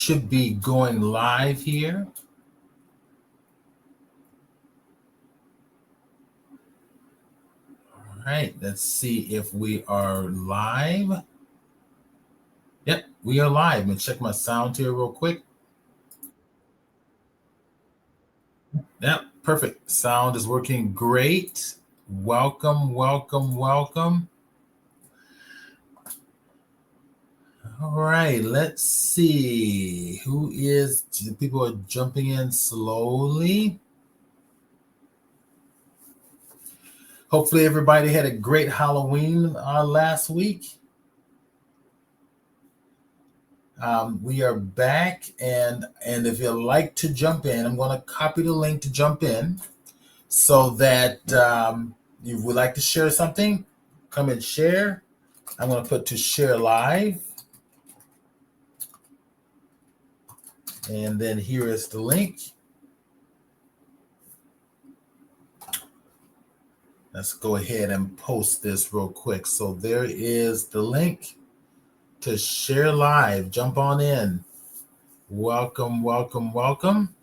Should be going live here. All right, let's see if we are live. Yep, we are live. Let me check my sound here real quick. Yep, perfect. Sound is working great. Welcome, welcome, welcome. All right, let's see who is. People are jumping in slowly. Hopefully, everybody had a great Halloween last week. We are back, and if you'd like to jump in, I'm going to copy the link to jump in, so that you would like to share something, come and share. I'm going to put to share live. And then here is the link. Let's go ahead and post this real quick. So there is the link to share live. Jump on in. Welcome, welcome, welcome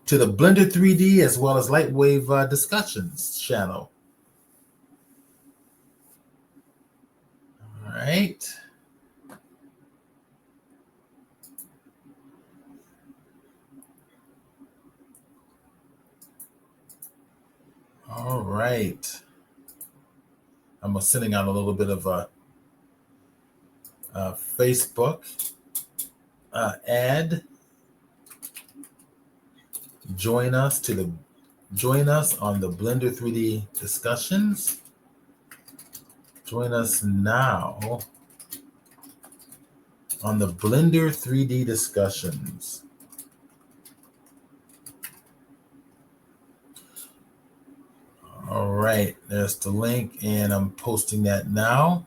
to the Blender 3D as well as Lightwave Discussions channel. All right. All right. I'm sending out a little bit of a Facebook ad. Join us on the Blender 3D discussions. Join us now on the Blender 3D discussions. All right, there's the link, and I'm posting that now.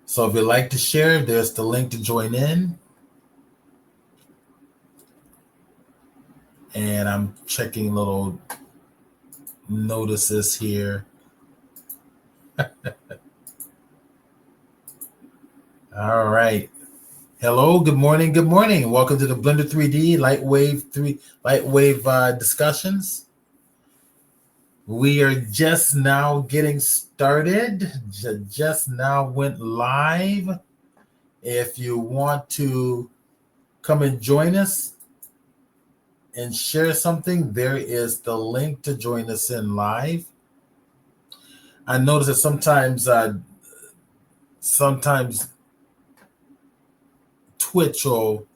So if you'd like to share, there's the link to join in. And I'm checking little notices here. All right. Hello, good morning, good morning. Welcome to the Blender 3D Lightwave discussions. We are just now getting started. Just now went live. If you want to come and join us and share something, there is the link to join us in live. I notice that sometimes Twitch will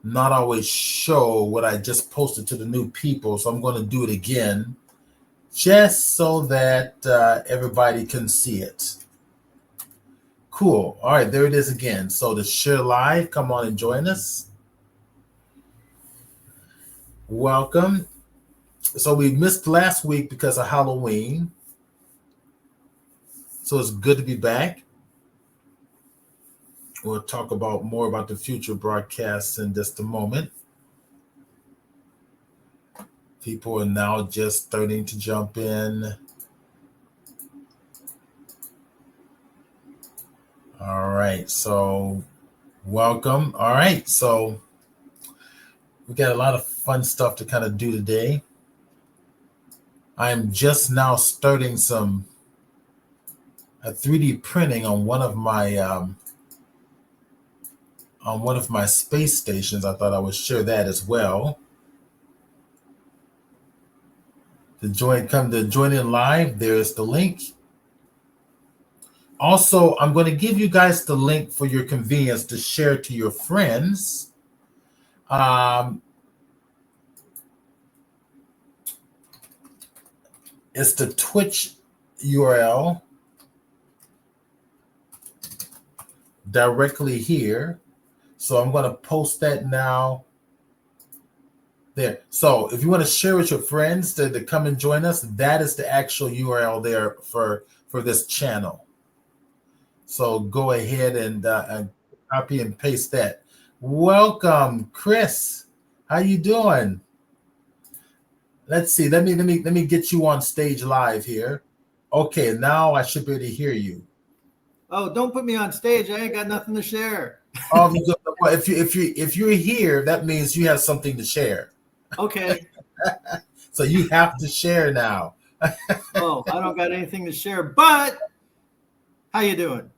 not always show what I just posted to the new people, so I'm going to do it again just so that everybody can see it. Cool. All right, there it is again. So to share live, come on and join us. Welcome. So we missed last week because of Halloween. So it's good to be back. We'll talk more about the future broadcasts in just a moment. People are now just starting to jump in. All right, so welcome. All right, so we got a lot of fun stuff to kind of do today. I'm just now starting some 3D printing on one of my space stations. I thought I would share that as well. Come to join in live. There's the link. Also, I'm going to give you guys the link for your convenience to share to your friends. It's the Twitch URL directly here. So I'm going to post that now. There. So if you want to share with your friends to come and join us, that is the actual URL there for this channel. So go ahead and copy and paste that. Welcome, Chris. How you doing? Let's see. Let me get you on stage live here. Okay, now I should be able to hear you. Oh, don't put me on stage. I ain't got nothing to share. Oh, well, if you're here, that means you have something to share. Okay. So you have to share now. Oh, I don't got anything to share, but how you doing?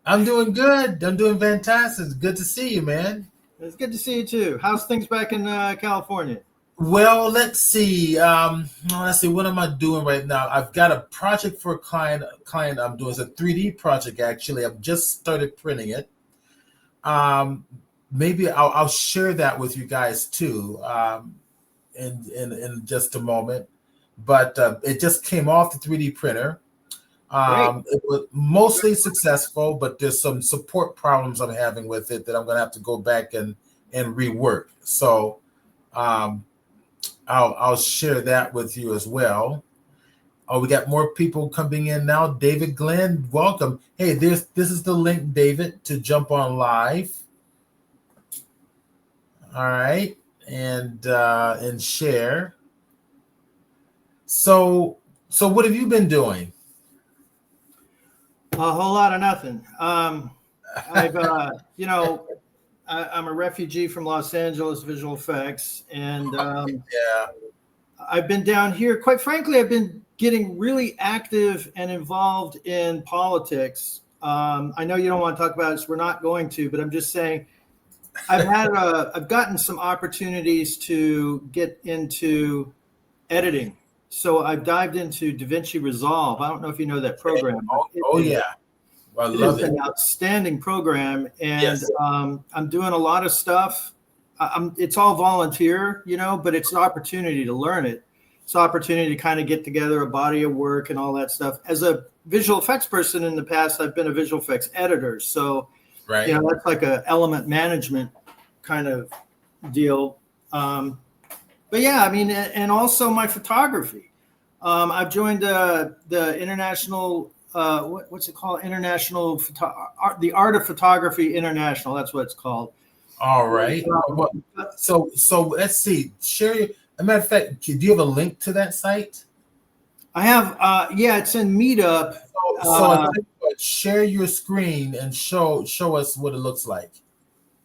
I'm doing good. I'm doing fantastic. It's good to see you, man. It's good to see you too. How's things back in California? Well, let's see. Let's see. What am I doing right now? I've got a project for a client I'm doing. It's a 3D project, actually. I've just started printing it. Um, Maybe I'll share that with you guys too, in just a moment. But it just came off the 3D printer. Great. It was mostly successful, but there's some support problems I'm having with it that I'm going to have to go back and rework. So um, I'll share that with you as well. Oh, we got more people coming in now. David Glenn, welcome. Hey, this is the link, David, to jump on live. All right, and share. So what have you been doing? A whole lot of nothing. I've, I'm a refugee from Los Angeles, visual effects, and Yeah. I've been down here. Quite frankly, I've been getting really active and involved in politics. I know you don't want to talk about it, so we're not going to. But I'm just saying, I've gotten some opportunities to get into editing. So I've dived into DaVinci Resolve. I don't know if you know that program. Yeah. I love it. An outstanding program, and Yes. I'm doing a lot of stuff. It's all volunteer, but it's an opportunity to learn it. It's an opportunity to kind of get together a body of work and all that stuff. As a visual effects person in the past, I've been a visual effects editor. So, Right. that's like a element management kind of deal. But yeah, I mean, and also my photography. I've joined the international, what's it called? The Art of Photography International. That's what it's called. All right. So let's see. Share. As a matter of fact, do you have a link to that site? I have. It's in Meetup. So share your screen and show us what it looks like.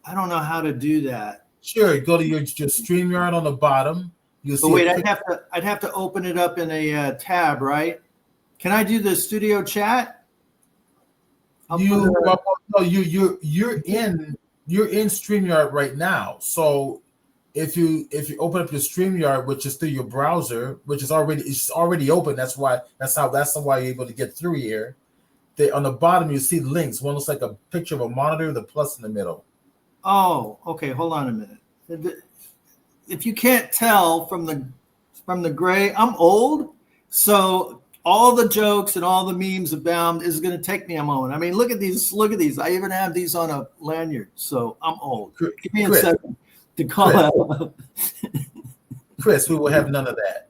I don't know how to do that. Sure. Go to your StreamYard on the bottom. You'll see. Wait, I'd have to open it up in a tab, right? Can I do the studio chat? You're in StreamYard right now. So if you open up your StreamYard, which is through your browser, which is already open, that's why you're able to get through here. On the bottom you see links. One looks like a picture of a monitor, the plus in the middle. Oh, okay. Hold on a minute. If you can't tell from the gray, I'm old, so all the jokes and all the memes abound. Is going to take me a moment. I mean, look at these. I even have these on a lanyard, so I'm old. Give me a second to call out. Chris, we will have none of that.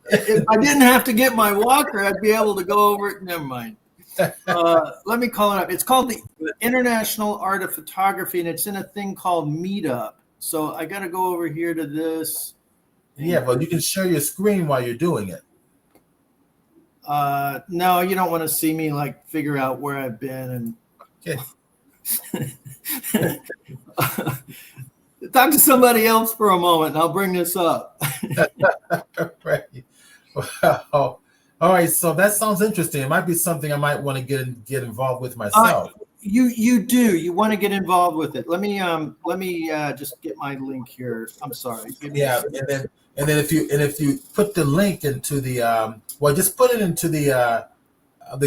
If I didn't have to get my walker, I'd be able to go over it. Never mind. Let me call it up. It's called the International Art of Photography, and it's in a thing called Meetup. So I got to go over here to this. Yeah, but you can share your screen while you're doing it. No, you don't want to see me like figure out where I've been and talk to somebody else for a moment. And I'll bring this up. Right. Wow. All right. So that sounds interesting. It might be something I might want to get involved with myself. You do. You want to get involved with it. Let me just get my link here. I'm sorry. Yeah, and then if you put the link into the just put it into the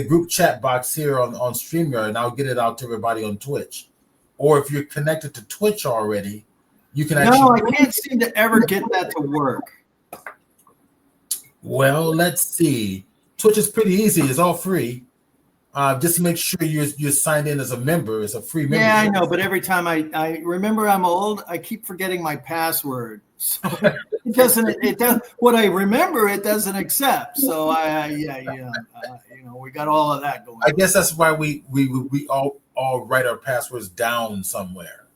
group chat box here on StreamYard, and I'll get it out to everybody on Twitch. Or if you're connected to Twitch already, you can actually. No, I can't seem to ever get that to work. Well, let's see. Twitch is pretty easy. It's all free. Just make sure you're signed in as a member. It's a free membership. Yeah, I know, but every time I remember I'm old, I keep forgetting my password. So it doesn't what I remember it doesn't accept. So we got all of that going. I guess that's why we all write our passwords down somewhere.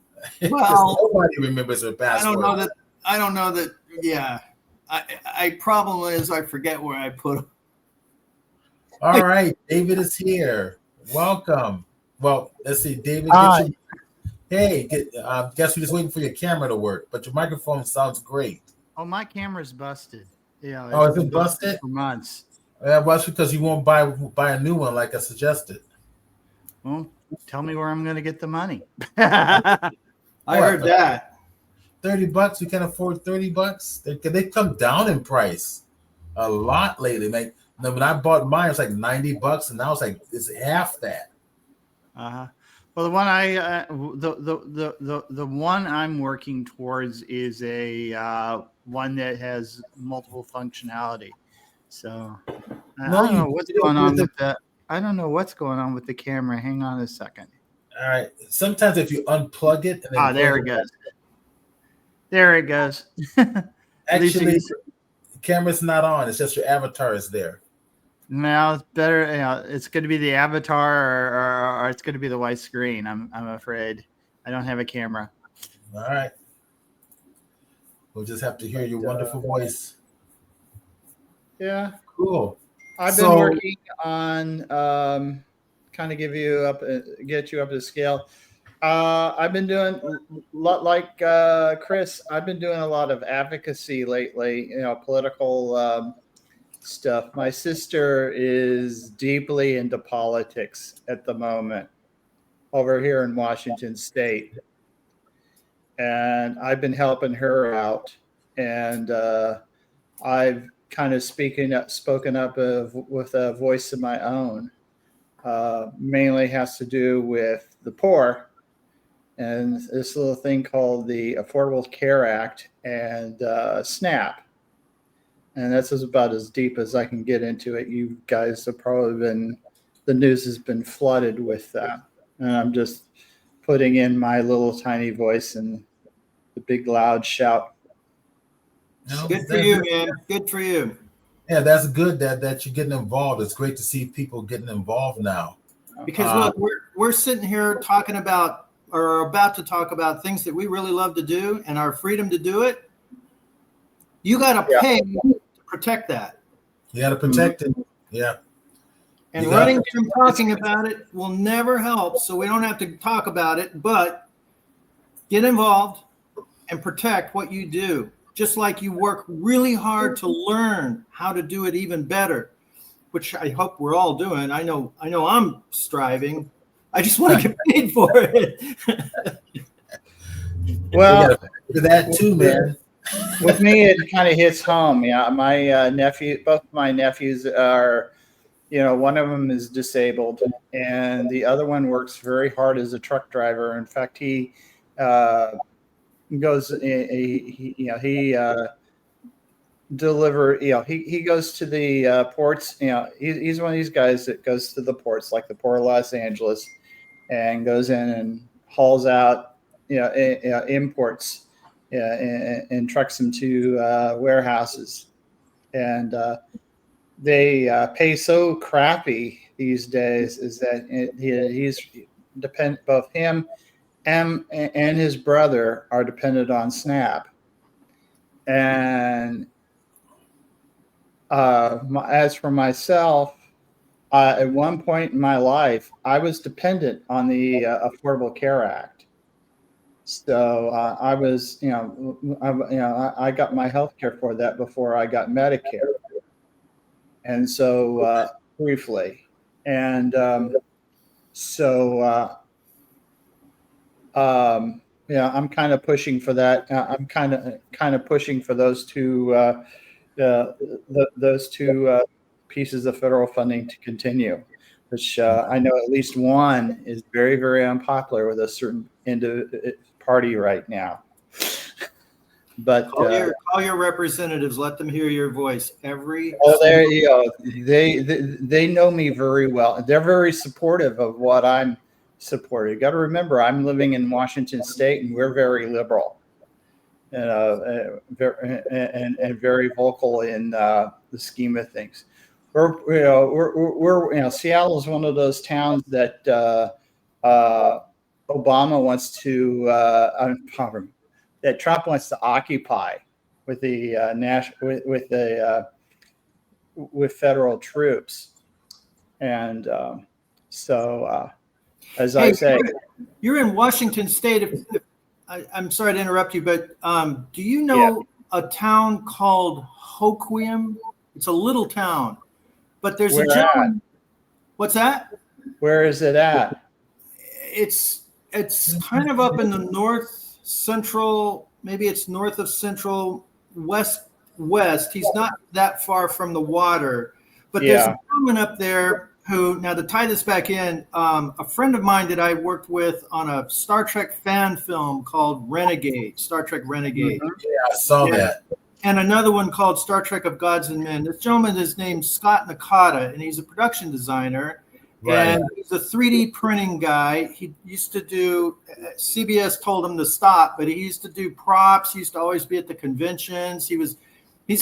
Well, nobody remembers their password. I don't know that. Yeah, I problem is I forget where I put them. All right, David is here. Welcome. Well, let's see, David. Hi. Guess we're just waiting for your camera to work, but your microphone sounds great. Oh, my camera's busted. Yeah, Oh, it's is been it busted? for months. Yeah, well, that's because you won't buy a new one like I suggested. Well, tell me where I'm going to get the money. I heard that. $30? You can't afford $30? They come down in price a lot lately. Like when I bought mine, it was like $90, and now it's half that. Well, the one the one I'm working towards is a one that has multiple functionality. So I don't know what's going on with that. I don't know what's going on with the camera. Hang on a second. All right. Sometimes if you unplug it, and then there it goes. There it goes. Actually, the camera's not on. It's just your avatar is there. No, it's better. It's going to be the avatar, or it's going to be the white screen. I'm afraid. I don't have a camera. All right. We'll just have to hear your wonderful voice. Yeah. Cool. I've been working on kind of get you up to scale. I've been doing like Chris. I've been doing a lot of advocacy lately. Political stuff. My sister is deeply into politics at the moment over here in Washington State, and I've been helping her out. And I've kind of spoken up with a voice of my own. Mainly has to do with the poor and this little thing called the Affordable Care Act and SNAP. And that's about as deep as I can get into it. You guys have probably the news has been flooded with that. And I'm just putting in my little tiny voice and the big loud shout. Good for you, man. Good for you. Yeah, that's good that you're getting involved. It's great to see people getting involved now. Because look, we're sitting here talking about or about to talk about things that we really love to do and our freedom to do it. You got to pay to protect that. You got to protect it. Yeah. And running from talking about it will never help. So we don't have to talk about it, but get involved and protect what you do. Just like you work really hard to learn how to do it even better, which I hope we're all doing. I know I'm striving. I just want to get paid for it. Well, that too, man. With me, it kind of hits home. Yeah, my both my nephews are, one of them is disabled, and the other one works very hard as a truck driver. In fact, he goes, he goes to the ports. He's one of these guys that goes to the ports, like the Port of Los Angeles, and goes in and hauls out, imports. And trucks them to warehouses, and they pay so crappy these days. Is that he's dependent? Both him and his brother are dependent on SNAP. And as for myself, at one point in my life, I was dependent on the Affordable Care Act. So I was, I got my health care for that before I got Medicare. And so briefly. And I'm kind of pushing for that. I'm kind of pushing for those two pieces of federal funding to continue, which I know at least one is very, very unpopular with a certain party right now. But call your representatives, let them hear your voice every. There you go. They know me very well. They're very supportive of what I'm supporting. You got to remember, I'm living in Washington State, and we're very liberal, and very vocal in the scheme of things. We're Seattle is one of those towns that Obama wants to that Trump wants to occupy with the with federal troops, And as Hey, I say, you're in Washington State. I'm sorry to interrupt you, but do you Yeah. know a town called Hoquiam? It's a little town, but there's Where a gentleman. What's that? where is it at? It's kind of up in the north central, maybe it's north of central west. He's not that far from the water, but there's Yeah. a gentleman up there who, now to tie this back in, a friend of mine that I worked with on a Star Trek fan film called Renegade, Star Trek Renegade. Mhm. I saw Yeah. that. And another one called Star Trek of Gods and Men. This gentleman is named Scott Nakata, and he's a production designer. Right. And he's a 3D printing guy. He used to do, CBS told him to stop, but he used to do props. He used to always be at the conventions. He's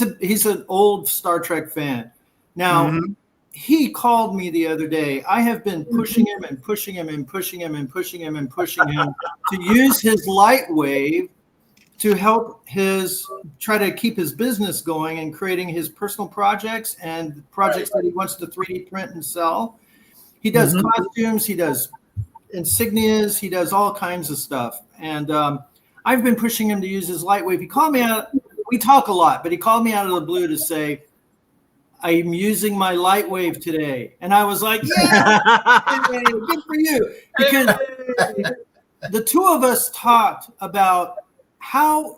an old Star Trek fan. Now, Mhm. he called me the other day. I have been pushing him and pushing him and pushing him and pushing him and pushing him to use his Lightwave to help try to keep his business going and creating his personal projects and projects that he wants to 3D print and sell. He does costumes, he does insignias, he does all kinds of stuff. And I've been pushing him to use his Lightwave. He called me out. We talk a lot, but he called me out of the blue to say, I'm using my Lightwave today. And I was like, yeah, good for you. Because the two of us talked about how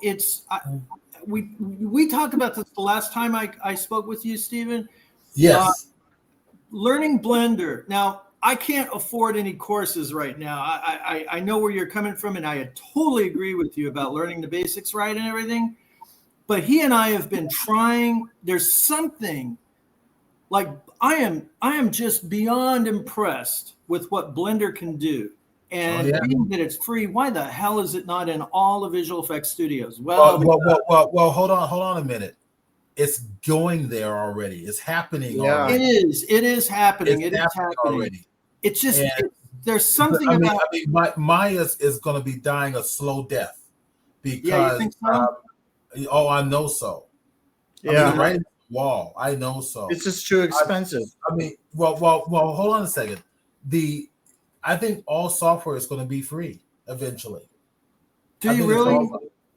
we talked about this the last time I spoke with you, Stephen. Yes. Learning Blender. Now, I can't afford any courses right now. I know where you're coming from, and I totally agree with you about learning the basics right and everything. But he and I have been trying. There's something like I am just beyond impressed with what Blender can do. And being that it's free, why the hell is it not in all the visual effects studios? Well, hold on a minute. It's going there already. It's happening already. It is happening. It's happening already. It's just there's something about. Maya is going to be dying a slow death because. Yeah, you think so? I know so. Yeah, I mean, right in the wall. I know so. It's just too expensive. Well. Hold on a second. I think all software is going to be free eventually. Do you really?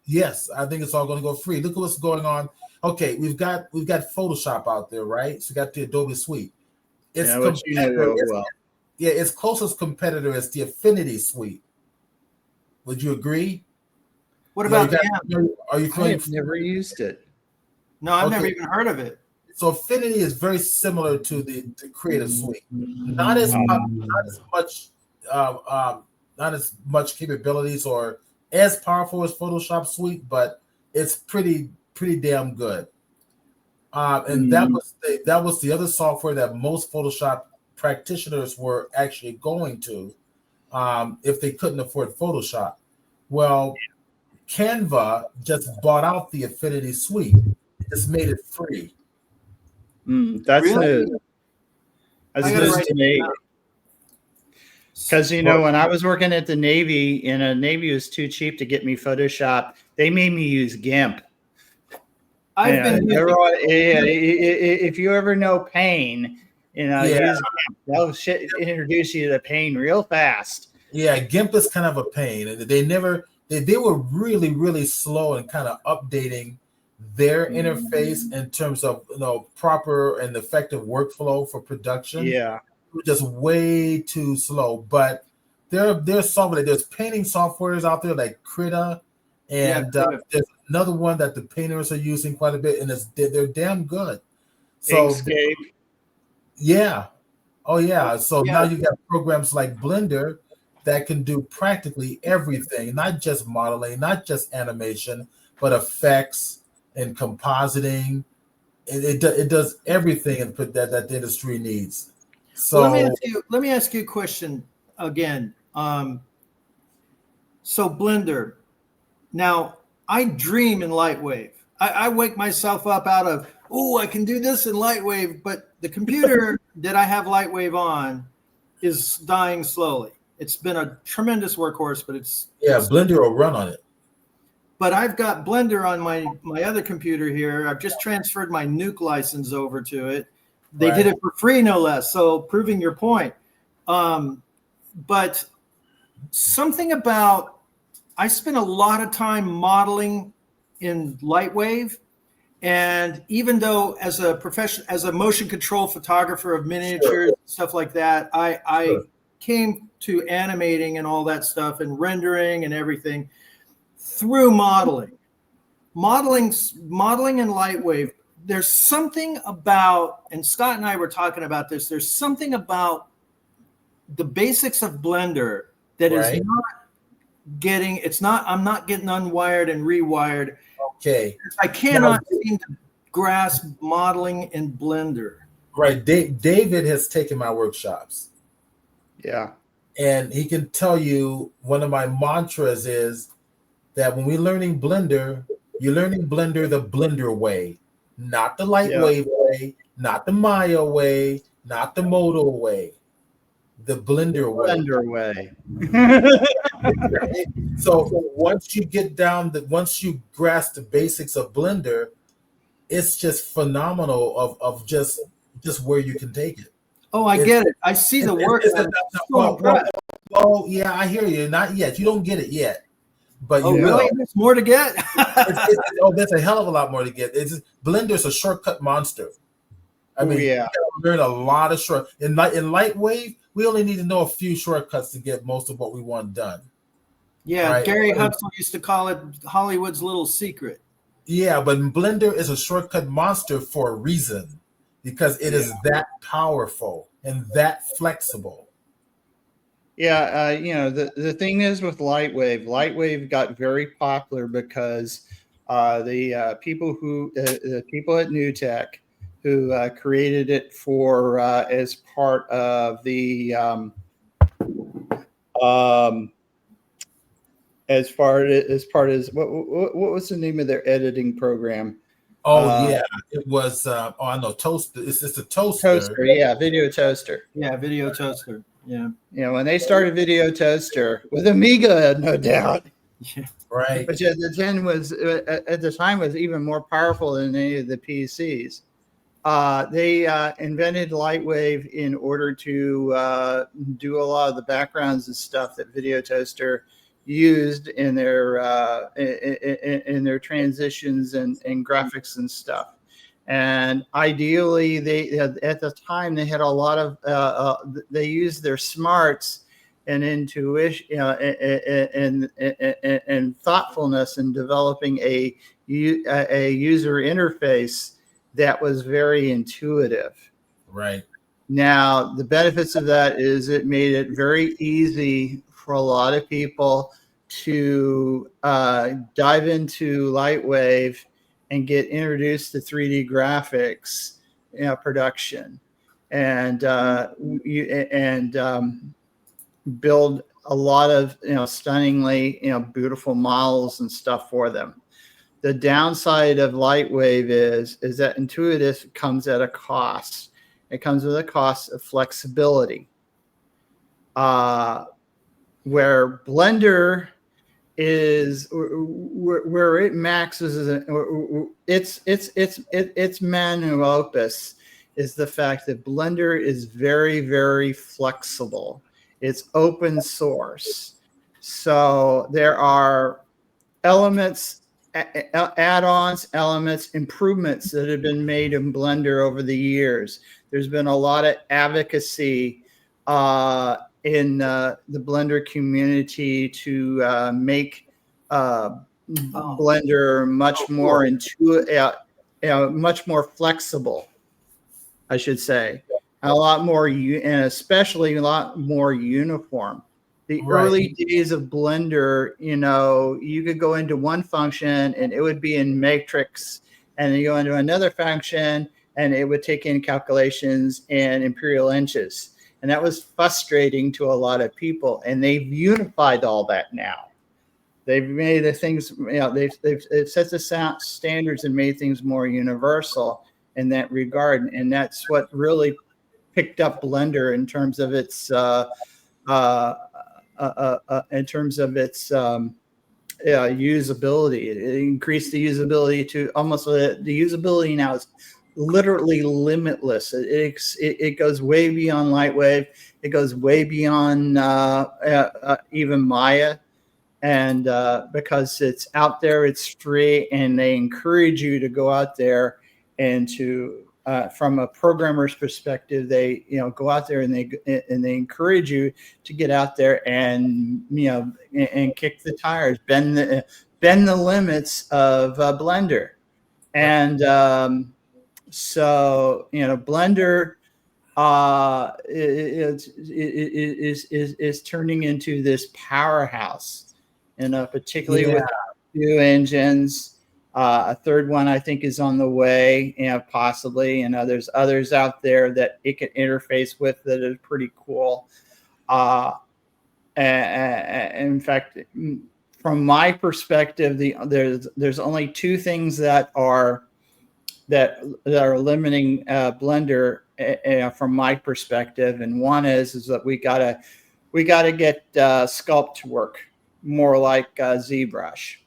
Yes, I think it's all going to go free. Look at what's going on. Okay, we've got Photoshop out there, right? So we got the Adobe Suite. It's its closest competitor is the Affinity Suite. Would you agree? What about Are you familiar? I've never used it. No, I've never even heard of it. So Affinity is very similar to the Creative Suite. Not as much capabilities or as powerful as Photoshop Suite, but it's pretty damn good. And that was the other software that most Photoshop practitioners were actually going to if they couldn't afford Photoshop. Well, Canva just bought out the Affinity Suite. It just made it free. That's Really? news. That's news to me. Because when I was working at the Navy, and the Navy was too cheap to get me Photoshop, they made me use GIMP. If you ever know Paint, use GIMP. That'll introduce you to Paint real fast. Yeah, GIMP is kind of a pain. They were really, really slow in kind of updating their interface in terms of proper and effective workflow for production. Yeah, just way too slow. But there's software. There's painting softwares out there like Krita, and there's another one that the painters are using quite a bit, and they're damn good. So Inkscape. Yeah. Oh yeah. So now you got programs like Blender that can do practically everything, not just modeling, not just animation, but effects and compositing. It does everything that the industry needs. So let me ask you a question again. So Blender. Now I dream in Lightwave. I wake myself up out of, I can do this in Lightwave, but the computer that I have Lightwave on is dying slowly. It's been a tremendous workhorse, but Blender will run on it. But I've got Blender on my other computer here. I've just transferred my Nuke license over to it. They Right. did it for free, no less. So proving your point. But something about, I spent a lot of time modeling in Lightwave. And even though as a profession, as a motion control photographer of miniatures, stuff like that, I came to animating and all that stuff and rendering and everything through modeling. Modeling in Lightwave, there's something about, and Scott and I were talking about this, there's something about the basics of Blender that is not getting, I'm not getting unwired and rewired. Okay. I cannot seem to grasp modeling in Blender. Right. David has taken my workshops. Yeah. And he can tell you one of my mantras is that when we're learning Blender, you're learning Blender the Blender way, not the Lightwave way, not the Maya way, not the Modo way, the Blender way. Blender way. So once you get down, once you grasp the basics of Blender, it's just phenomenal of just where you can take it. Oh, I get it. I see the work. Oh, yeah, I hear you. Not yet. You don't get it yet, but you will. Really? There's more to get. That's a hell of a lot more to get. Blender's a shortcut monster. I mean, you learn a lot of in Lightwave. We only need to know a few shortcuts to get most of what we want done. Yeah, right? Gary Hubsel used to call it Hollywood's little secret. Yeah, but Blender is a shortcut monster for a reason, because it is that powerful and that flexible. Yeah, the thing is with Lightwave got very popular because the people at NewTek who created it for as part of the as part as what was the name of their editing program? Oh yeah, it was. I know Toaster. It's a Toaster. Toaster, yeah, Video Toaster. Yeah, Video Toaster. Yeah. When they started Video Toaster with Amiga, no doubt. Yeah. Right. Which at the time was even more powerful than any of the PCs. They invented Lightwave in order to do a lot of the backgrounds and stuff that Video Toaster used in their transitions and graphics and stuff. And ideally, they at the time they had a lot of they used their smarts and intuition and thoughtfulness in developing a user interface that was very intuitive. Right. Now, the benefits of that is it made it very easy for a lot of people to dive into Lightwave and get introduced to 3D graphics production and build a lot of stunningly beautiful models and stuff for them. The downside of Lightwave is that intuitive comes at a cost. It comes with a cost of flexibility. Where Blender is where it maxes its magnum opus is the fact that Blender is very, very flexible. It's open source. So there are elements, add-ons, elements, improvements that have been made in Blender over the years. There's been a lot of advocacy in the Blender community to make Blender much more much more flexible, I should say, a lot more, and especially a lot more uniform. The early days of Blender, you could go into one function and it would be in matrix, and then you go into another function and it would take in calculations and imperial inches. And that was frustrating to a lot of people. And they've unified all that now. They've made the things, they've set the standards and made things more universal in that regard. And that's what really picked up Blender in terms of its usability. It increased the usability to almost the usability now is literally limitless. It goes way beyond Lightwave. It goes way beyond even Maya. And because it's out there, it's free, and they encourage you to go out there and to, from a programmer's perspective, they go out there and they encourage you to get out there and and kick the tires, bend the limits of Blender, and so Blender is turning into this powerhouse. And particularly with two engines, a third one I think is on the way, possibly, and there's others out there that it can interface with that is pretty cool. In fact, from my perspective, there's only two things that are limiting Blender from my perspective, and one is that we gotta get Sculpt to work more like ZBrush,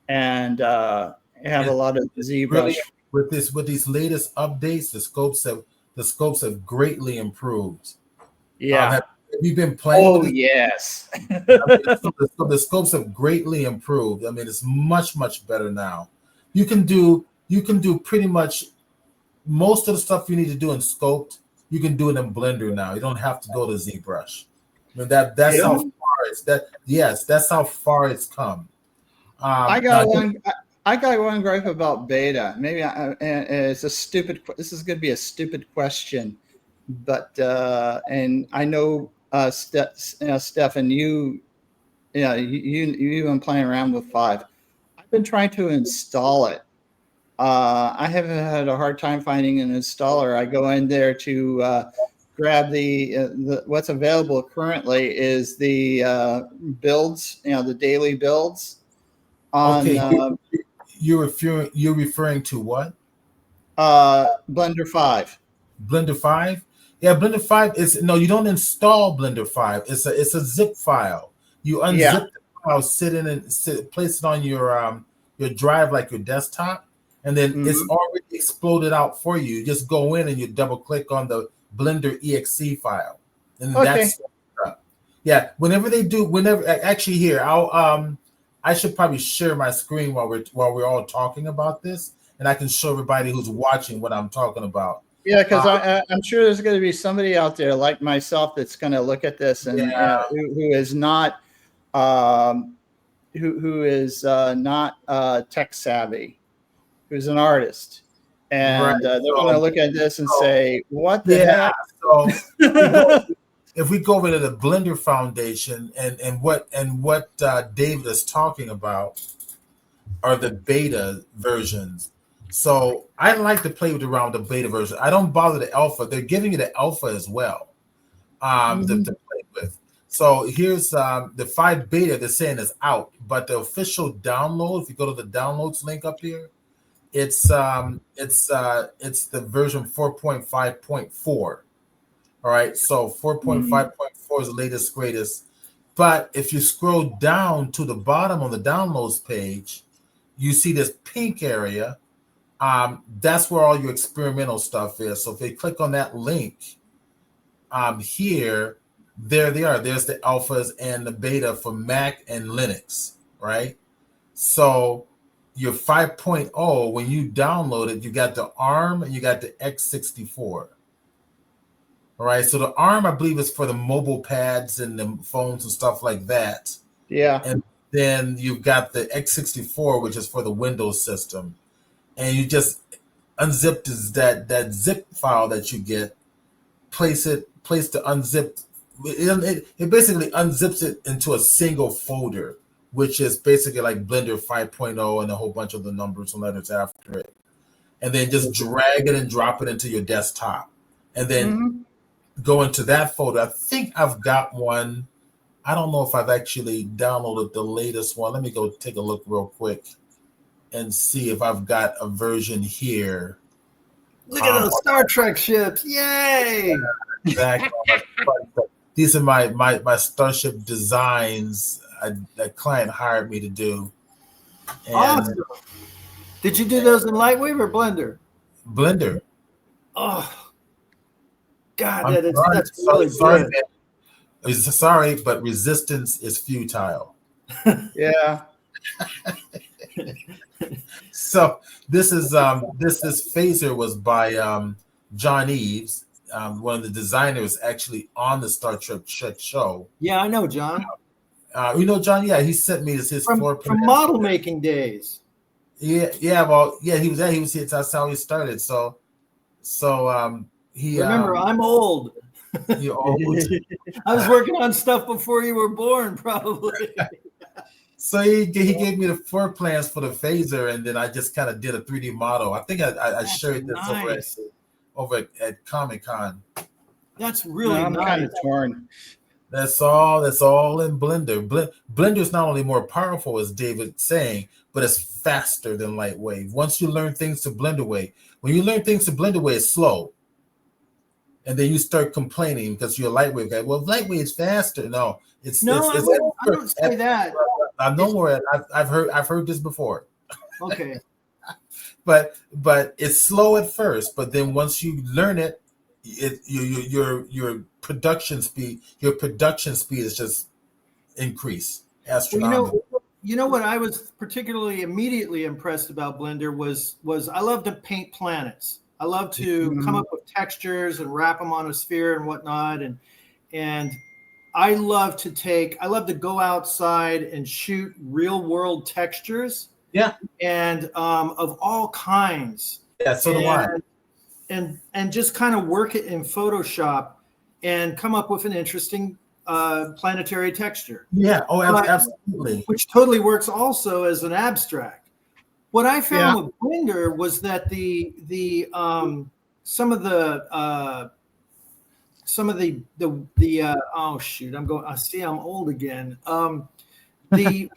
and have a lot of ZBrush. Really, with these latest updates, the scopes have greatly improved. Have you been playing? Oh, yes. The scopes have greatly improved. I mean, it's much better now. You can do pretty much most of the stuff you need to do in Sculpt. You can do it in Blender now. You don't have to go to ZBrush. I mean, that's how far that's how far it's come. I got one gripe about beta. Maybe it's a stupid. This is going to be a stupid question, but and I know Stefan, you've been playing around with 5. I've been trying to install it. I haven't had a hard time finding an installer. I go in there to grab the what's available currently is the builds, the daily builds. You're referring to what? Blender 5. Blender 5? Yeah, Blender 5 is you don't install Blender 5. It's a zip file. You unzip the file, place it on your drive like your desktop, and then it's already exploded out for you. You just go in and you double click on the Blender exe file, and that's actually here I should probably share my screen while we're all talking about this, and I can show everybody who's watching what I'm talking about. Yeah, because I'm sure there's going to be somebody out there like myself that's going to look at this and who is not who is not tech savvy, who's an artist. And they're going to look at this and say, "What the heck?" So if we go over to the Blender Foundation and what David is talking about are the beta versions. So I like to play around the beta version. I don't bother the alpha. They're giving you the alpha as well to play with. So here's the 5 beta. They're saying is out, but the official download. If you go to the downloads link up here. It's the version 4.5.4. All right, so 4.5.4 is the latest, greatest. But if you scroll down to the bottom on the downloads page, you see this pink area. That's where all your experimental stuff is. So if you click on that link, here, there they are. There's the alphas and the beta for Mac and Linux, right? So your 5.0, when you download it, you got the ARM and you got the x64. All right, so the ARM, I believe, is for the mobile pads and the phones and stuff like that. Yeah. And then you've got the x64, which is for the Windows system. And you just unzip that zip file that you get, place the unzipped. It basically unzips it into a single folder, which is basically like Blender 5.0 and a whole bunch of the numbers and letters after it. And then just drag it and drop it into your desktop. And then go into that folder. I think I've got one. I don't know if I've actually downloaded the latest one. Let me go take a look real quick and see if I've got a version here. Look at those Star Trek ships. Yay! Exactly. These are my Starship designs a client hired me to do. And awesome. Did you do those in Lightwave or Blender? Blender. Oh, God, I'm that's really sorry, good. sorry, but resistance is futile. Yeah. So this phaser was by John Eves, one of the designers actually on the Star Trek show. Yeah, I know, John. You know John? Yeah, he sent me his floor plan from model making days. Yeah. Well, yeah, he was here. That's how he started. So he Remember, I'm old. you're old. I was working on stuff before you were born, probably. So he gave me the floor plans for the phaser, and then I just kind of did a 3D model. I think I shared this nice. over at Comic-Con. That's really I'm nice. kind of torn. That's all in Blender. Blender is not only more powerful, as David's saying, but it's faster than Lightwave. Once you learn things to Blender way, when you learn things to Blender way, it's slow. And then you start complaining because you're a Lightwave guy. Well, Lightwave is faster. No, I don't say that. No more. I've heard this before. Okay. but it's slow at first, but then once you learn it, your production speed is just increase astronomically. Well, you know what I was particularly immediately impressed about Blender was I love to paint planets. I love to come up with textures and wrap them on a sphere and whatnot, and I love to go outside and shoot real world textures. Yeah. And of all kinds. Yeah, so do I. And just kind of work it in Photoshop and come up with an interesting planetary texture. Yeah. Oh, absolutely. Which totally works also as an abstract. What I found with Blender was that some of the oh shoot, I'm old again. The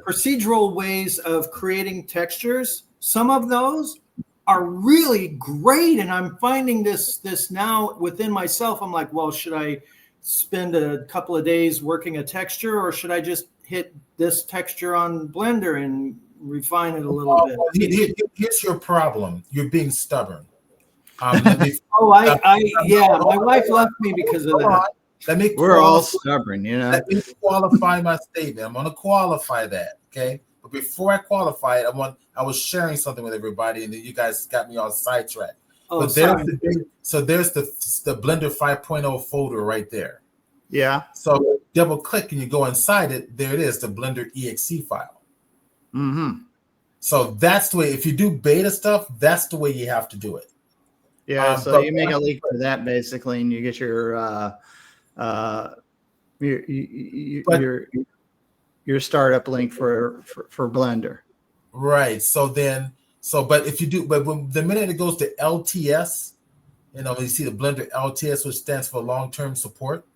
procedural ways of creating textures, some of those are really great, and I'm finding this now within myself. I'm like, well, should I spend a couple of days working a texture, or should I just hit this texture on Blender and refine it a little bit? Here's your problem. You're being stubborn. My wife left me because of that. We're all stubborn, you know. Let me qualify my statement. I'm going to qualify that, okay? But before I qualify it, I was sharing something with everybody, and then you guys got me all sidetracked. Oh, there's the Blender 5.0 folder right there. Yeah. So double click and you go inside it. There it is, the Blender exe file. Mm-hmm. So that's the way. If you do beta stuff, that's the way you have to do it. Yeah. So you make a link for that basically, and you get your startup link for Blender. Right. But if you do, when the minute it goes to LTS, when you see the Blender LTS, which stands for long-term support,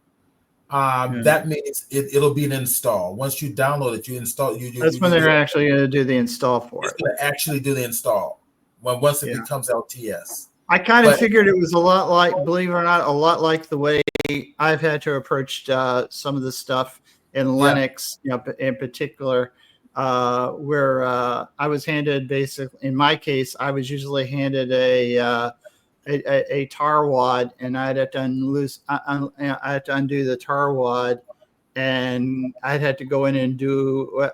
that means it'll be an install. Once you download it, you install. That's when they're actually going to do the install for it. It's going to actually do the install once it becomes LTS. I kind of figured it was a lot like, believe it or not, a lot like the way I've had to approach some of the stuff in Linux, in particular, where I was handed in my case, I was usually handed a tar wad, and I'd have to undo the tar wad, and I'd have to go in and do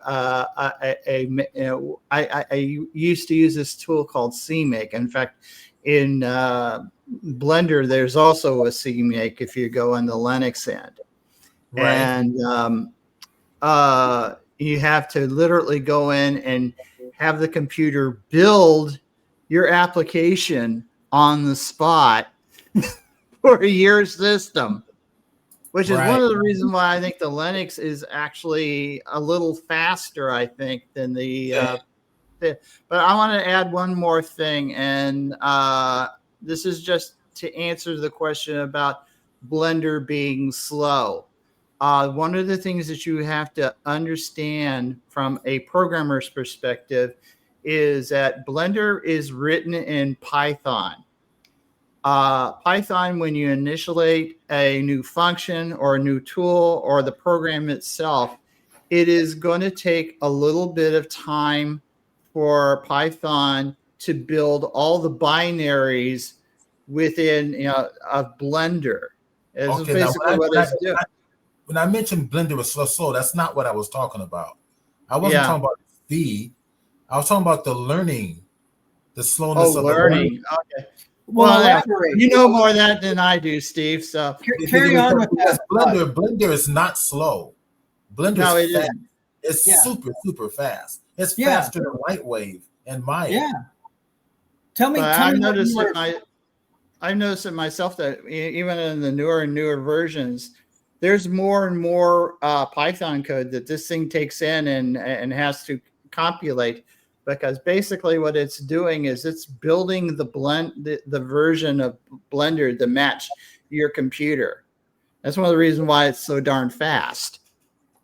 I used to use this tool called CMake. In fact, in Blender, there's also a CMake if you go on the Linux end. Right. And you have to literally go in and have the computer build your application on the spot for your system, which is one of the reasons why I think the Linux is actually a little faster, I think, than the but I want to add one more thing, and this is just to answer the question about Blender being slow. One of the things that you have to understand from a programmer's perspective is that Blender is written in Python. Python, when you initiate a new function or a new tool or the program itself, it is going to take a little bit of time for Python to build all the binaries within of Blender. This is Okay, basically what it's doing. When I mentioned Blender was slow, that's not what I was talking about. I wasn't Yeah. talking about speed. I was talking about the learning, the slowness of learning. the Okay. Well, Well, elaborate. you know more of that than I do, Steve. So Carry on with because that. Blender is not slow. Blender no, is it fast. isn't. It's Yeah. super fast. It's Yeah. faster than Lightwave and Maya. Yeah. Tell me. But Tell I've me what noticed you were. I've noticed it myself that even in the newer and newer versions, there's more and more Python code that this thing takes in and has to compilate, because basically what it's doing is it's building the version of Blender to match your computer. That's one of the reasons why it's so darn fast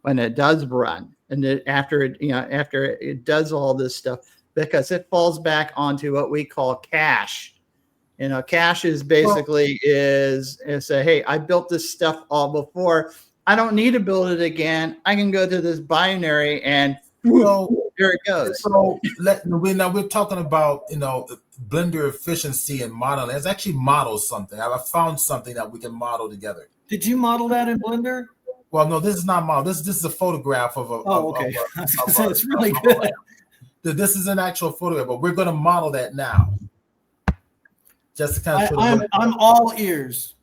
when it does run, and after it does all this stuff, because it falls back onto what we call cache. Cache is basically is say, hey, I built this stuff all before. I don't need to build it again. I can go to this binary and there it goes. So now we're talking about Blender efficiency and modeling. Let's actually model something. I found something that we can model together. Did you model that in Blender? Well, no, this is not model. This is a photograph of a. Okay. I was gonna say, it's really good. This is an actual photograph, but we're going to model that now. Just to kind of. I'm all ears.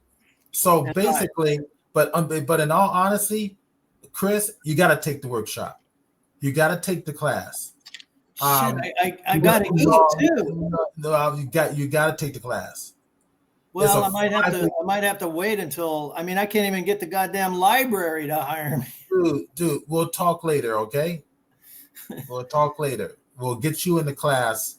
So basically, but in all honesty, Chris, you got to take the workshop. You got to take the class. Shit, I got to eat too. No, you got to take the class. Well, I might have to wait until. I mean, I can't even get the goddamn library to hire me. Dude, we'll talk later, okay? We'll talk later. We'll get you in the class,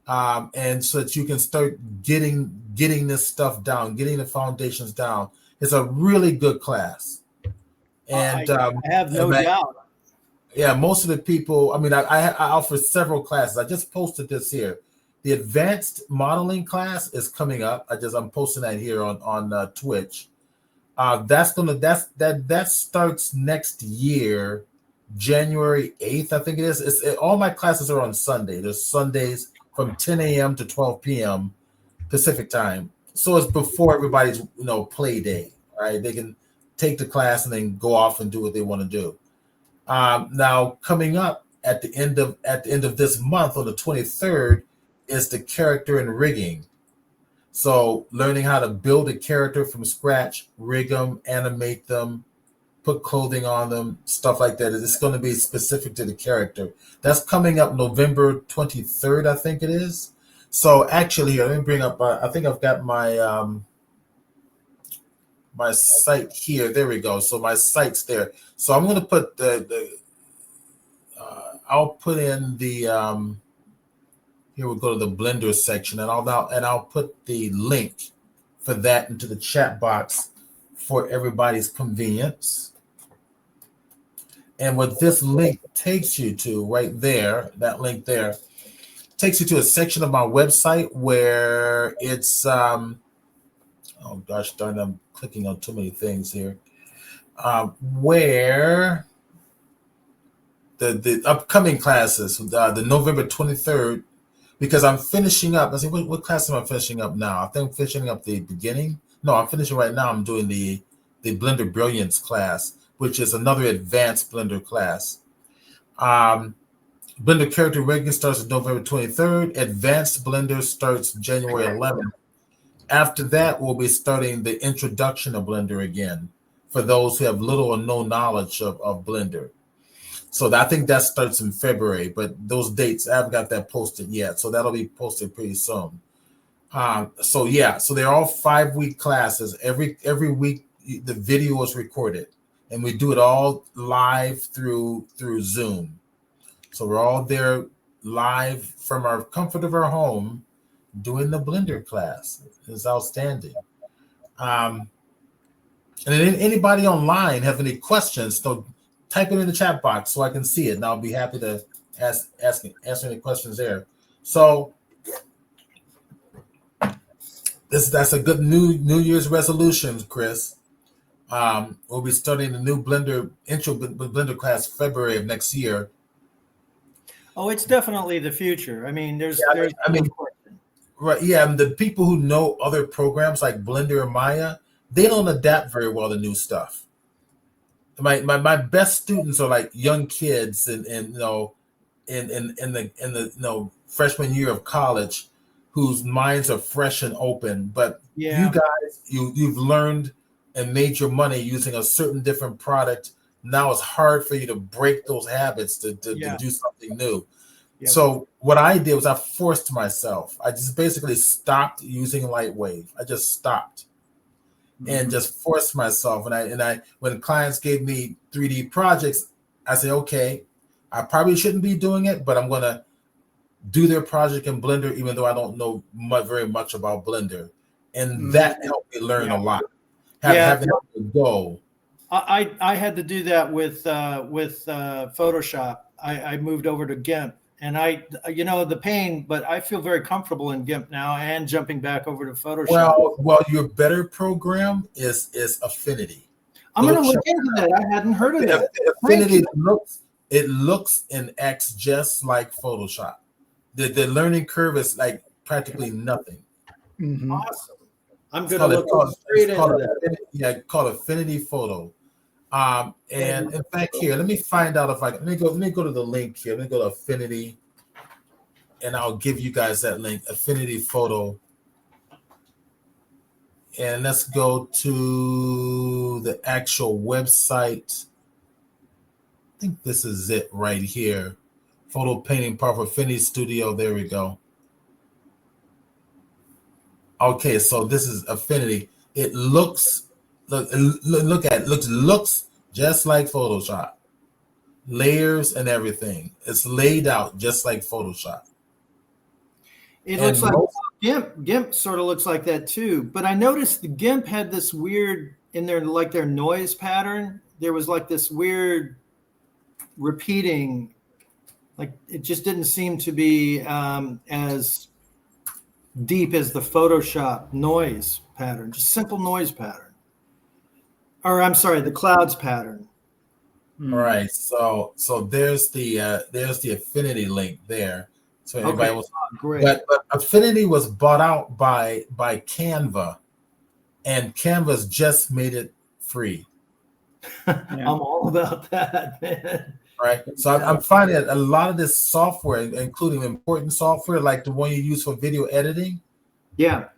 and so that you can start getting this stuff down, getting the foundations down. It's a really good class, and I have no doubt. Yeah, most of the people. I mean, I offer several classes. I just posted this here. The advanced modeling class is coming up. I'm posting that here on Twitch. That starts next year, January 8th, I think it is. All my classes are on Sunday. There's Sundays from 10 a.m. to 12 p.m. Pacific time. So it's before everybody's play day. Right? They can take the class and then go off and do what they want to do. Now coming up at the end of this month on the 23rd is the character and rigging. So learning how to build a character from scratch, rig them, animate them, put clothing on them, stuff like that. It's going to be specific to the character. That's coming up November 23rd, I think it is. So actually, let me bring up. I think I've got my my site here. There we go. So my site's there. So I'm going to put I'll put in the. Here we'll go to the Blender section, and I'll put the link for that into the chat box for everybody's convenience. And what this link takes you to right there, that link there, takes you to a section of my website where it's oh gosh darn, I'm clicking on too many things here. Where the upcoming classes, the November 23rd. Because I'm finishing up. I say, what class am I finishing up now? I think I'm finishing up the beginning. No, I'm finishing right now. I'm doing the Blender Brilliance class, which is another advanced Blender class. Blender Character Rigging starts on November 23rd. Advanced Blender starts January 11th. After that, we'll be starting the introduction of Blender again for those who have little or no knowledge of Blender. So I think that starts in February, but those dates, I haven't got that posted yet. So that'll be posted pretty soon. So they're all 5-week classes. Every week, the video is recorded, and we do it all live through Zoom. So we're all there live from our comfort of our home doing the Blender class. It's outstanding. And then anybody online have any questions, so type it in the chat box so I can see it, and I'll be happy to answer any questions there. So that's a good New Year's resolution, Chris. We'll be starting the new Blender intro Blender class February of next year. Oh, it's definitely the future. I mean, there's I mean, no question. right? Yeah, and the people who know other programs like Blender or Maya, they don't adapt very well to new stuff. My best students are like young kids, and you know, in the freshman year of college, whose minds are fresh and open. But you Yeah, guys, you've learned and made your money using a certain different product. Now it's hard for you to break those habits to yeah, do something new. yeah. So what I did was I forced myself. I just basically stopped using Lightwave. I just stopped and Mhm. just forced myself. And I when clients gave me 3D projects, I said, okay, I probably shouldn't be doing it, but I'm gonna do their project in Blender, even though I don't know very much about Blender. And Mhm. that helped me learn Yeah, a lot. yeah. Having a goal. I had to do that with Photoshop. I moved over to GIMP, and the pain, but I feel very comfortable in GIMP now, and jumping back over to Photoshop. Well, your better program is Affinity. I'm Go gonna look check into that. I hadn't heard of that. Thank Affinity you. looks and acts just like Photoshop. The learning curve is like practically nothing. Mhm. Awesome. I'm It's gonna called look it's straight into called that. Affinity, yeah, called Affinity Photo. And in fact, here, let me find out if I can. Let me go to the link here. Let me go to Affinity, and I'll give you guys that link, Affinity Photo. And let's go to the actual website. I think this is it right here. Photo painting part for Affinity Studio. There we go. Okay, so this is Affinity. It look at it, looks just like Photoshop. Layers and everything. It's laid out just like Photoshop. It looks And like most GIMP sort of looks like that too. But I noticed the GIMP had this weird in their like their noise pattern. There was like this weird repeating, like it just didn't seem to be as deep as the Photoshop noise pattern, just simple noise pattern. Or I'm sorry, the clouds pattern. all Mhm. right, so there's the Affinity link there. So Okay, anybody was great. but Affinity was bought out by Canva, and Canva's just made it free. Yeah. I'm all about that, man. Right. So Yeah. I'm finding that a lot of this software, including important software like the one you use for video editing, Yeah.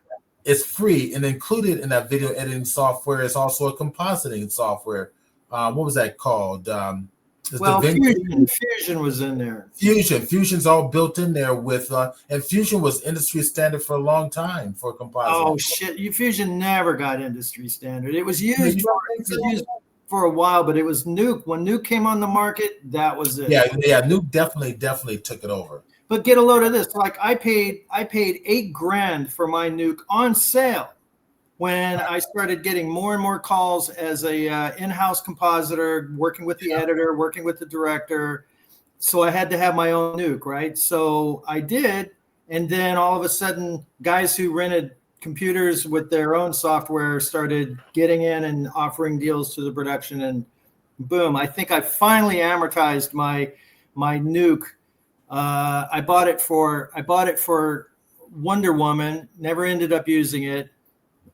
is free. And included in that video editing software is also a compositing software. What was that called? It's Well, DaVinci Fusion was in there. Fusion. Fusion's all built in there with, and Fusion was industry standard for a long time for compositing. Oh shit! Fusion never got industry standard. It was You used don't think so? for a while, but it was Nuke. When Nuke came on the market, that was it. Yeah. Nuke definitely took it over. But get a load of this. Like I paid $8,000 for my Nuke on sale when I started getting more and more calls as a in-house compositor, working with the editor, working with the director. So I had to have my own Nuke, right? So I did, and then all of a sudden, guys who rented computers with their own software started getting in and offering deals to the production, and boom! I think I finally amortized my Nuke. I bought it for Wonder Woman. Never ended up using it.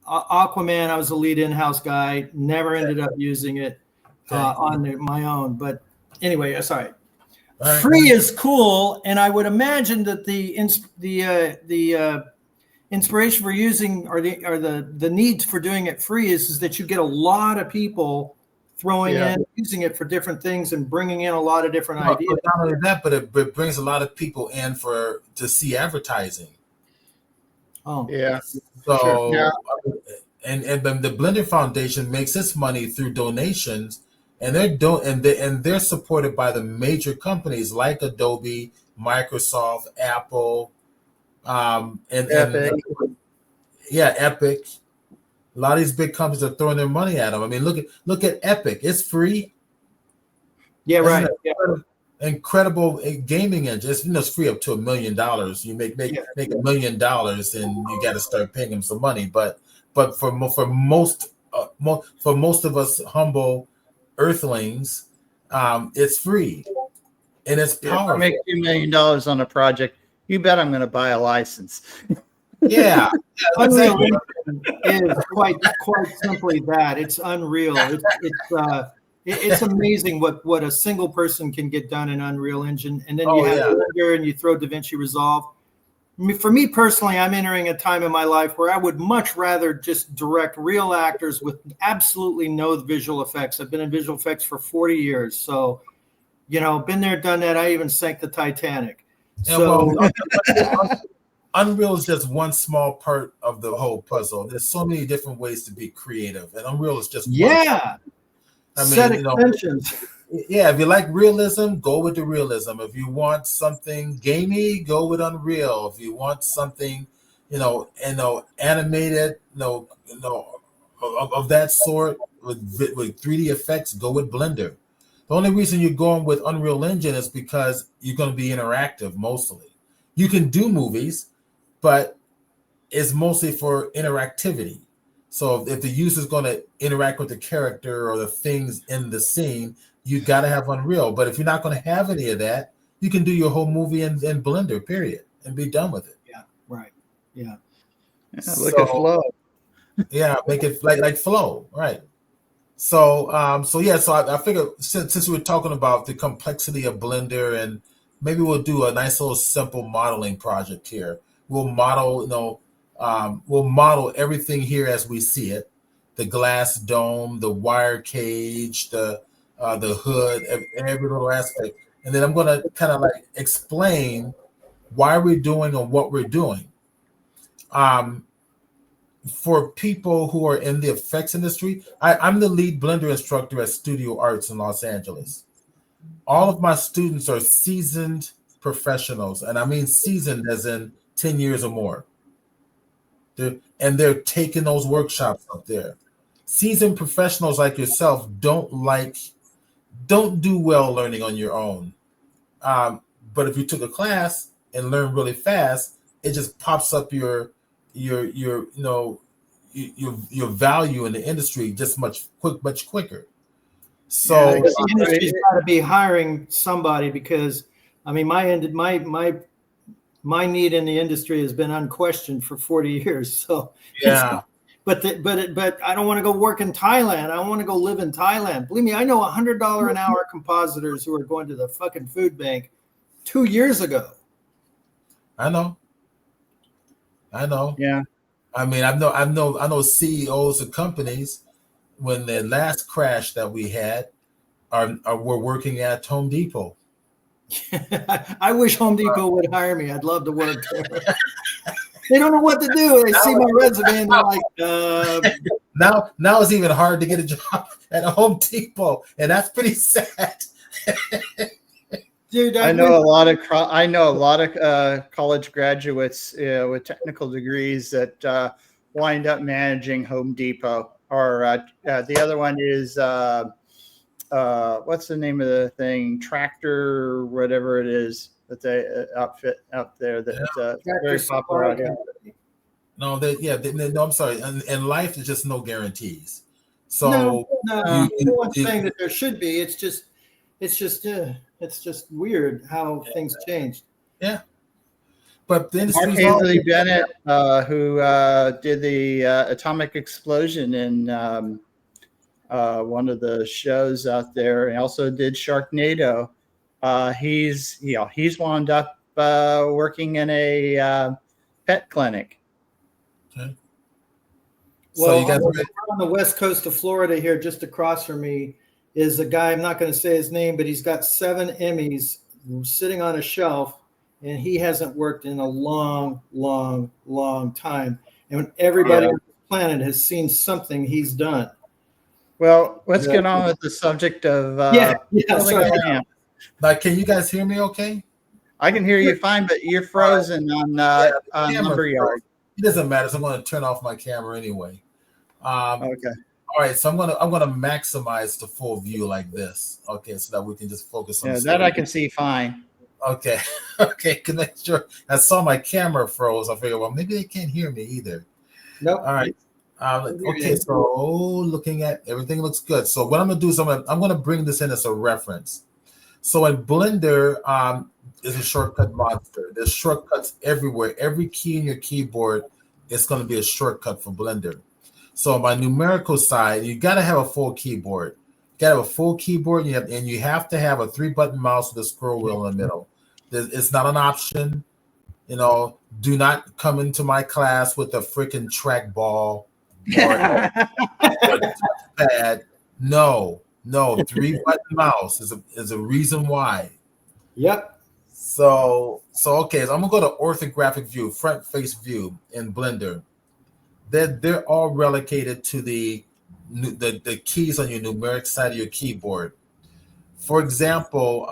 Aquaman, I was the lead in-house guy. Never ended up using it on my own. But anyway, sorry. Right. Free is cool, and I would imagine that the inspiration for using or the need for doing it free is that you get a lot of people throwing in using it for different things and bringing in a lot of different ideas. Not only that, but it brings a lot of people in to see advertising. Oh, Yeah. So, Sure. Yeah. and the Blender Foundation makes its money through donations, and they're supported by the major companies like Adobe, Microsoft, Apple, Epic. Epic. A lot of these big companies are throwing their money at them. I mean, look at Epic. It's free. yeah, right. Incredible gaming engine. It's free up to $1 million. You make $1 million, and you got to start paying them some money. But for most of us humble earthlings, it's free. and it's If I powerful. make $2 million on a project, you bet I'm going to buy a license. Yeah, Unreal exactly. Engine is quite simply that. It's unreal. It's amazing what a single person can get done in Unreal Engine, and then you Oh, have yeah. Blender and you throw DaVinci Resolve. For me personally, I'm entering a time in my life where I would much rather just direct real actors with absolutely no visual effects. I've been in visual effects for 40 years, so been there, done that. I even sank the Titanic. Yeah, So well, Unreal is just one small part of the whole puzzle. There's so many different ways to be creative, and Unreal is just one. yeah, I set mean, extensions. yeah, if you like realism, go with the realism. If you want something gamey, go with Unreal. If you want something, animated, of that sort with 3D effects, go with Blender. The only reason you're going with Unreal Engine is because you're going to be interactive mostly. You can do movies, but it's mostly for interactivity. So if the user is going to interact with the character or the things in the scene, you got to have Unreal. But if you're not going to have any of that, you can do your whole movie in Blender, period, and be done with it. Yeah, right. Yeah. Look at Flow. Yeah, make it like Flow, right? So, I figured since we were talking about the complexity of Blender, and maybe we'll do a nice little simple modeling project here. We'll model, we'll model everything here as we see it: the glass dome, the wire cage, the hood, every little aspect, and then I'm going to kind of like explain why we're doing and what we're doing. For people who are in the effects industry, I'm the lead Blender instructor at Studio Arts in Los Angeles. All of my students are seasoned professionals, and I mean seasoned as in 10 years or more. They're taking those workshops up there. Seasoned professionals like yourself don't do well learning on your own. But if you took a class and learned really fast, it just pops up your value in the industry just much quicker. So the industry's got to be hiring somebody, because I mean my need in the industry has been unquestioned for 40 years. So yeah. But I don't want to go work in Thailand. I want to go live in Thailand. Believe me, I know $100 an hour compositors who are going to the fucking food bank 2 years ago. I know. Yeah. I mean, I know CEOs of companies, when the last crash that we had were working at Home Depot. I wish Home Depot would hire me. I'd love to work there. They don't know what to do. They see my resume and they're like, Now it's even hard to get a job at a Home Depot, and that's pretty sad. Dude, I know a lot of college graduates with technical degrees that wind up managing Home Depot. Or the other one is what's the name of the thing? Tractor, whatever it is that they outfit out there. That's very popular out here. No, no, I'm sorry. In life, there's just no guarantees. So no one's saying that there should be. It's just weird how things changed. Yeah. But then Mark Anthony Bennett, who did the atomic explosion in one of the shows out there, and also did Sharknado. He's wound up working in a pet clinic. Okay. Well, so on the west coast of Florida here, just across from me, is a guy, I'm not going to say his name, but he's got 7 Emmys sitting on a shelf, and he hasn't worked in a long time. And everybody on the planet has seen something he's done. Well, let's get on with the subject of Like, can you guys hear me okay? I can hear you fine, but you're frozen on Lumberyard. It doesn't matter, so I'm going to turn off my camera anyway. Okay. All right, so I'm gonna maximize the full view like this. Okay, so that we can just focus on. Yeah, that I can see fine. Okay, can make sure. I saw my camera froze. I figured, well, maybe they can't hear me either. Nope. All right. Okay, so looking at everything looks good. So what I'm gonna do is I'm gonna bring this in as a reference. So in Blender, is a shortcut monster. There's shortcuts everywhere. Every key in your keyboard is going to be a shortcut for Blender. So on my numerical side, you got to have a full keyboard. You got to have a full keyboard, and you have to have a 3-button mouse with a scroll wheel in the middle. It's not an option. Do not come into my class with a freaking trackball or touchpad. No, 3-button mouse is a reason why. Yep. So okay, so I'm gonna go to orthographic view, front face view in Blender. They're all relocated to the keys on your numeric side of your keyboard. For example,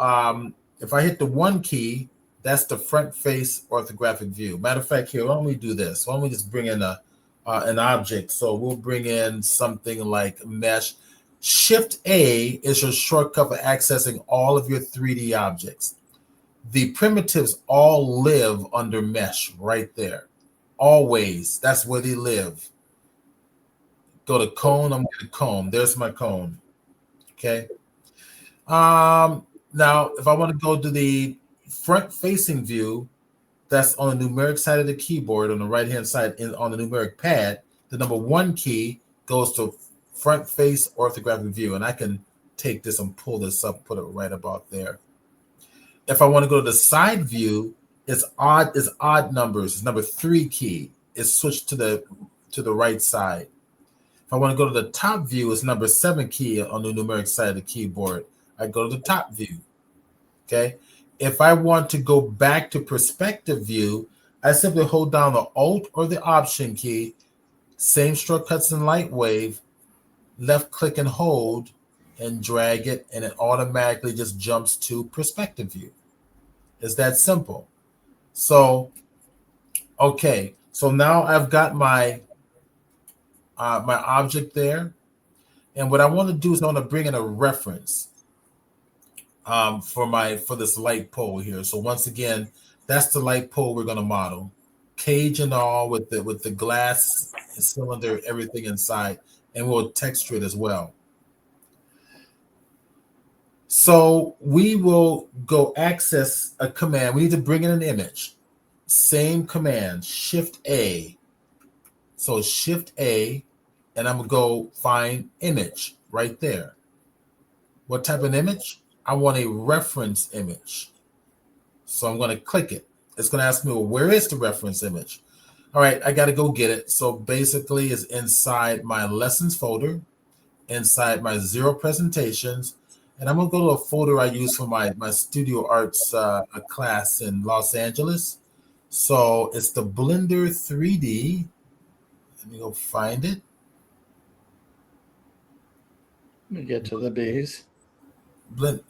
if I hit the 1 key, that's the front face orthographic view. Matter of fact, here, why don't we do this? Why don't we just bring in an object? So we'll bring in something like mesh. Shift A is your shortcut for accessing all of your 3D objects. The primitives all live under mesh right there. Always. That's where they live. Go to cone. I'm going to cone. There's my cone. Okay. Now, if I want to go to the front-facing view, that's on the numeric side of the keyboard on the right-hand side on the numeric pad, the number 1 key goes to front face orthographic view. And I can take this and pull this up, put it right about there. If I want to go to the side view, it's odd numbers. It's number 3 key. It's switched to the right side. If I want to go to the top view, it's number 7 key on the numeric side of the keyboard. I go to the top view. Okay. If I want to go back to perspective view, I simply hold down the Alt or the Option key. Same shortcuts in Lightwave. Left click and hold and drag it, and it automatically just jumps to perspective view. It's that simple. So, okay. So now I've got my my object there. And what I want to do is I want to bring in a reference for this light pole here. So once again, that's the light pole we're going to model. Cage and all with the glass cylinder, everything inside, and we'll texture it as well. So we will go access a command. We need to bring in an image. Same command, Shift A. So Shift A, and I'm going to go find image right there. What type of image? I want a reference image. So I'm going to click it. It's going to ask me, well, where is the reference image? All right, I got to go get it. So basically it's inside my lessons folder, inside my 0 presentations, and I'm going to go to a folder I use for my Studio Arts class in Los Angeles. So it's the Blender 3D. Let me go find it. Let me get to the B's. No,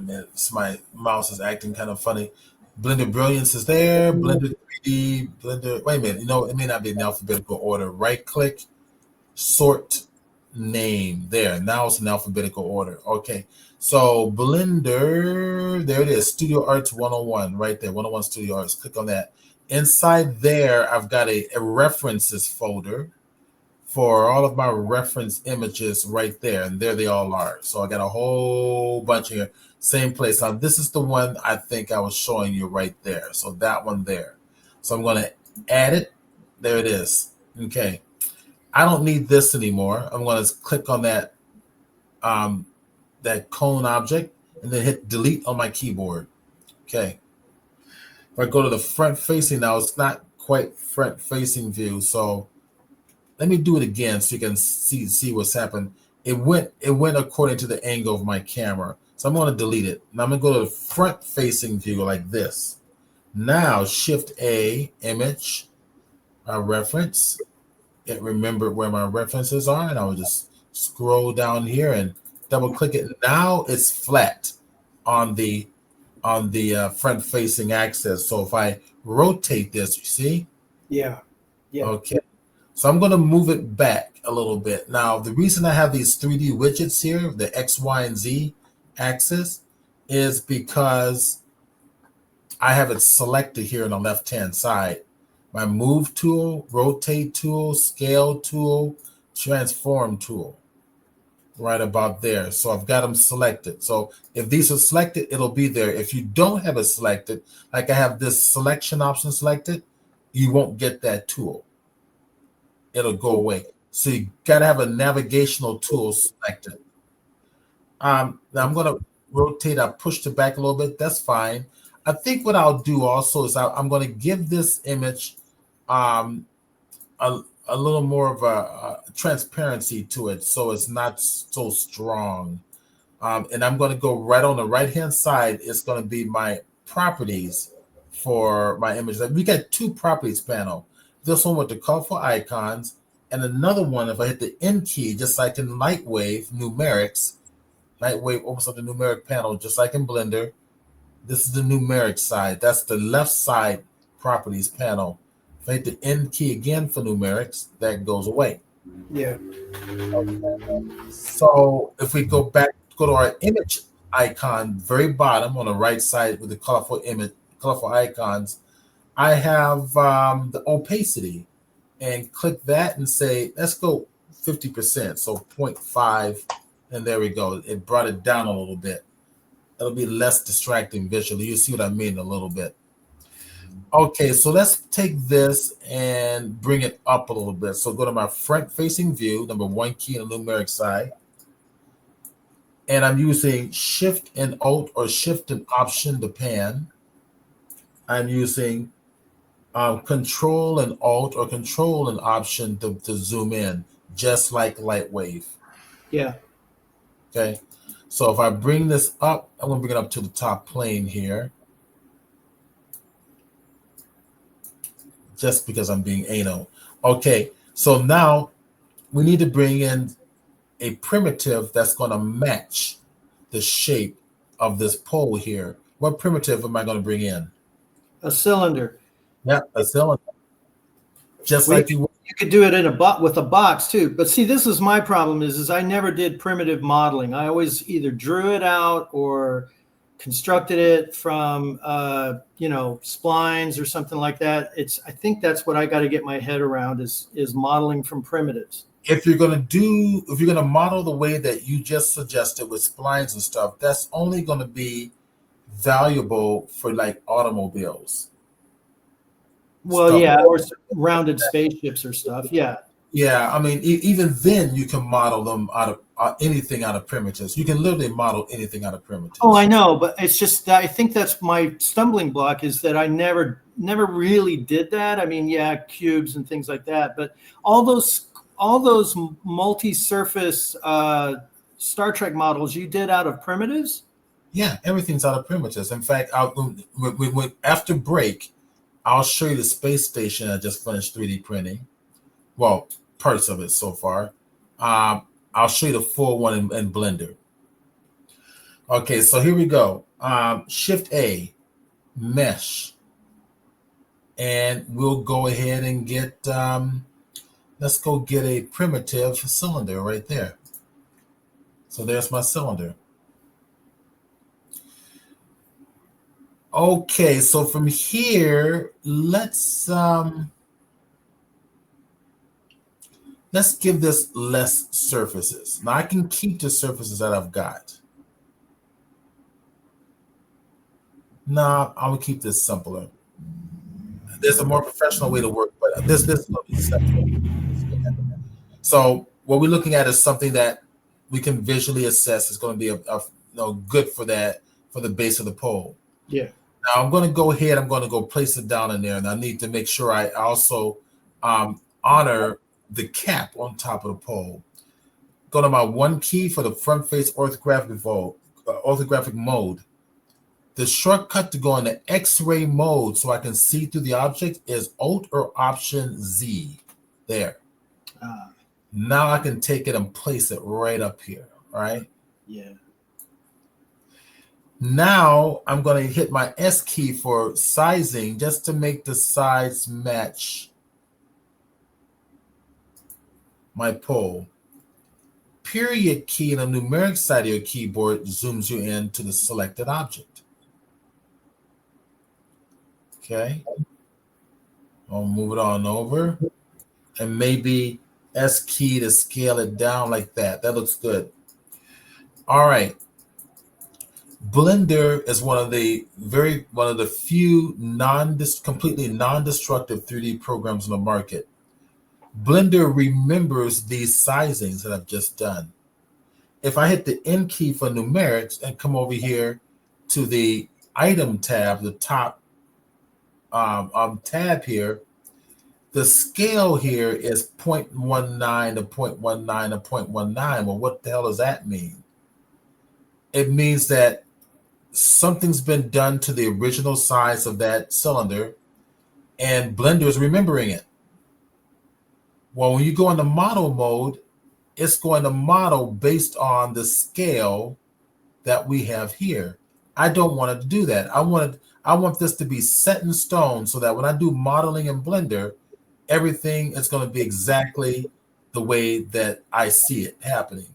man, my mouse is acting kind of funny. Blender Brilliance is there. Blender 3D, Blender. Wait a minute. It may not be in alphabetical order. Right click, sort name. There. Now it's in alphabetical order. Okay. So Blender, there it is. Studio Arts 101 right there. 101 Studio Arts. Click on that. Inside there, I've got a references folder for all of my reference images right there. And there they all are. So I got a whole bunch here. Same place. Now, this is the one I think I was showing you right there. So that one there. So I'm going to add it. There it is. Okay. I don't need this anymore. I'm going to click on that that cone object and then hit delete on my keyboard. Okay. If I go to the front facing now, it's not quite front facing view. So let me do it again so you can see what's happened. It went according to the angle of my camera. So I'm going to delete it. Now I'm going to go to the front facing view like this. Now Shift A, image, reference. It remembered where my references are, and I will just scroll down here and double click it. Now it's flat on the front facing axis. So if I rotate this, you see? Yeah. Okay. So I'm going to move it back a little bit. Now, the reason I have these 3D widgets here, the X, Y, and Z axis, is because I have it selected here on the left-hand side. My move tool, rotate tool, scale tool, transform tool. right about there. So I've got them selected. So if these are selected, it'll be there. If you don't have it selected, like I have this selection option selected, you won't get that tool. It'll go away. So you got to have a navigational tool selected. Now I'm going to rotate. I pushed it back a little bit. That's fine. I think what I'll do also is I'm going to give this image um, a little more of a transparency to it, so it's not so strong. And I'm going to go right on the right hand side. It's going to be my properties for my image. We got two properties panel. This one with the colorful icons, and another one. If I hit the N key, just like in Lightwave numerics, Lightwave opens up the numeric panel, just like in Blender. This is the numeric side. That's the left side properties panel. If I hit the N key again for numerics, that goes away. Yeah. So if we go back, go to our image icon, very bottom on the right side with the colorful image, colorful icons, I have the opacity, and click that and say, let's go 50%. So 0.5, and there we go. It brought it down a little bit. It'll be less distracting visually. You see what I mean a little bit. Okay, so let's take this and bring it up a little bit. So go to my front-facing view, number one key on the numeric side. And I'm using Shift and Alt or Shift and Option to pan. I'm using Control and Alt or Control and Option to zoom in, just like Lightwave. Yeah. Okay, so if I bring this up, I'm going to bring it up to the top plane here. Just because I'm being anal. Okay, so now we need to bring in a primitive that's going to match the shape of this pole here. What primitive am I going to bring in? A cylinder. Yeah, a cylinder. Just like you. You could do it in with a box too. But see, this is my problem is I never did primitive modeling. I always either drew it out or constructed it from splines or something like that. I think that's what I got to get my head around is modeling from primitives. If you're gonna model the way that you just suggested with splines and stuff, that's only going to be valuable for like automobiles. Well, yeah, or rounded spaceships or stuff. Yeah. Yeah, I mean, even then you can model them out of anything out of primitives. You can literally model anything out of primitives. Oh, I know, but it's just that I think that's my stumbling block is that I never really did that. I mean, yeah, cubes and things like that, but all those multi-surface Star Trek models you did out of primitives? Yeah, everything's out of primitives. In fact, after break, I'll show you the space station I just finished 3D printing. Well, parts of it so far. I'll show you the full one in Blender. Okay, so here we go. Shift A, mesh. And we'll go ahead and get, let's go get a primitive cylinder right there. So there's my cylinder. Okay, so from here, let's give this less surfaces. Now I can keep the surfaces that I've got. No, I'm gonna keep this simpler. There's a more professional way to work, but this will be simple. So what we're looking at is something that we can visually assess is going to be good for the base of the pole. Yeah. Now I'm going to go ahead. I'm going to go place it down in there, and I need to make sure I also honor the cap on top of the pole. Go to my one key for the front face orthographic mode. The shortcut to go into X-ray mode so I can see through the object is Alt or Option Z. There. Now I can take it and place it right up here. All right. Yeah. Now I'm going to hit my S key for sizing just to make the sides match my pole. Period key in the numeric side of your keyboard zooms you in to the selected object. Okay. I'll move it on over. And maybe S key to scale it down like that. That looks good. All right. Blender is one of the few completely non-destructive 3D programs on the market. Blender remembers these sizings that I've just done. If I hit the N key for numerics and come over here to the item tab, the top tab here, the scale here is 0.19 to 0.19 to 0.19. Well, what the hell does that mean? It means that something's been done to the original size of that cylinder, and Blender is remembering it. Well, when you go into model mode, it's going to model based on the scale that we have here. I don't want it to do that. I want this to be set in stone so that when I do modeling in Blender, everything is going to be exactly the way that I see it happening.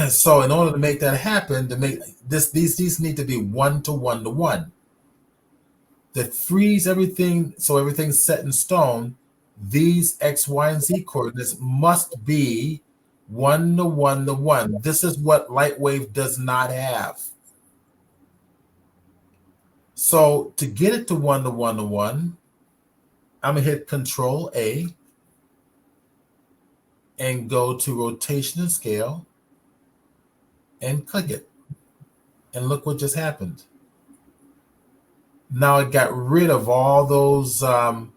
So in order to make that happen, to make these need to be 1 to 1 to 1. To freeze everything so everything's set in stone, these X, Y, and Z coordinates must be 1 to 1 to 1. This is what Lightwave does not have. So to get it to 1 to 1 to 1, I'm going to hit Control A and go to Rotation and Scale and click it. And look what just happened. Now it got rid of all those, in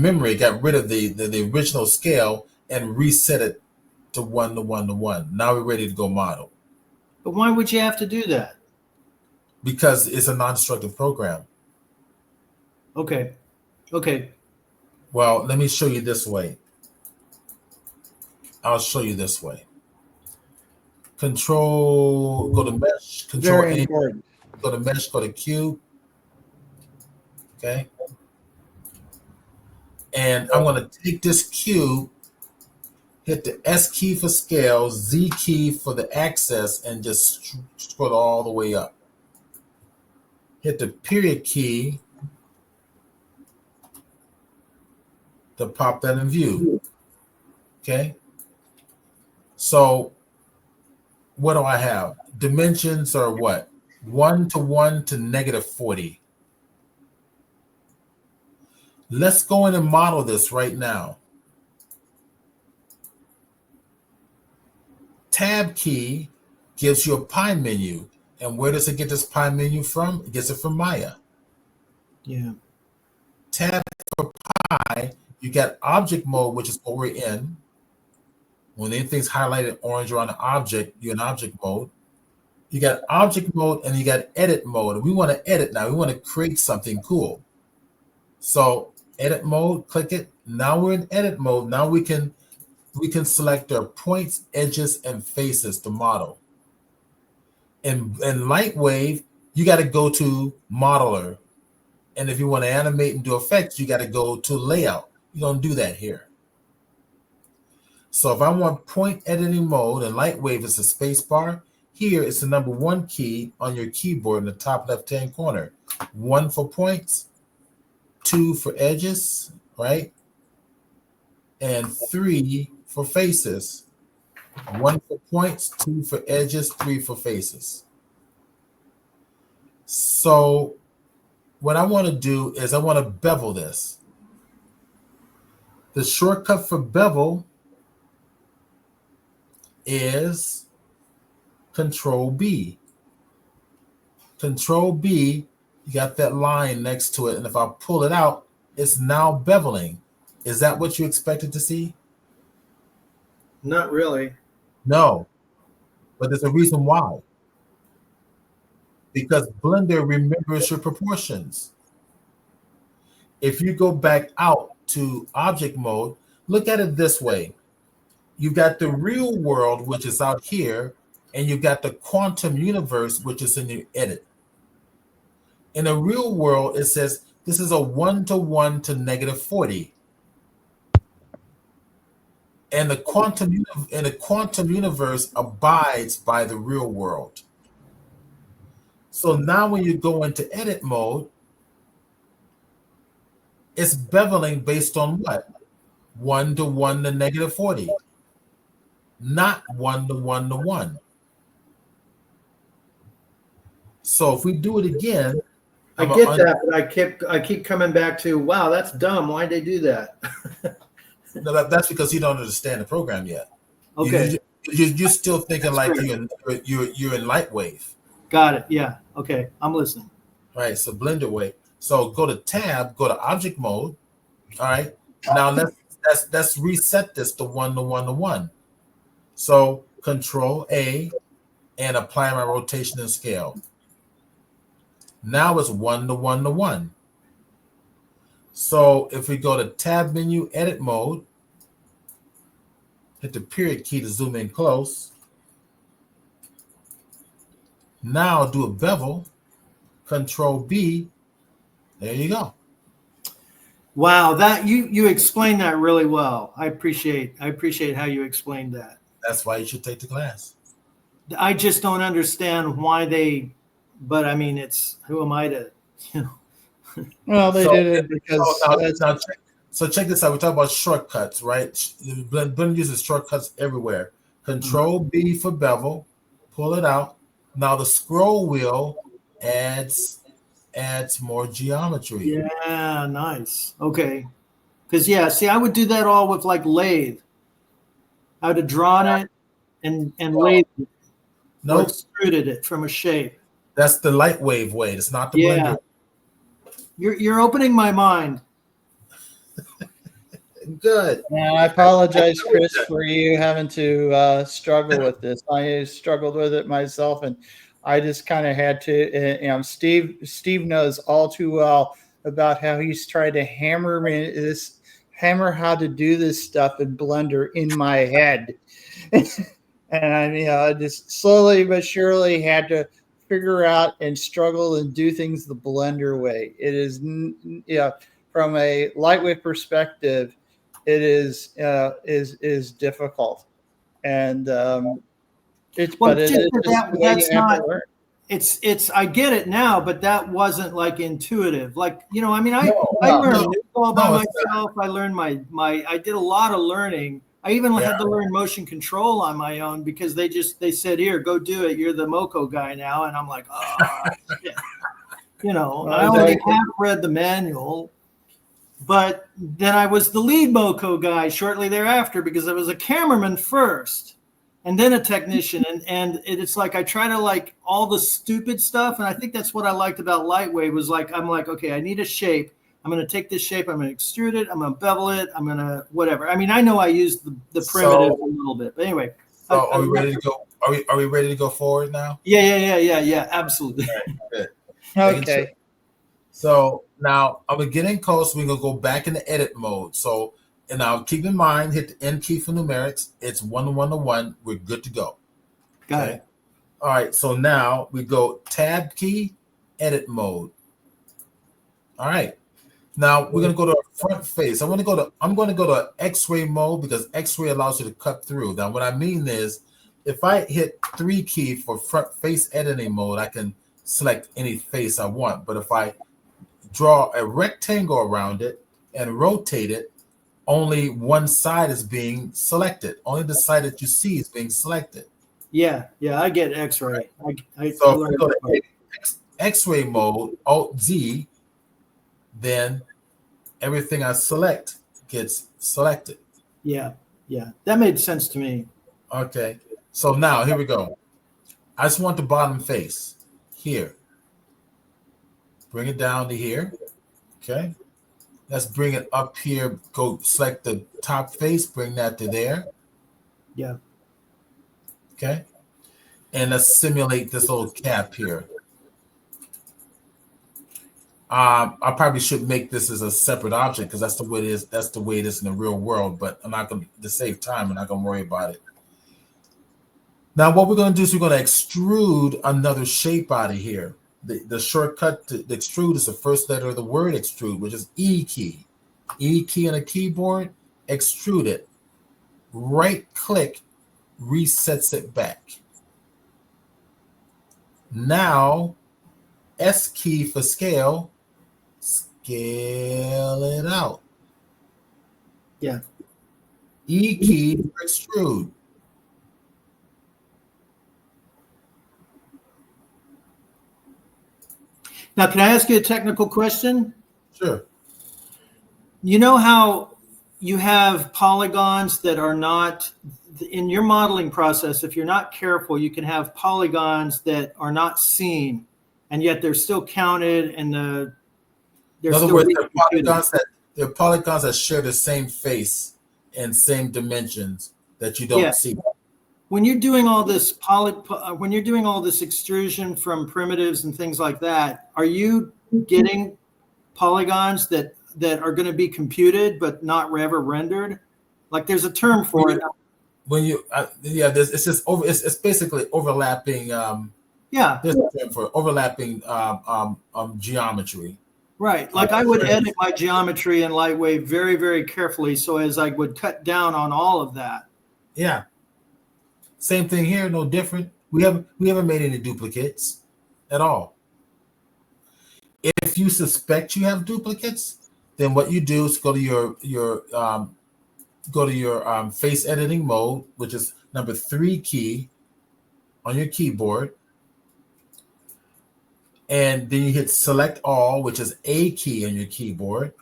memory, it got rid of the original scale and reset it to 1 to 1 to 1. Now we're ready to go model. But why would you have to do that? Because it's a non-destructive program. Okay. Well, let me show you this way. I'll show you this way. Go to Mesh, Control Very A, important. go to Mesh, go to Cube. Okay. And I'm going to take this cube, hit the S key for scale, Z key for the axis, and just scroll it all the way up. Hit the period key to pop that in view. Okay. So what do I have? Dimensions are what? 1 to 1 to negative 40. Let's go in and model this right now. Tab key gives you a pie menu. And where does it get this pie menu from? It gets it from Maya. Yeah. Tab for pie, you got object mode, which is what we're in. When anything's highlighted orange around an object, you're in object mode. You got object mode and you got edit mode. We want to edit now. We want to create something cool. So edit mode, click it. Now we're in edit mode. Now we can select our points, edges, and faces to model. In Lightwave, you got to go to modeler. And if you want to animate and do effects, you got to go to layout. You don't do that here. So if I want point editing mode, and Lightwave is the space bar, here it's the number 1 key on your keyboard in the top left-hand corner. 1 for points, 2 for edges, right? And 3 for faces. 1 for points, 2 for edges, 3 for faces. So what I want to do is I want to bevel this. The shortcut for bevel is Control B. Control B, you got that line next to it, and if I pull it out, it's now beveling. Is that what you expected to see? Not really. No, but there's a reason why. Because Blender remembers your proportions. If you go back out to object mode, look at it this way. You've got the real world, which is out here, and you've got the quantum universe, which is in your edit. In the real world, it says this is a 1 to 1 to negative 40. And the quantum universe abides by the real world. So now when you go into edit mode, it's beveling based on what? 1 to 1 to negative 40. not 1:1:1. So if we do it again, I get that, but I keep coming back to, wow, that's dumb. Why'd they do that? No, that's because you don't understand the program yet. Okay. You're still thinking That's like you're in Lightwave. Got it. Yeah. Okay. I'm listening. Right, so Blender Wave. So go to tab, go to object mode. All right. Now let's reset this to 1:1:1. So Control A and apply my rotation and scale. Now it's 1:1:1. So if we go to tab menu, edit mode, hit the period key to zoom in close. Now do a bevel, Control B. There you go. Wow, that you explained that really well. I appreciate how you explained that. That's why you should take the class. I just don't understand why they, but I mean, it's, who am I to, you know? Well, they did it because so check this out. We're talking about shortcuts, right? Blender uses shortcuts everywhere. Control B for bevel, pull it out. Now the scroll wheel adds more geometry. Yeah, nice. Okay. Because yeah, see, I would do that all with like lathe. I would have drawn it and lathe it. No, Or extruded it from a shape. that's the Lightwave way. It's not the Blender. You're opening my mind. Good. And I apologize, Chris, for you having to struggle with this. I struggled with it myself, and I just kind of had to. Steve knows all too well about how he's tried to hammer how to do this stuff in Blender in my head, and I just slowly but surely had to figure out and struggle and do things the Blender way. It is, from a Lightwave perspective, it is difficult, and it's Well, but it, just it's that, the way that's you have to not. learn. It's I get it now, but that wasn't like intuitive. Like, I mean, I No, learned all by it's myself. I learned I did a lot of learning. I even had to learn motion control on my own because they said, here, go do it. You're the Moco guy now. And I'm like, oh, shit. I only half read the manual, but then I was the lead Moco guy shortly thereafter because I was a cameraman first and then a technician. And it's like, I try to like all the stupid stuff. And I think that's what I liked about Lightwave was like, I'm like, okay, I need a shape. I'm going to take this shape. I'm going to extrude it. I'm going to bevel it. I'm going to whatever. I mean, I know I used the primitive a little bit, but anyway. So are we ready to go? Are we ready to go forward now? Yeah. Absolutely. Good. Okay. So now I'm gonna get in close. We're gonna go back into edit mode. So, and now keep in mind, hit the N key for numerics. It's 1:1:1. We're good to go. Got it. All right. So now we go tab key, edit mode. All right. Now we're gonna go to front face. I'm gonna go to X-ray mode because X-ray allows you to cut through. Now what I mean is, if I hit 3 key for front face editing mode, I can select any face I want. But if I draw a rectangle around it and rotate it, only one side is being selected. Only the side that you see is being selected. Yeah, I get X-ray. So if we go to X-ray mode, Alt-Z, then everything I select gets selected. Yeah. That made sense to me. Okay. So now here we go. I just want the bottom face here. Bring it down to here. Okay. Let's bring it up here. Go select the top face. Bring that to there. Yeah. Okay. And let's simulate this little cap here. I probably should make this as a separate object because that's the way it is. That's the way it is in the real world. But I'm not going to save time. I'm not going to worry about it. Now, what we're going to do is we're going to extrude another shape out of here. The shortcut to extrude is the first letter of the word extrude, which is E key. E key on a keyboard, extrude it. Right click resets it back. Now, S key for scale, scale it out. Yeah. E key for extrude. Now, can I ask you a technical question? Sure. You know how you have polygons that are not in your modeling process. If you're not careful, you can have polygons that are not seen, and yet they're still counted, and they're In other still words, being computed. they're polygons that share the same face and same dimensions that you don't Yeah. see. When you're doing all this when you're doing all this extrusion from primitives and things like that, are you getting polygons that are going to be computed but not ever rendered? Like there's a term for it. When you, it's just over. It's basically overlapping. Yeah, There's a term for overlapping geometry. right. Like I would edit my geometry in Lightwave very, very carefully, so as I would cut down on all of that. Yeah. Same thing here, no different. We haven't made any duplicates at all. If you suspect you have duplicates, then what you do is go to your face editing mode, which is number 3 key on your keyboard, and then you hit select all, which is A key on your keyboard,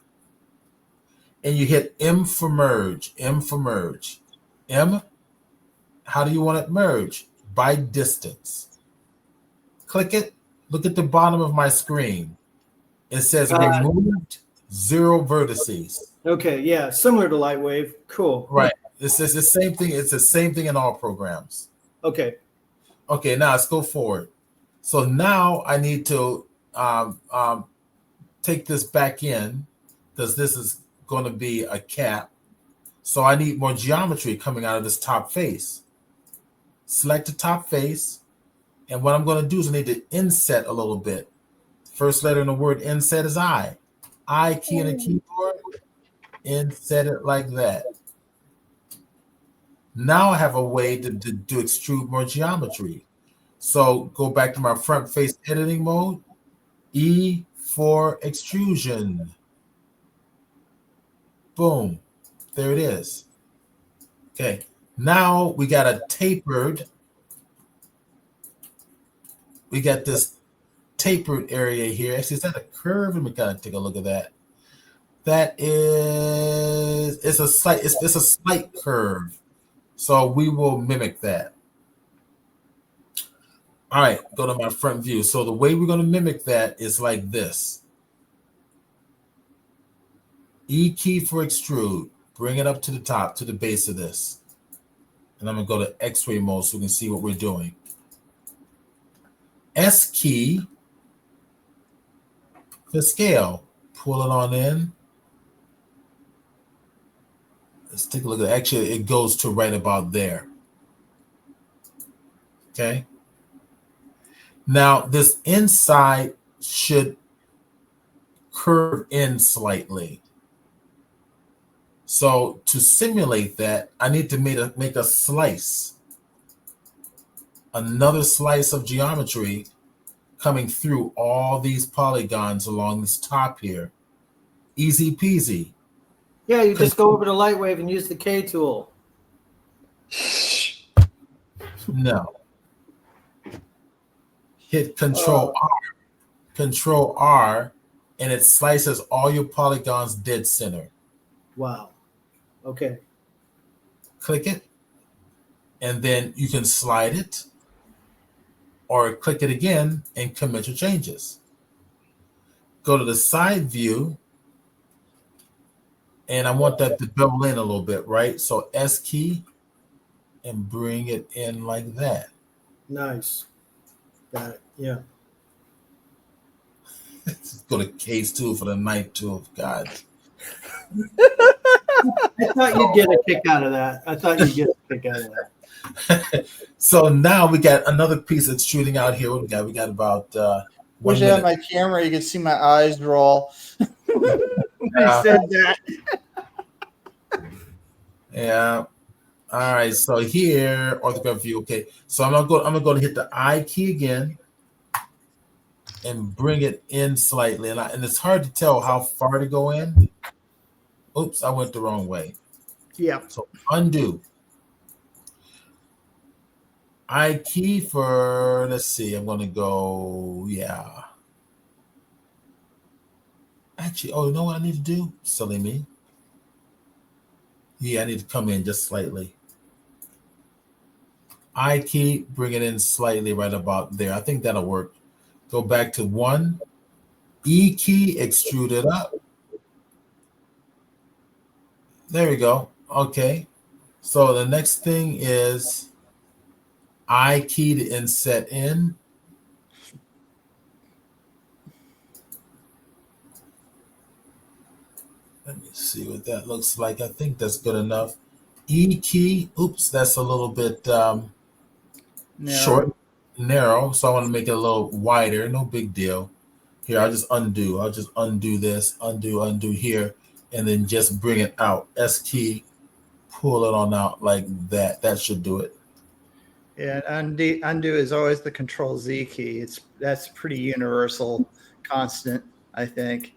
and you hit M for merge. M for merge. M. How do you want it merged? By distance. Click it. Look at the bottom of my screen. It says removed 0 vertices. Okay, yeah, similar to Lightwave. Cool. Right. It's the same thing. It's the same thing in all programs. Okay. Okay, now let's go forward. So now I need to take this back in because this is going to be a cap. So I need more geometry coming out of this top face. Select the top face. And what I'm going to do is I need to inset a little bit. First letter in the word inset is I. I key in the keyboard. Inset it like that. Now I have a way to extrude more geometry. So go back to my front face editing mode. E for extrusion. Boom. There it is. Okay. Now we got a tapered. We got this tapered area here. Actually, is that a curve? Let me kind of take a look at that. That is, it's a slight curve. So we will mimic that. All right, go to my front view. So the way we're going to mimic that is like this. E key for extrude. Bring it up to the top, to the base of this. And I'm going to go to X-ray mode so we can see what we're doing. S key for scale. Pull it on in. Let's take a look at it. Actually, it goes to right about there. Okay. Now, this inside should curve in slightly. So to simulate that, I need to make a slice. Another slice of geometry coming through all these polygons along this top here. Easy peasy. Yeah, you just go over to Lightwave and use the K tool. No. Hit Control R. Control R, and it slices all your polygons dead center. Wow. Okay. Click it, and then you can slide it, or click it again and commit your changes. Go to the side view, and I want that to bevel in a little bit, right? So S key, and bring it in like that. Nice. Got it. Yeah. Let's go to case 2 for the night tool. God. I thought you'd get a kick out of that. So now we got another piece that's shooting out here. What we got? We got about 1 Wish I minute. had my camera. You could see my eyes roll. I said that. Yeah. All right. So here, orthographic view. Okay. So I'm gonna go to hit the I key again and bring it in slightly. And it's hard to tell how far to go in. Oops, I went the wrong way. Yeah. So undo. I key for, let's see, I'm going to go, yeah. Actually, oh, you know what I need to do? Silly me. Yeah, I need to come in just slightly. I key, bring it in slightly right about there. I think that'll work. Go back to 1. E key, extrude it up. There we go. Okay. So the next thing is I key to inset in. Let me see what that looks like. I think that's good enough. E key. Oops, that's a little bit short, narrow. So I want to make it a little wider. No big deal. Here, I'll just undo. I'll just undo this, undo here, and then just bring it out. S key, pull it on out like that. That should do it. Yeah, undo is always the Control Z key. That's pretty universal constant, I think.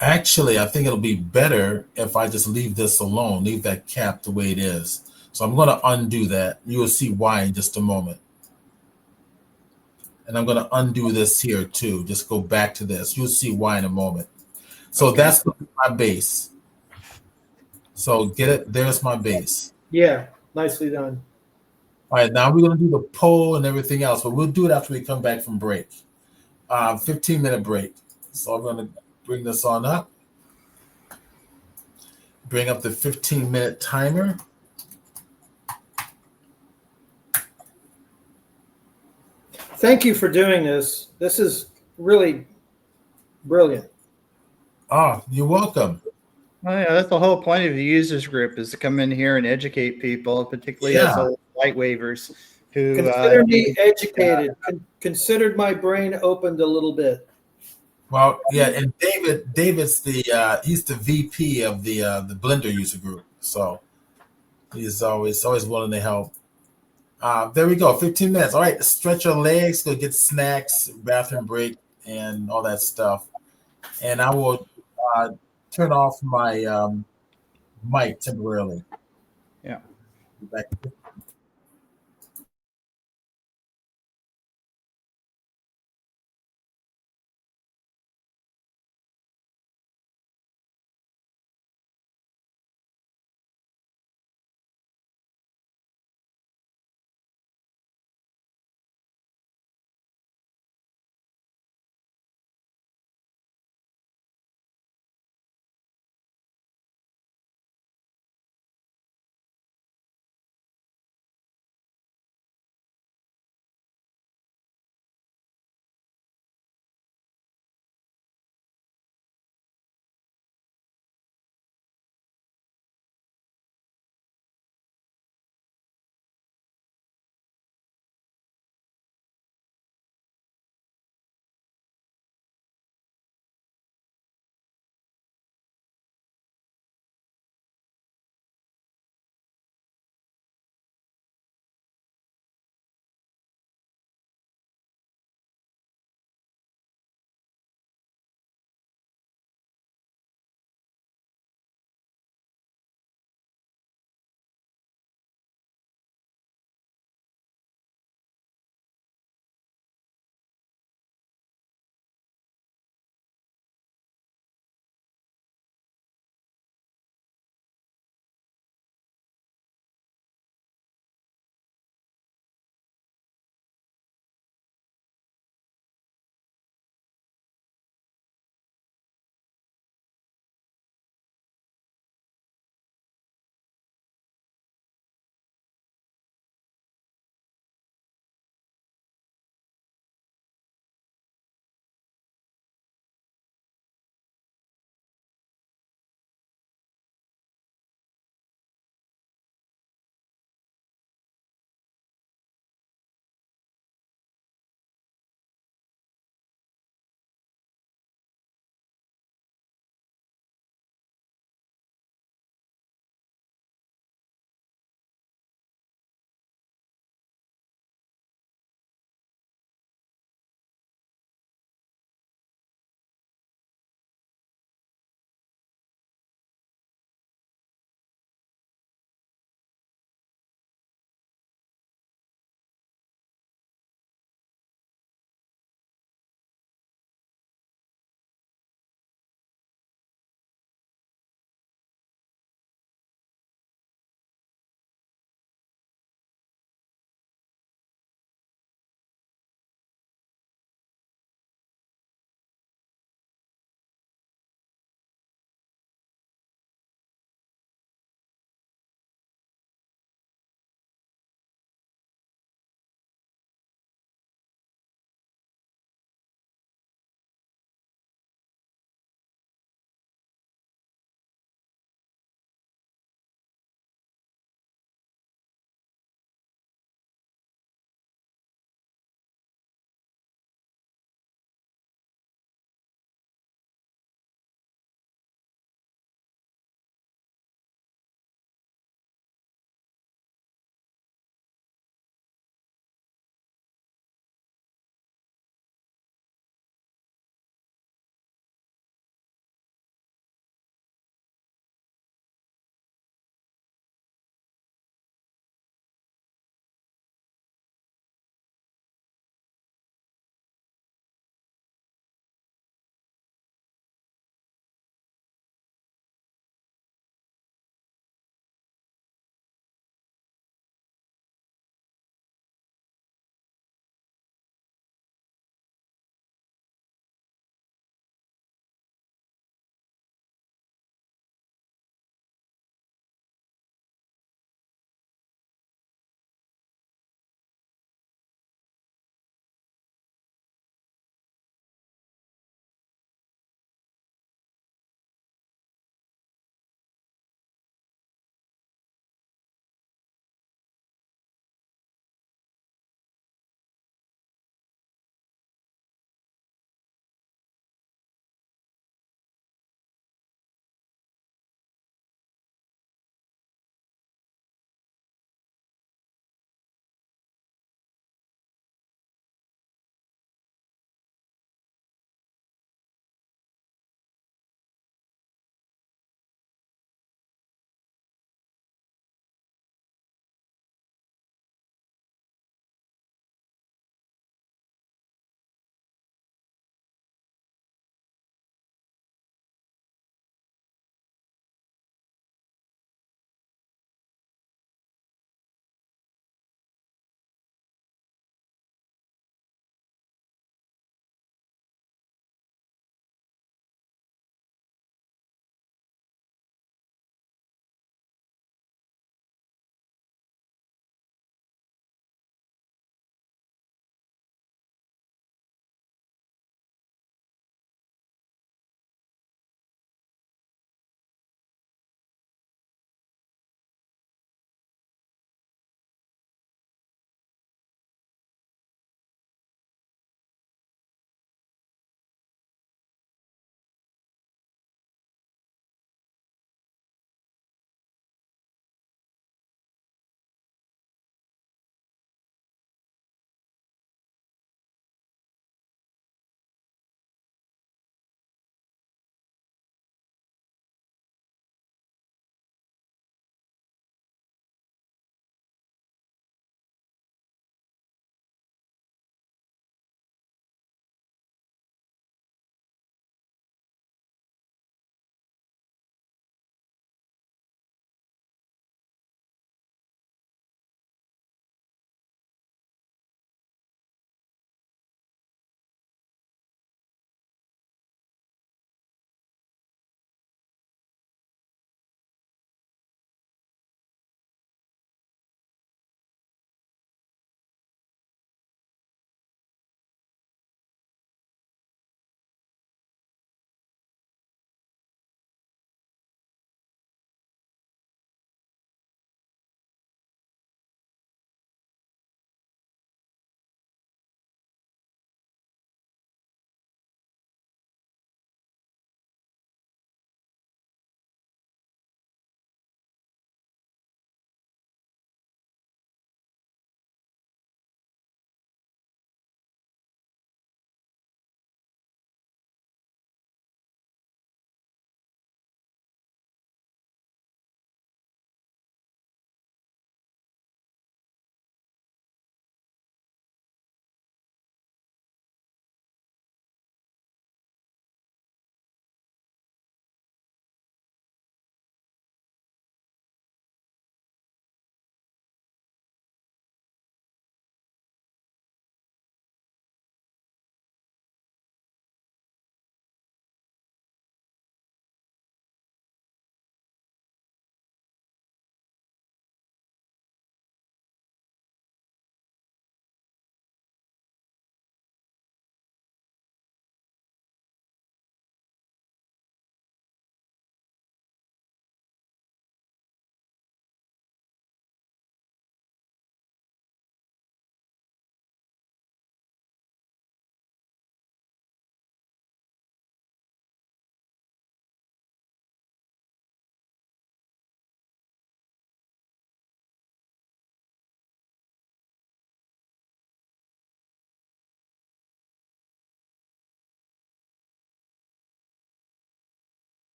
Actually, I think it'll be better if I just leave this alone, leave that cap the way it is. So I'm going to undo that. You will see why in just a moment. And I'm going to undo this here too. Just go back to this. You'll see why in a moment. So Okay. that's my base. So get it. There's my base. Yeah, nicely done. All right, now we're going to do the poll and everything else, but we'll do it after we come back from break. 15-minute break. So I'm going to bring this on up. Bring up the 15-minute timer. Thank you for doing this. This is really brilliant. Oh, you're welcome. Oh, yeah, that's the whole point of the users group, is to come in here and educate people, particularly us old light wavers who Consider me educated. Considered my brain opened a little bit. Well, yeah, and David's the he's the VP of the Blender user group, so he's always willing to help. There we go, 15 minutes. All right, stretch your legs, go get snacks, bathroom break, and all that stuff. And I will turn off my mic temporarily. Yeah. Back.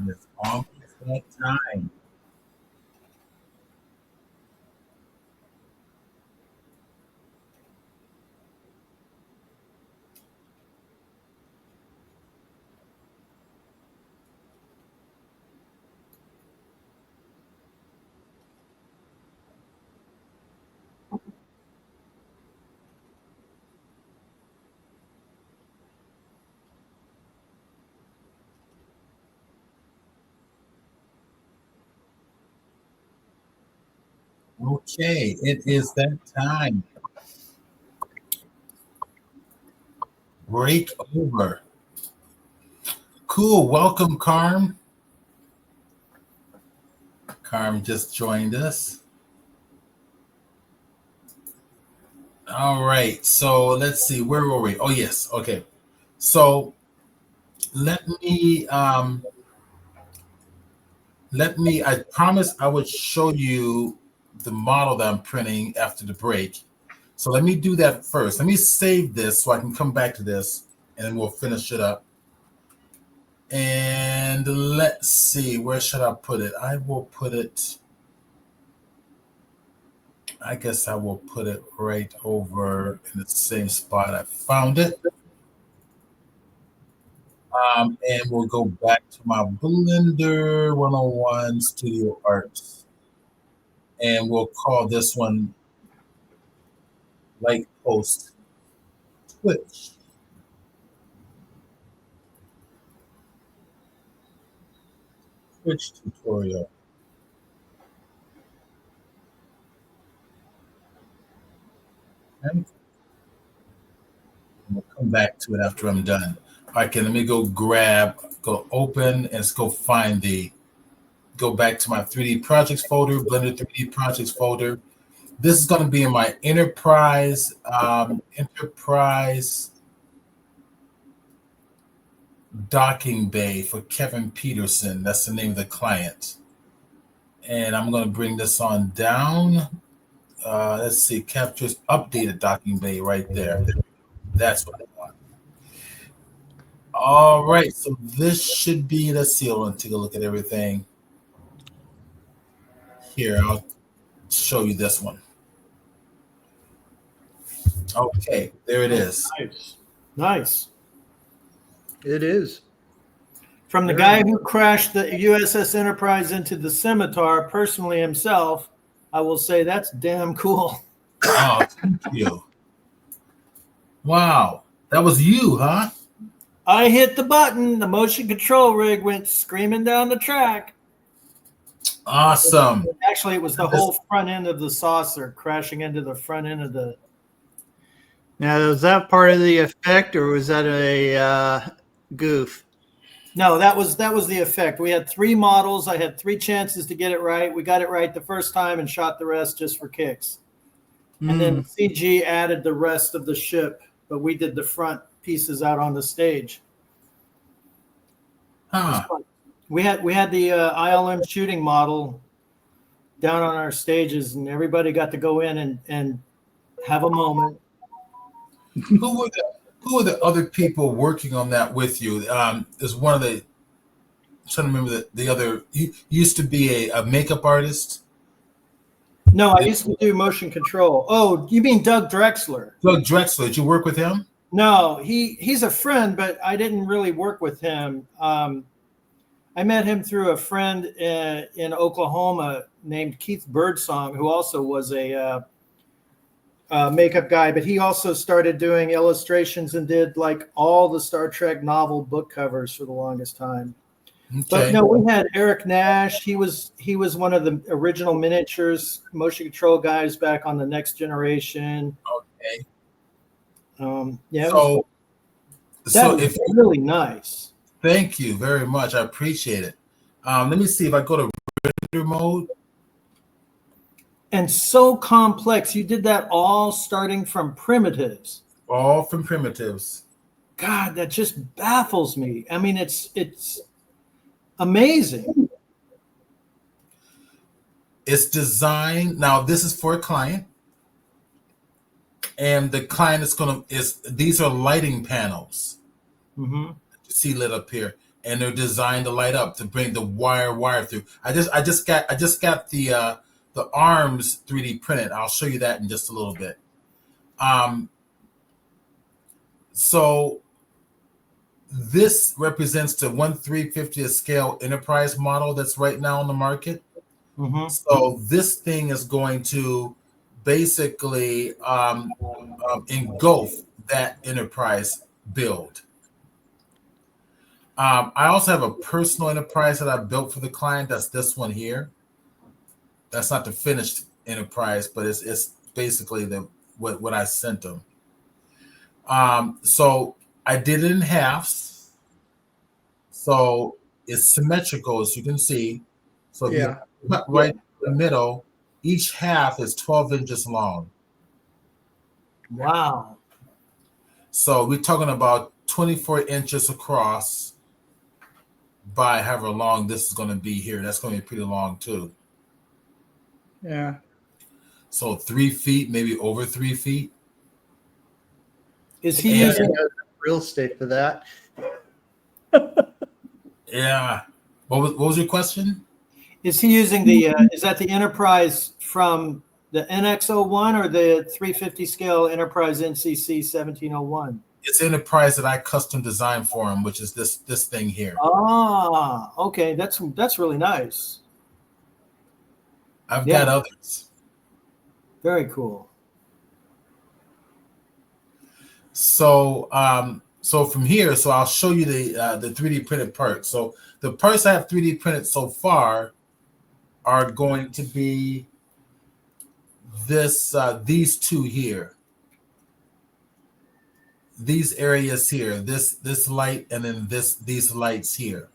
And it's almost that time. Okay, it is that time. Break over. Cool. Welcome, Carm. Carm just joined us. All right. So let's see. Where were we? Oh, yes. Okay. So let me I promised I would show you the model that I'm printing after the break. So let me do that first. Let me save this so I can come back to this and then we'll finish it up. And let's see, where should I put it? I guess I will put it right over in the same spot I found it. And we'll go back to my Blender 101 Studio Arts. And we'll call this one Light Post Twitch. Twitch tutorial. And we'll come back to it after I'm done. Okay, let me go open, and let's go go back to my 3D projects folder, Blender 3D projects folder. This is going to be in my enterprise docking bay for Kevin Peterson. That's the name of the client. And I'm going to bring this on down. Let's see, captures updated docking bay right there. That's what I want. All right, so this should be, let's see, I want to take a look at everything. Here, I'll show you this one. Okay, there it is. Nice. It is. From the guy who crashed the USS Enterprise into the Scimitar, personally himself, I will say that's damn cool. Oh, thank you. Wow, that was you, huh? I hit the button. The motion control rig went screaming down the track. Awesome. Actually, it was the whole front end of the saucer crashing into the front end of the. Now, was that part of the effect, or was that a goof? No, that was the effect. We had 3 models. I had 3 chances to get it right. We got it right the first time and shot the rest just for kicks. And then CG added the rest of the ship, but we did the front pieces out on the stage. Huh. We had the ILM shooting model down on our stages, and everybody got to go in and have a moment. Who were the other people working on that with you? Is one of the, I'm trying to remember the other. You used to be a makeup artist. No, I used to do motion control. Oh, you mean Doug Drexler? Doug Drexler. Did you work with him? No, he's a friend, but I didn't really work with him. I met him through a friend in Oklahoma named Keith Birdsong, who also was a makeup guy, but he also started doing illustrations and did like all the Star Trek novel book covers for the longest time. Okay. But no, we had Eric Nash. He was one of the original miniatures motion control guys back on the Next Generation. Okay. Yeah. So if really nice. Thank you very much. I appreciate it. Let me see if I go to render mode. And so complex. You did that all starting from primitives. All from primitives. God, that just baffles me. I mean, it's amazing. It's designed. Now, this is for a client. And the client these are lighting panels. Mm-hmm. You see lit up here. and they're designed to light up to bring the wire through. I just got the arms 3D printed. I'll show you that in just a little bit. So this represents the 1/350th scale enterprise model that's right now on the market. Mm-hmm. So this thing is going to basically engulf that enterprise build. I also have a personal enterprise that I built for the client. That's this one here. That's not the finished enterprise, but it's basically what I sent them. So I did it in halves. So it's symmetrical, as you can see. So if you cut right in the middle, each half is 12 inches long. Wow. So we're talking about 24 inches across by however long this is going to be here. That's going to be pretty long too. Yeah. So 3 feet, maybe over 3 feet. Is he using real estate for that? Yeah. What was your question? Is he using the? Is that the Enterprise from the NX01 or the 350 scale Enterprise NCC 1701? It's Enterprise that I custom designed for him, which is this thing here. Ah, okay, that's really nice. I've got others. Very cool. So so from here, so I'll show you the 3D printed parts. So the parts I have 3D printed so far are going to be these two here. These areas here, this light, and then these lights here.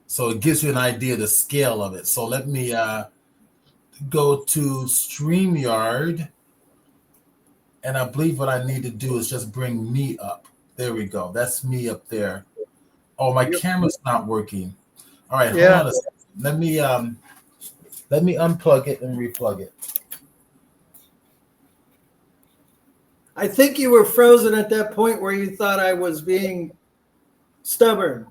So it gives you an idea of the scale of it. So let me go to StreamYard, and I believe what I need to do is just bring me up. There we go. That's me up there. Oh, my camera's not working. All right, hold on a second. Let me unplug it and replug it. I think you were frozen at that point where you thought I was being stubborn.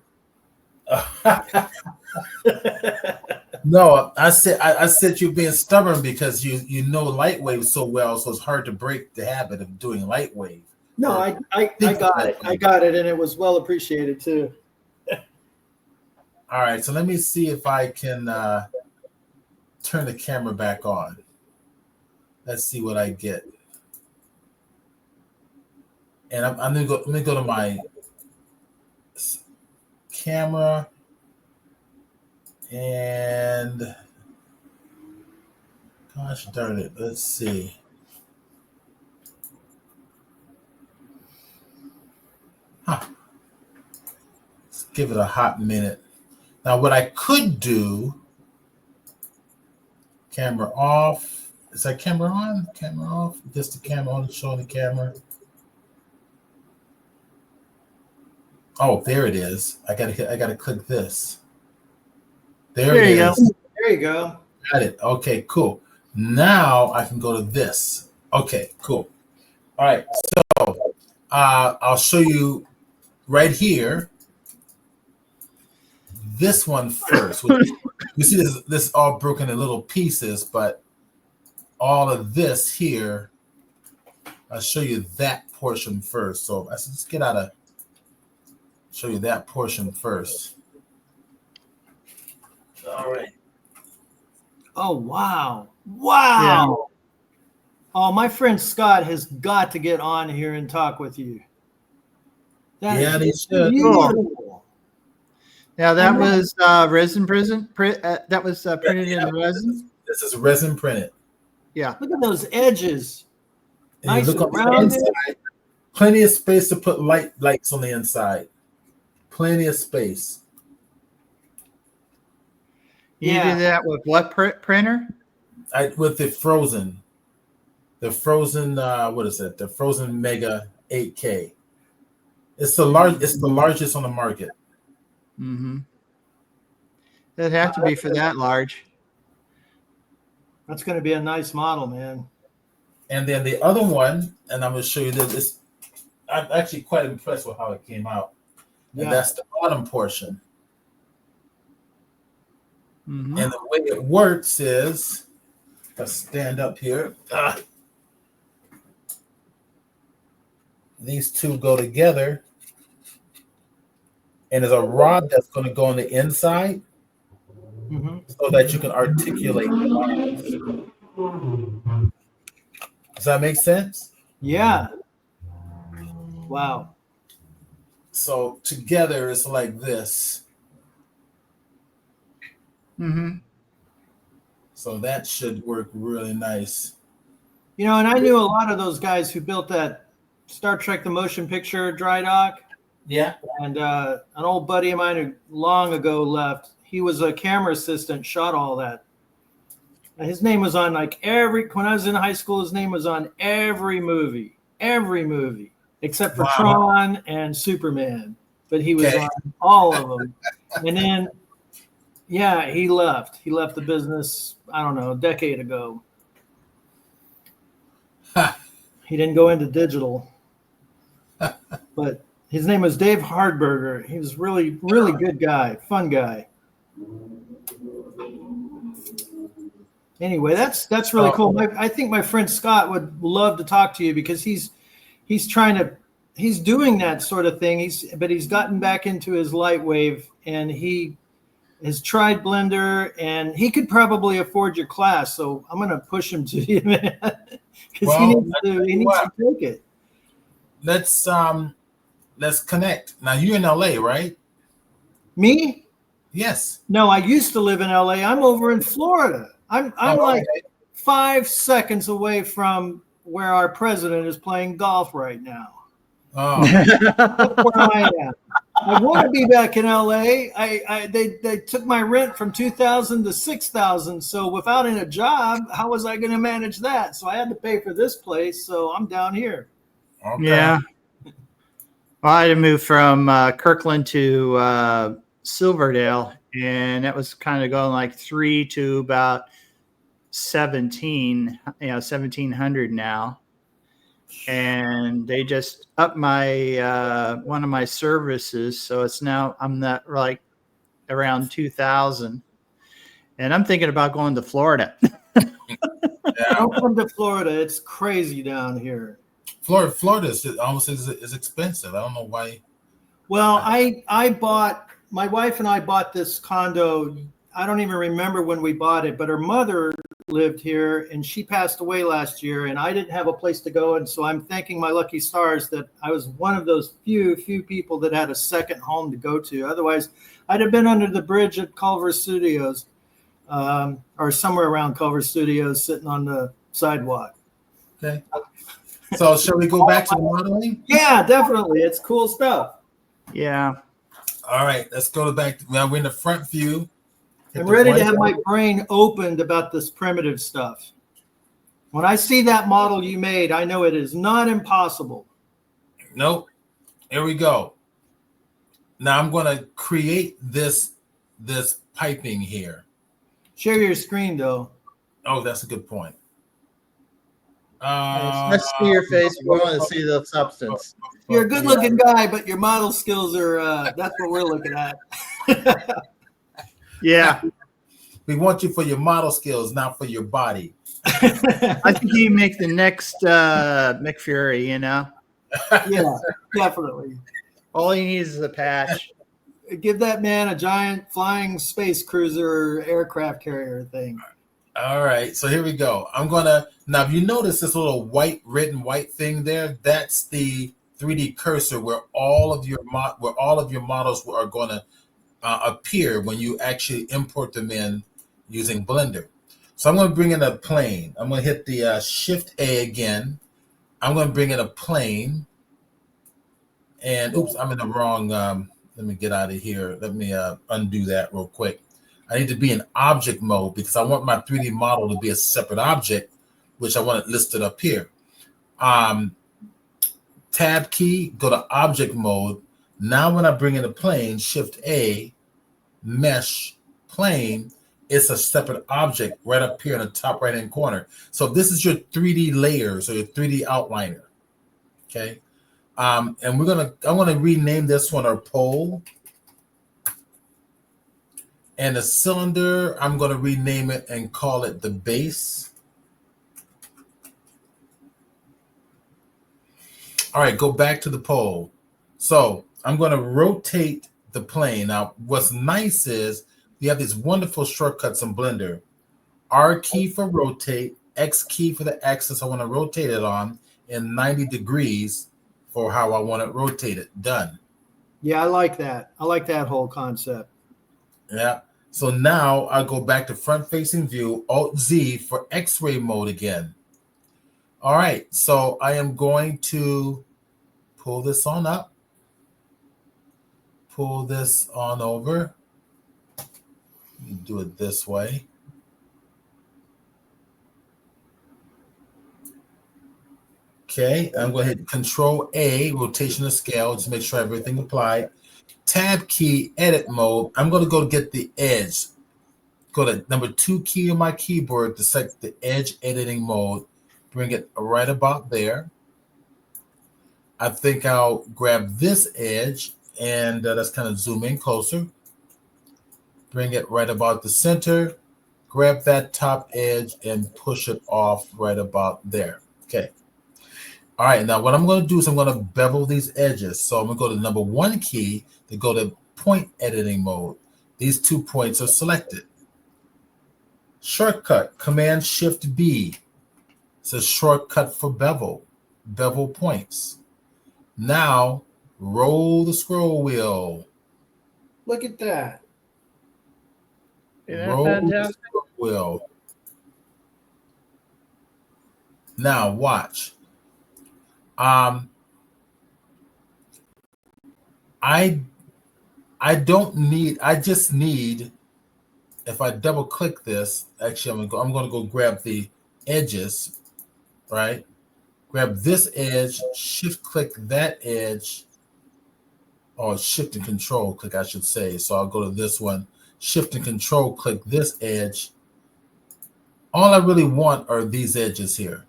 No, I said you're being stubborn because you know Lightwave so well, so it's hard to break the habit of doing Lightwave. No, I got it. I got it, and it was well appreciated too. All right, so let me see if I can turn the camera back on. Let's see what I get. And I'm gonna go. Let me go to my camera, and gosh darn it, let's see. Let's give it a hot minute. Now, what I could do, camera off. Is that camera on? Camera off. Just the camera on, showing the camera. Oh, there it is. I gotta click this. There it is. Go. There you go. Got it. Okay, cool. Now I can go to this. Okay, cool. All right. So I'll show you right here. This one first. You see this all broken in little pieces, but all of this here, I'll show you that portion first. So let's get out of. Show you that portion first. All right. Oh, wow. Wow. Yeah. Oh, my friend Scott has got to get on here and talk with you. That they should. Beautiful. Now, that was resin print. That was printed in resin. This is resin printed. Yeah. Look at those edges. And nice look on the inside. Plenty of space to put lights on the inside. Plenty of space. You do that with what printer? With the Frozen. The Frozen, what is it? The Frozen Mega 8K. It's the largest on the market. Mm-hmm. That'd have to be for that large. That's going to be a nice model, man. And then the other one, and I'm going to show you this. I'm actually quite impressed with how it came out. And that's the bottom portion. Mm-hmm. And the way it works is, let's stand up here. These two go together, and there's a rod that's going to go on the inside so that you can articulate the models. Does that make sense? Yeah. Wow. So together it's like this. Mm-hmm. So that should work really nice. You know, and I knew a lot of those guys who built that Star Trek the Motion Picture dry dock. Yeah. And an old buddy of mine who long ago left, he was a camera assistant, shot all that. And his name was on like when I was in high school, his name was on every movie, except for Tron and Superman. But he was on all of them. And then, yeah, he left. He left the business, I don't know, a decade ago. He didn't go into digital. But his name was Dave Hardberger. He was really, really good guy, fun guy. Anyway, that's really cool. I think my friend Scott would love to talk to you because he's doing that sort of thing. He's gotten back into his Lightwave, and he has tried Blender, and he could probably afford your class. So I'm going to push him to you, man, because he needs to take it. Let's connect. Now you're in LA, right? Me? Yes. No, I used to live in LA. I'm over in Florida. I'm like 5 seconds away from where our president is playing golf right now. Oh. That's where I am. I want to be back in LA. They took my rent from $2,000 to $6,000. So without a job, how was I going to manage that? So I had to pay for this place. So I'm down here. Okay. Yeah. Well, I had to move from Kirkland to Silverdale, and that was kind of going like 3 to about 1700 now. And they just upped my one of my services, so it's now I'm not like around 2,000, and I'm thinking about going to Florida. Don't come to Florida. It's crazy down here. Florida is almost is expensive. I don't know why. Well, my wife and I bought this condo. I don't even remember when we bought it, but her mother lived here and she passed away last year, and I didn't have a place to go. And so I'm thanking my lucky stars that I was one of those few people that had a second home to go to. Otherwise, I'd have been under the bridge at Culver Studios or somewhere around Culver Studios sitting on the sidewalk. Okay. So shall we go back to the modeling? Yeah, definitely. It's cool stuff. Yeah. All right, let's go back. Now we're in the front view. I'm ready to have my brain opened about this primitive stuff. When I see that model you made, I know it is not impossible. Nope. Here we go. Now I'm going to create this piping here. Share your screen, though. Oh, that's a good point. Let's see your face. We want to see the substance. You're a good-looking guy, but your model skills are—that's what we're looking at. Yeah. We want you for your model skills, not for your body. I think you make the next Mick Fury, you know? Yeah, definitely. All he needs is a patch. Give that man a giant flying space cruiser aircraft carrier thing. All right, so here we go. Now if you notice this little written white thing there, that's the 3D cursor where all of your models are going to appear when you actually import them in using Blender. So I'm going to bring in a plane. I'm going to hit the Shift A again. I'm going to bring in a plane. And oops, I'm in the wrong. Let me get out of here. Let me undo that real quick. I need to be in object mode because I want my 3D model to be a separate object, which I want it listed up here. Tab key, go to object mode. Now when I bring in a plane, Shift A, mesh, plane, it's a separate object right up here in the top right-hand corner. So this is your 3D layers or your 3D outliner, okay? And I'm gonna rename this one our pole. And the cylinder, I'm gonna rename it and call it the base. All right, go back to the pole. So I'm gonna rotate the plane. Now, what's nice is you have these wonderful shortcuts in Blender. R key for rotate, X key for the axis I want to rotate it on, and 90 degrees for how I want it rotated. Done. Yeah, I like that. I like that whole concept. Yeah. So now I go back to front facing view, Alt Z for X-ray mode again. All right. So I am going to pull this on up, pull this on over. Do it this way. Okay, I'm going to hit Control A, rotation of scale, just make sure everything applied. Tab key, edit mode. I'm going to go get the edge. Go to number 2 key on my keyboard to select the edge editing mode. Bring it right about there. I think I'll grab this edge and let's kind of zoom in closer. Bring it right about the center. Grab that top edge and push it off right about there. Okay. All right, now what I'm going to do is I'm going to bevel these edges. So I'm going to go to number 1 key to go to point editing mode. These 2 points are selected. Shortcut, Command Shift B. It's a shortcut for bevel points. Now roll the scroll wheel. Look at that. Isn't that Roll the fantastic? scroll wheel. Now watch. I just need, if I double click this, actually I'm gonna go grab the edges, right? Grab this edge, shift click that edge, or shift and control click, I should say. So I'll go to this one, shift and control click this edge. All I really want are these edges here,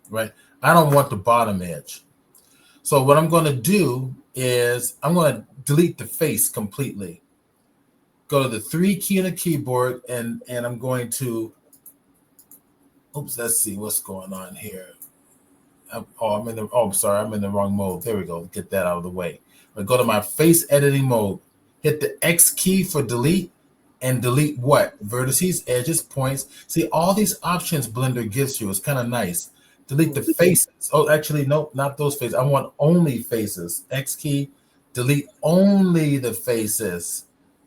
right? I don't want the bottom edge. So what I'm going to do is I'm going to delete the face completely. Go to the 3 key on the keyboard and I'm going to, let's see what's going on here. I'm in the wrong mode. There we go. Get that out of the way. I go to my face editing mode. Hit the X key for delete and delete what? Vertices, edges, points. See, all these options Blender gives you is kind of nice. Delete the faces. Oh, actually, no, not those faces. I want only faces. X key, delete only the faces.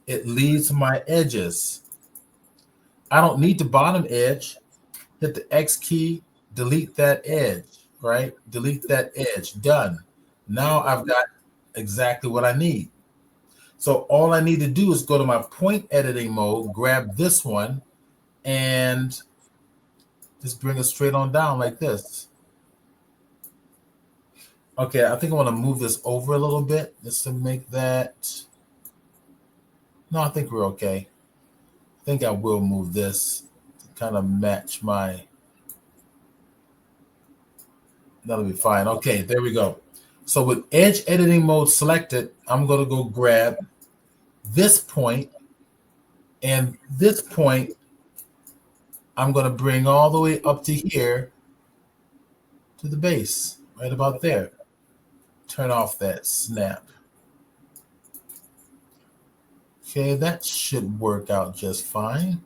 It leaves my edges. I don't need the bottom edge. Hit the X key, delete that edge, right? Delete that edge. Done. Now I've got exactly what I need. So all I need to do is go to my point editing mode, grab this one, and just bring it straight on down like this. Okay, I think I want to move this over a little bit just to make that. No, I think we're okay. I think I will move this to kind of match my. That'll be fine. Okay, there we go. So with edge editing mode selected, I'm going to go grab this point and this point. I'm going to bring all the way up to here to the base, right about there. Turn off that snap. Okay, that should work out just fine.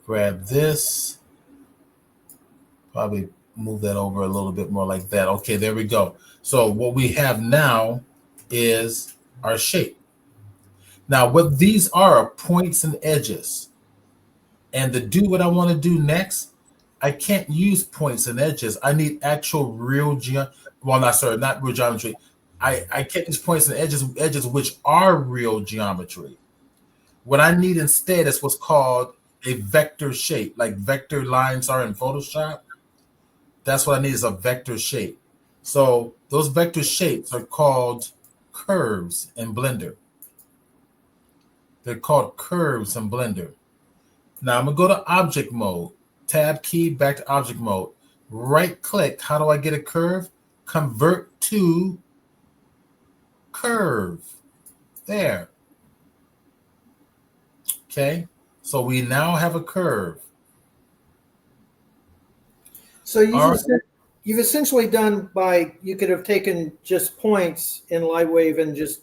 Grab this. Probably move that over a little bit more like that. Okay, there we go. So what we have now is our shape. Now, what these are points and edges. And to do what I want to do next, I can't use points and edges. I need actual real geometry. Well, not real geometry. I can't use points and edges which are real geometry. What I need instead is what's called a vector shape, like vector lines are in Photoshop. That's what I need is a vector shape. So those vector shapes are called curves in Blender. They're called curves in Blender. Now I'm gonna go to object mode, tab key, back to object mode. right click. How do I get a curve? Convert to curve. There. Okay. So we now have a curve. So All right. you've essentially done by, you could have taken just points in Lightwave and just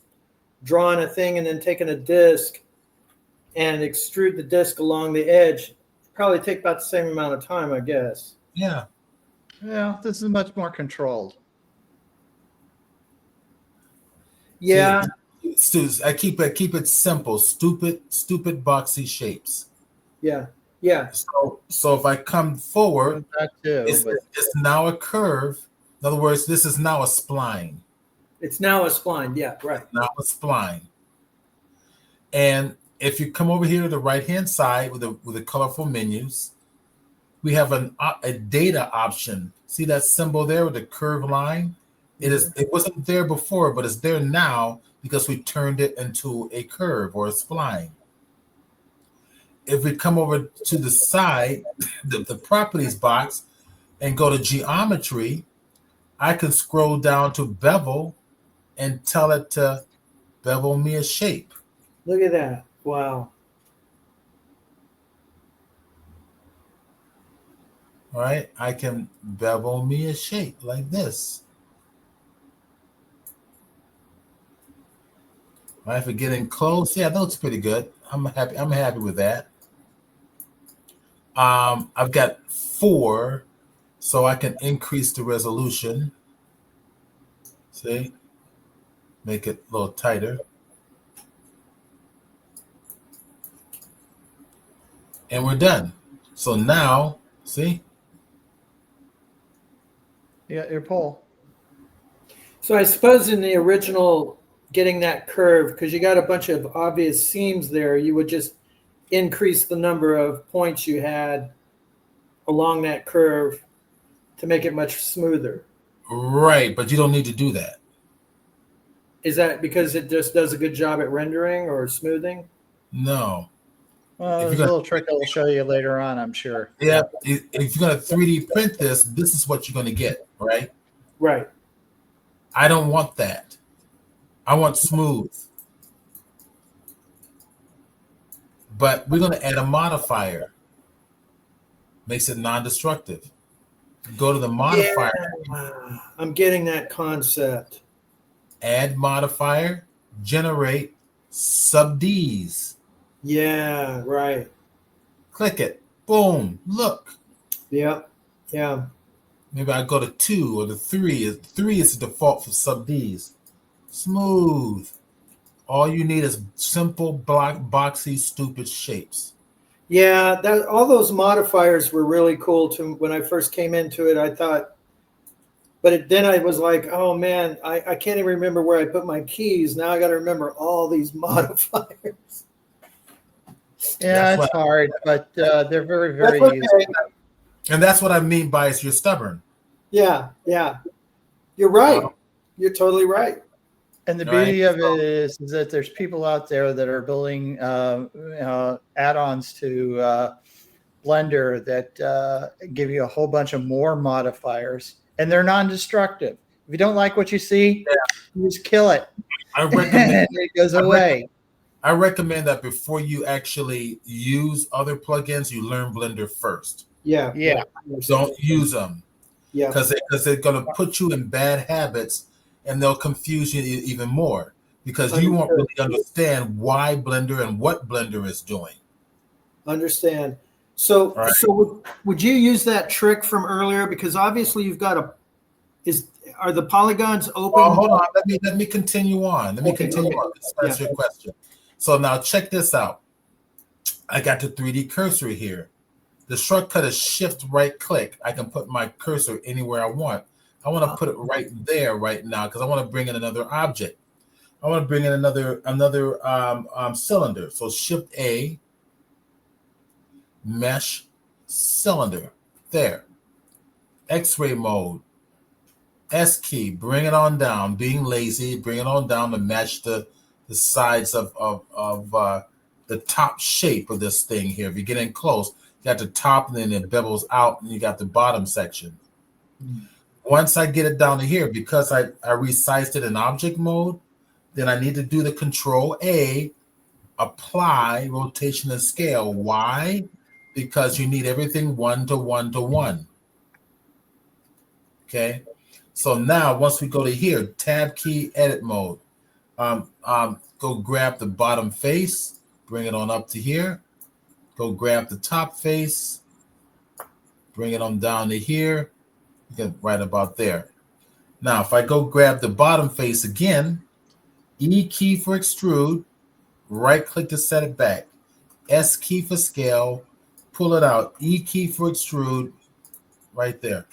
drawn a thing and then taken a disc and extrude the disc along the edge. Probably take about the same amount of time, I guess. Yeah. Yeah, this is much more controlled. Yeah. See, I keep it simple. Stupid boxy shapes. Yeah. Yeah. So if I come forward, That too, it's now a curve. In other words, this is now a spline. It's now a spline. Yeah, right. Now a spline. And if you come over here to the right-hand side with the colorful menus, we have a data option. See that symbol there with the curved line? It wasn't there before, but it's there now because we turned it into a curve or a spline. If we come over to the side, the properties box, and go to geometry, I can scroll down to bevel and tell it to bevel me a shape. Look at that. Wow. All right, I can bevel me a shape like this. All right, for getting close, yeah, that looks pretty good. I'm happy with that. I've got 4, so I can increase the resolution. See, make it a little tighter. And we're done. So now, see? Yeah, your poll. So I suppose in the original, getting that curve, because you got a bunch of obvious seams there, you would just increase the number of points you had along that curve to make it much smoother. Right, but you don't need to do that. Is that because it just does a good job at rendering or smoothing? No. Well, If there's a you're little trick I'll show you later on, I'm sure. Yeah, if you're going to 3D print this is what you're going to get, right? Right. I don't want that. I want smooth. But we're going to add a modifier. Makes it non-destructive. Go to the modifier. Yeah, I'm getting that concept. Add modifier. Generate sub Ds. Yeah, right. Click it. Boom. Look. Yeah. Yeah. Maybe I go to 2 or the 3. 3 is the default for sub Ds. Smooth. All you need is simple, block, boxy, stupid shapes. Yeah, all those modifiers were really cool to when I first came into it. I thought, but then I was like, oh man, I can't even remember where I put my keys. Now I got to remember all these modifiers. Yeah, it's hard, but they're very, very okay. useful. And that's what I mean by you're stubborn. Yeah, yeah. You're right. You're totally right. And the beauty of it is that there's people out there that are building add-ons to Blender that give you a whole bunch of more modifiers, and they're non-destructive. If you don't like what you see, you just kill it. I recommend it goes away. I recommend that before you actually use other plugins, you learn Blender first. Yeah. Yeah. Don't use them. Yeah. Because they're going to put you in bad habits, and they'll confuse you even more because you won't really understand why Blender and what Blender is doing. Understand. So, right. So would you use that trick from earlier? Because obviously you've got are the polygons open? Hold on. Let me continue on. Let me continue on. That's your question. So now check this out. I got the 3D cursor here. The shortcut is shift right click. I can put my cursor anywhere I want. I want to put it right there right now because I want to bring in another object. I want to bring in another cylinder. So shift A, mesh cylinder. There. X-ray mode. S key, bring it on down. Being lazy, bring it on down to match the sides of the top shape of this thing here. If you're getting close, you got the top and then it bevels out and you got the bottom section. Once I get it down to here, because I resized it in object mode, then I need to do the Control A, apply rotation and scale. Why? Because you need everything 1 to 1 to 1. Okay. So now once we go to here, tab key, edit mode, go grab the bottom face, bring it on up to here. Go grab the top face, bring it on down to here. Get right about there. Now, if I go grab the bottom face again, E key for extrude, right click to set it back, S key for scale, pull it out, E key for extrude, right there.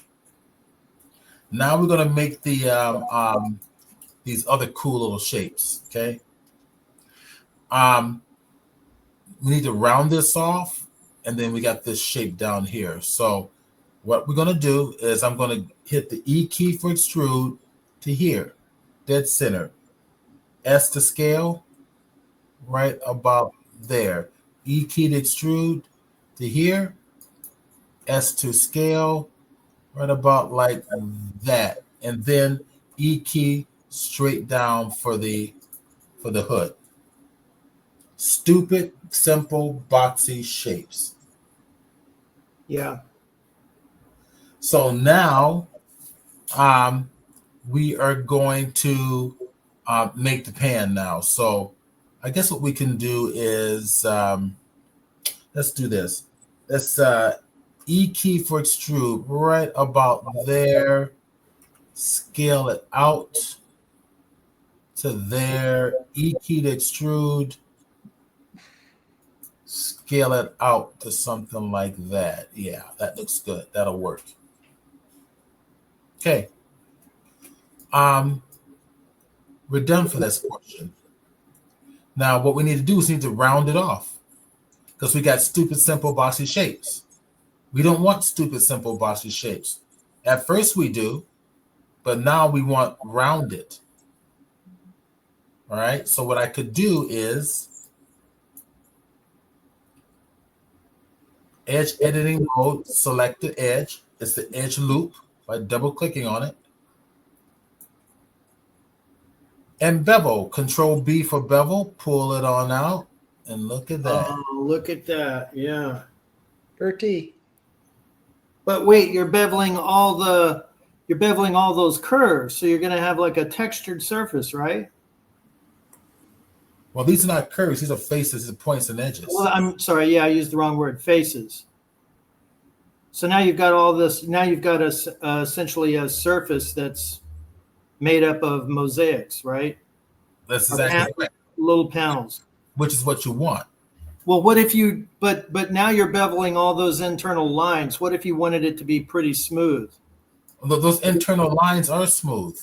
Now we're going to make the these other cool little shapes. Okay. We need to round this off, and then we got this shape down here. So what we're going to do is I'm going to hit the E key for extrude to here, dead center, S to scale, right about there. E key to extrude to here, S to scale, right about like that. And then E key straight down for the hood. Stupid, simple, boxy shapes. Yeah. So now we are going to make the pan now. So I guess what we can do is let's do this. Let's E key for extrude right about there. Scale it out to there. E key to extrude. Scale it out to something like that. Yeah, that looks good. That'll work. Okay. We're done for this portion. Now, what we need to do is need to round it off because we got stupid, simple, boxy shapes. We don't want stupid, simple, boxy shapes. At first we do, but now we want rounded. All right. So what I could do is edge editing mode, select the edge. It's the edge loop by double clicking on it. And bevel, Control B for bevel, pull it on out, and look at that. Oh, look at that. Yeah. Bertie. But wait, you're beveling all those curves. So you're going to have like a textured surface, right? Well, these are not curves. These are faces, and points and edges. Well, I'm sorry. Yeah, I used the wrong word. Faces. So now you've got all this. Now you've got essentially a surface that's made up of mosaics, right? That's exactly right. Little panels. Which is what you want. Well, what if you? But now you're beveling all those internal lines. What if you wanted it to be pretty smooth? Those internal lines are smooth.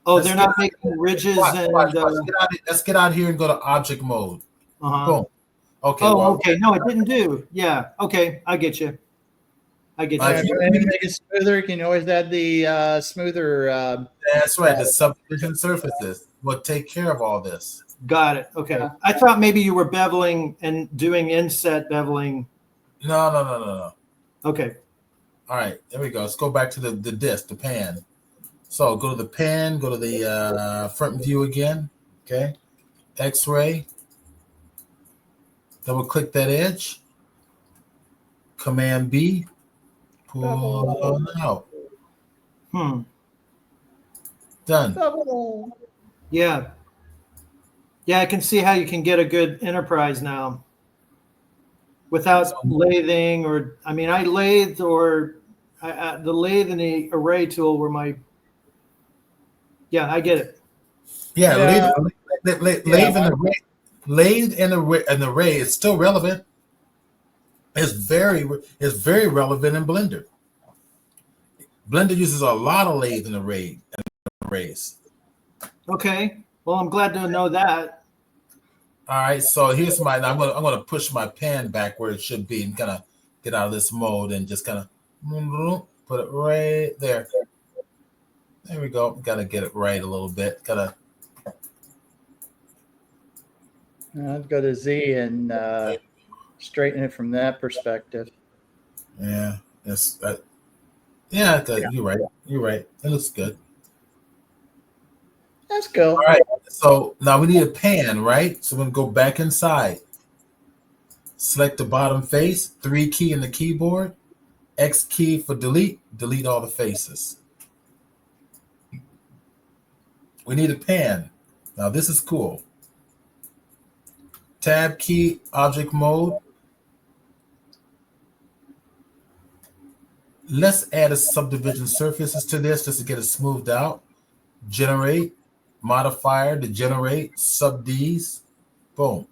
Oh, they're not making ridges and. Let's get out here and go to object mode. Boom. Okay. Oh, well, okay. No, it didn't do. Yeah. Okay, I get you. I get you. If you want to make it smoother, you can always add the smoother. That's right. The subdivision surfaces will take care of all this. Got it. Okay. I thought maybe you were beveling and doing inset beveling. No. Okay. All right. There we go. Let's go back to the disc, the pan. So go to the pan, go to the front view again. Okay. X-ray. Double click that edge. Command B. Pull it on out. Done. Yeah. Yeah, I can see how you can get a good enterprise now without lathing or, I mean, I lathed or the lathe and the array tool were my, yeah, I get it. Yeah. Lathe and array is still relevant. It's very relevant in Blender. Blender uses a lot of lathe and arrays. Okay. Well, I'm glad to know that. All right. So here's I'm gonna push my pan back where it should be and kind of get out of this mode and just kind of put it right there. There we go. Gotta get it right a little bit. I'd go to Z and straighten it from that perspective. Yeah. Yeah, you're right. You're right. It looks good. That's cool. All right. So now we need a pan, right? So we're gonna go back inside. Select the bottom face, 3 key in the keyboard, X key for delete, delete all the faces. We need a pan. Now this is cool. Tab key, object mode. Let's add a subdivision surfaces to this just to get it smoothed out. Generate, modifier to generate, sub Ds, boom.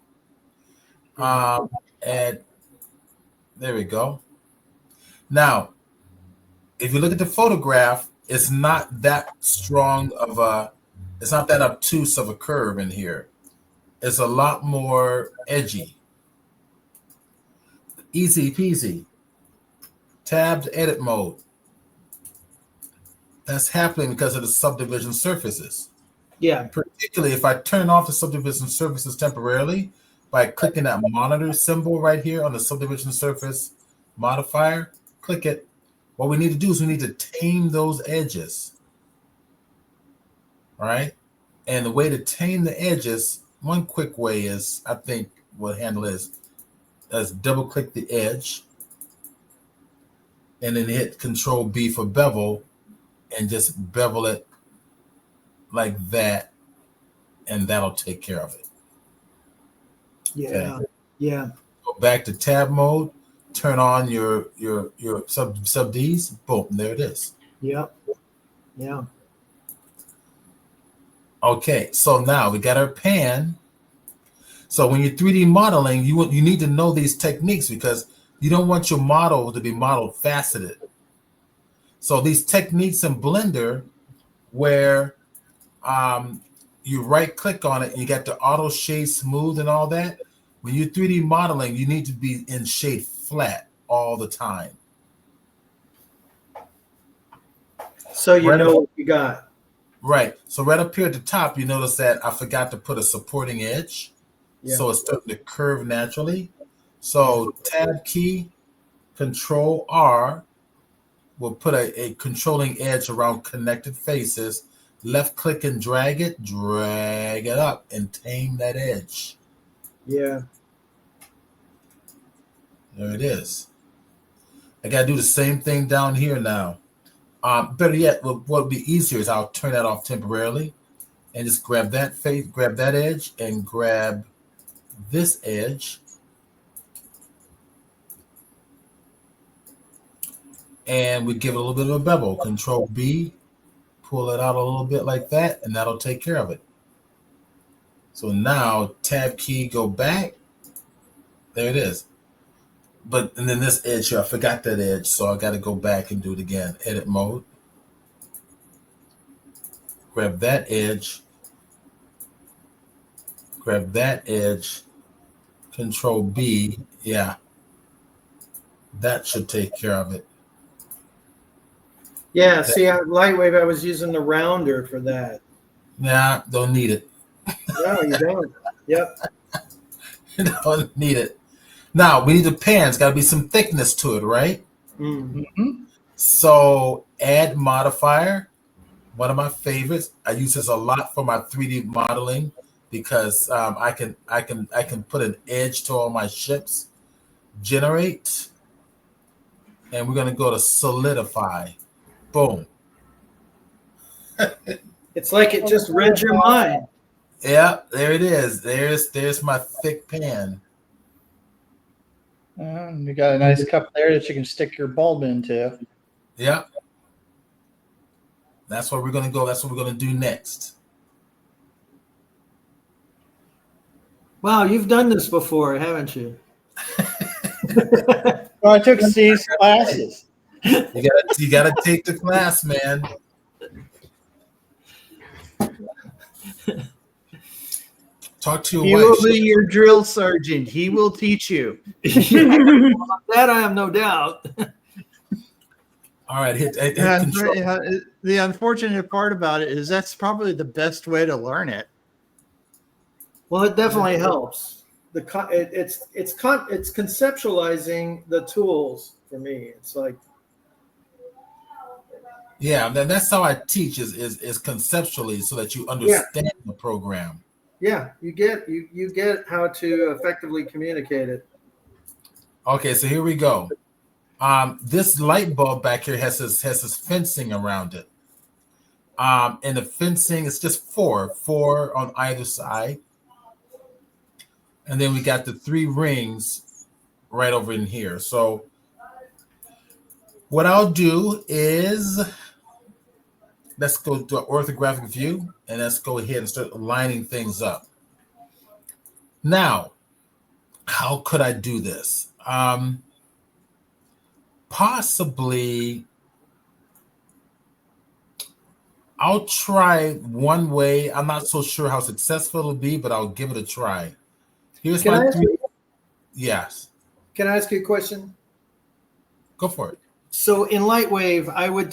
And there we go. Now, if you look at the photograph, it's not that strong of a, it's not that obtuse of a curve in here. It's a lot more edgy. Easy peasy. Tab to edit mode. That's happening because of the subdivision surfaces. Yeah. Particularly if I turn off the subdivision surfaces temporarily by clicking that monitor symbol right here on the subdivision surface modifier, click it. What we need to do is we need to tame those edges. All right. And the way to tame the edges, one quick way is, I think what handle is double click the edge and then hit Control B for bevel and just bevel it like that, and that'll take care of it. Yeah. Okay. Yeah. Go back to tab mode, turn on your sub Ds, boom, there it is. Yep. Yeah. Okay, so now we got our pan. So when you're 3D modeling, you need to know these techniques because you don't want your model to be modeled faceted. So these techniques in Blender where you right click on it and you got the auto shade smooth and all that. When you're 3D modeling, you need to be in shade flat all the time. So you know what you got. Right. So right up here at the top, you notice that I forgot to put a supporting edge. Yeah. So it's starting to curve naturally. So tab key, Control R will put a controlling edge around connected faces. Left click and drag it up and tame that edge. Yeah. There it is. I got to do the same thing down here now. Better yet, what would be easier is I'll turn that off temporarily and just grab that face, grab that edge and grab this edge. And we give it a little bit of a bevel. Control B, pull it out a little bit like that, and that'll take care of it. So now tab key, go back. There it is. And then this edge here, I forgot that edge, so I got to go back and do it again. Edit mode. Grab that edge. Grab that edge. Control B. Yeah. That should take care of it. Yeah. See, Lightwave, I was using the rounder for that. Nah, don't need it. No, you don't. Yep. Don't need it. Now, we need the pan. It's got to be some thickness to it, right? Mm-hmm. So add modifier, one of my favorites. I use this a lot for my 3D modeling because I can put an edge to all my ships. Generate, and we're gonna go to solidify. Boom. It's like it just read your mind. Yeah, there it is. There's my thick pan. You got a nice cup there that you can stick your bulb into. Yeah. That's where we're going to go. That's what we're going to do next. Wow, you've done this before, haven't you? Well, I took Steve's classes. You gotta take the class, man. Talk to He your will wife. be your drill sergeant. He will teach you. That I have no doubt. All right, hit Yeah, control. the unfortunate part about it is that's probably the best way to learn it. Well, it definitely helps. It's conceptualizing the tools for me. It's like Yeah, that's how I teach is conceptually so that you understand the program. Yeah, you get how to effectively communicate it. Okay, so here we go. This light bulb back here has this fencing around it. And the fencing is just four on either side. And then we got the 3 rings right over in here. So what I'll do is let's go to an orthographic view and let's go ahead and start lining things up. Now, how could I do this? Possibly, I'll try one way. I'm not so sure how successful it'll be, but I'll give it a try. Here's Can I my ask 3. you, Yes, can I ask you a question? go for it. So in Lightwave, I would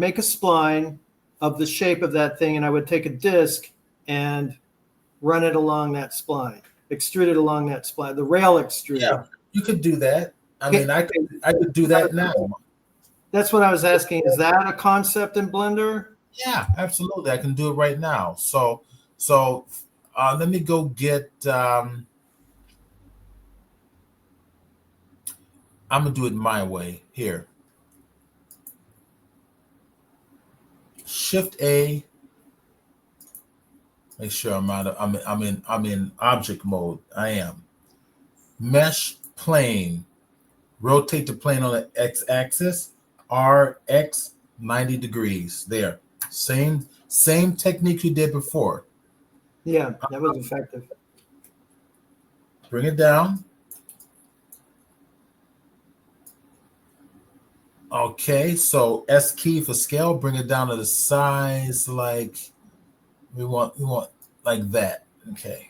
make a spline of the shape of that thing, and I would take a disc and run it along that spline, extrude it along that spline, the rail extruder. Yeah, you could do that. I mean, I could do that now. That's what I was asking. Is that a concept in Blender? Yeah, absolutely. I can do it right now. So let me go get. I'm gonna do it my way here. Shift A. Make sure I'm in object mode. I am. Mesh plane. Rotate the plane on the x-axis. RX 90 degrees. There. Same technique you did before. Yeah, that was effective. Bring it down. Okay, so S key for scale. Bring it down to the size like we want like that. Okay.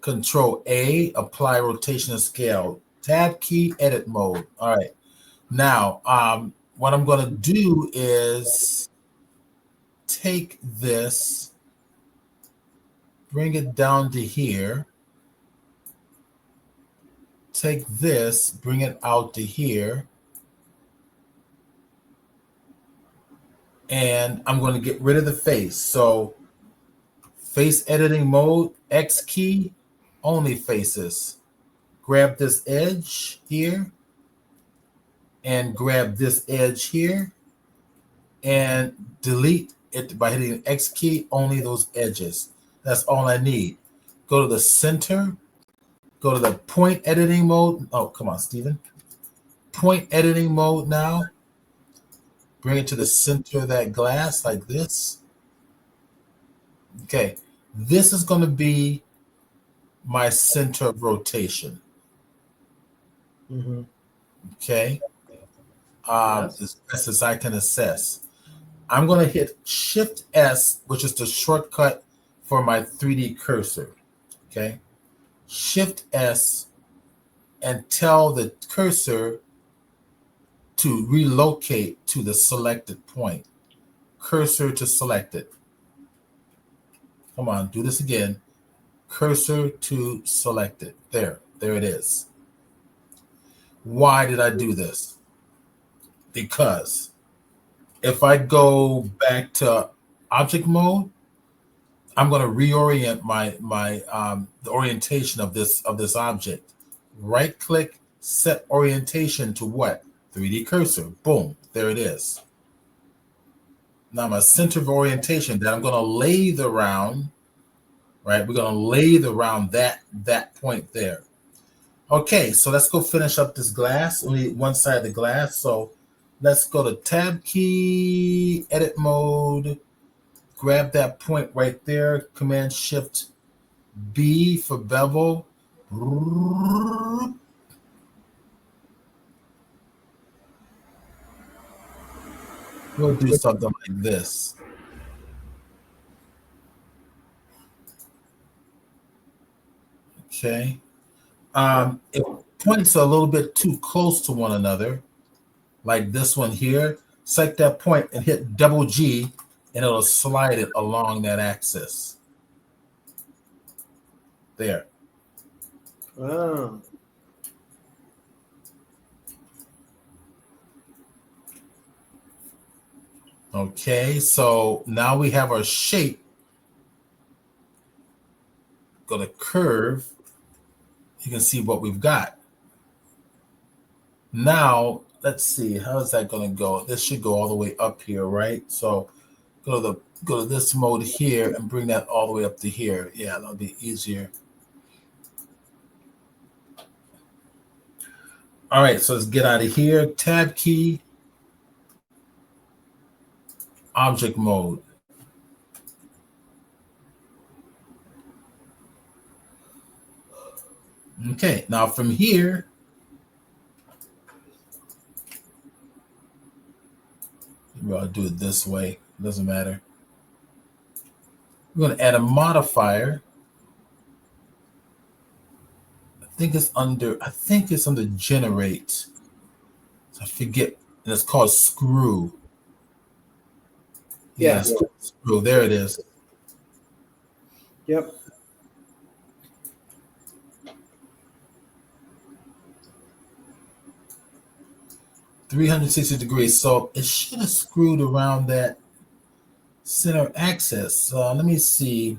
Control A, apply rotation and scale. Tab key, edit mode. All right. Now, what I'm going to do is take this, bring it down to here. Take this, bring it out to here. And I'm going to get rid of the face. So face editing mode, X key, only faces. Grab this edge here and grab this edge here and delete it by hitting the X key, only those edges. That's all I need. Go to the center, go to the point editing mode. Oh, come on, Steven. Point editing mode now. Bring it to the center of that glass like this. Okay, this is going to be my center of rotation. Mm-hmm. Okay, Yes. as best as I can assess. I'm going to hit Shift S, which is the shortcut for my 3D cursor. Okay, Shift S and tell the cursor to relocate to the selected point. Cursor to selected. Come on, do this again. Cursor to selected. There it is. Why did I do this? Because if I go back to object mode, I'm going to reorient the orientation of this object. Right click, set orientation to what? 3D cursor. Boom, there it is. Now my center of orientation that I'm going to lathe around, right? We're going to lathe around that point there. Okay, so let's go finish up this glass. Only one side of the glass. So let's go to tab key, edit mode, grab that point right there, Command Shift B for bevel. We'll do something like this. Okay. If points are a little bit too close to one another, like this one here, select that point and hit double G, and it'll slide it along that axis. There. Oh. Okay, so now we have our shape. Go to curve. You can see what we've got. Now, let's see, how is that going to go? This should go all the way up here, right? So go to this mode here and bring that all the way up to here. Yeah, that'll be easier. All right, so let's get out of here. Tab key, object mode. Okay, now from here, maybe I'll do it this way. It doesn't matter. We're going to add a modifier. I think it's under generate. I forget. And it's called screw. Yeah. Screw. There it is. Yep. .360°. So it should have screwed around that center axis. Let me see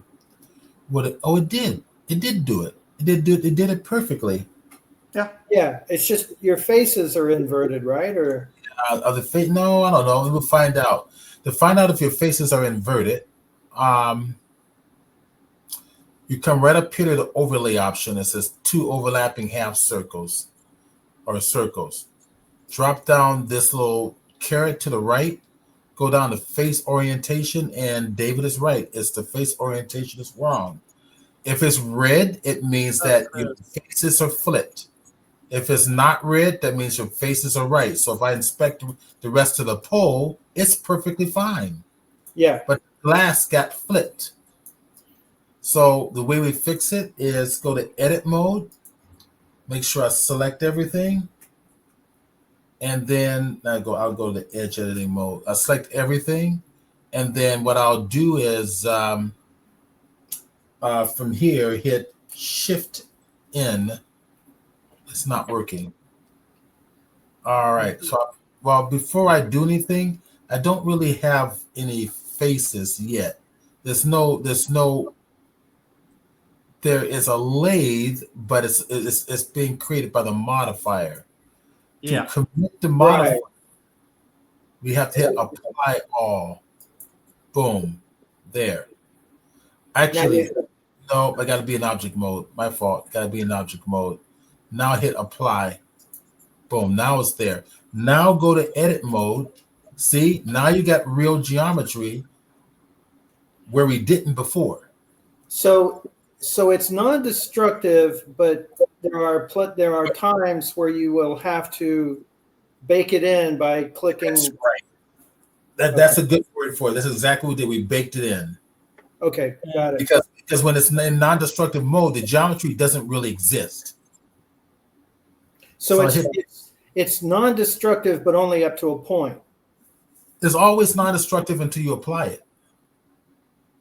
what it. Oh, it did. It did do it. It did it perfectly. Yeah. It's just your faces are inverted, right? Or Are the face? No, I don't know. We'll find out. To find out if your faces are inverted, you come right up here to the overlay option. It says 2 overlapping half circles or circles. Drop down this little caret to the right, go down to face orientation, and David is right. It's the face orientation is wrong. If it's red, it means that your faces are flipped. If it's not red, that means your faces are right. So if I inspect the rest of the pole, it's perfectly fine. yeah. But the glass got flipped. So the way we fix it is go to edit mode, make sure I select everything, and then I'll go to the edge editing mode. I select everything, and then what I'll do is from here hit Shift N. It's not working. All right. So, well, before I do anything, I don't really have any faces yet. There is a lathe, but it's being created by the modifier. Yeah. To commit the modifier, Right. we have to hit apply all. Boom. There. Actually, no, I got to be in object mode. My fault. Got to be in object mode. Now hit apply. Boom. Now it's there. Now go to edit mode. See, now you got real geometry where we didn't before. So it's non-destructive, but there are times where you will have to bake it in by clicking. That's right. That's a good word for it. That's exactly what we did. We baked it in. Okay, got it. Because when it's in non-destructive mode, the geometry doesn't really exist. So it's non-destructive, but only up to a point. It's always non-destructive until you apply it.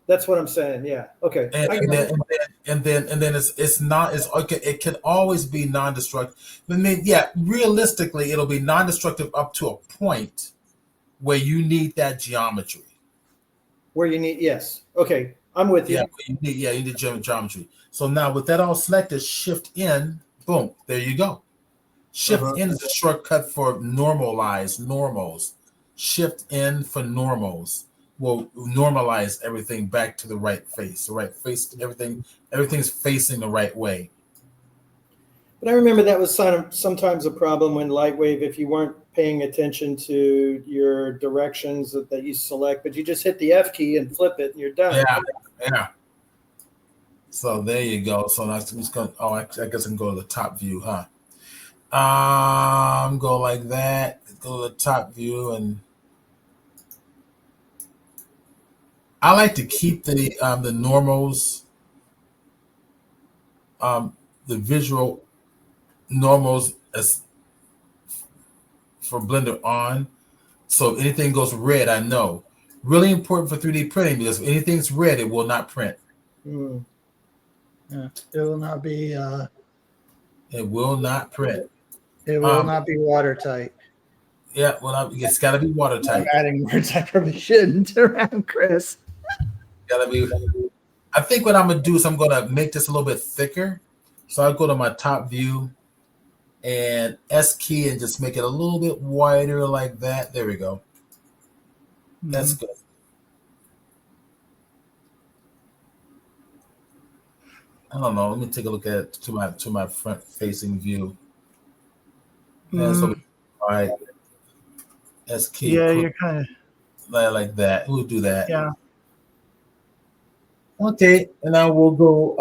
That's what I'm saying. Yeah. Okay. And then it's not. It's okay. It can always be non-destructive. But then, yeah, realistically, it'll be non-destructive up to a point where you need that geometry. Where you need, yes. Okay, I'm with you. Yeah, you need geometry. So now with that all selected, Shift N, boom, there you go. Shift N is a shortcut for normals. Shift N for normals will normalize everything back to the right face. The right face, everything's facing the right way. But I remember that was sometimes a problem when Lightwave, if you weren't paying attention to your directions that you select, but you just hit the F key and flip it and you're done. Yeah. So there you go. So now I'm just going. Oh, I guess I can go to the top view, huh? Go like that. Go to the top view, and I like to keep the normals, the visual normals as for Blender on. So if anything goes red, I know. Really important for 3D printing because if anything's red, it will not print. Mm. Yeah. It will not be. It will not print. It will not be watertight. Yeah, well, it's got to be I'm watertight. adding words I probably shouldn't around Chris. Got to be. I think what I'm gonna do is I'm gonna make this a little bit thicker. So I'll go to my top view and S key and just make it a little bit wider like that. There we go. That's good. I don't know. Let me take a look at it to my front facing view. That's what all right. S key. Yeah, Put you're kind of like that. We'll do that. yeah. Okay, and now we'll go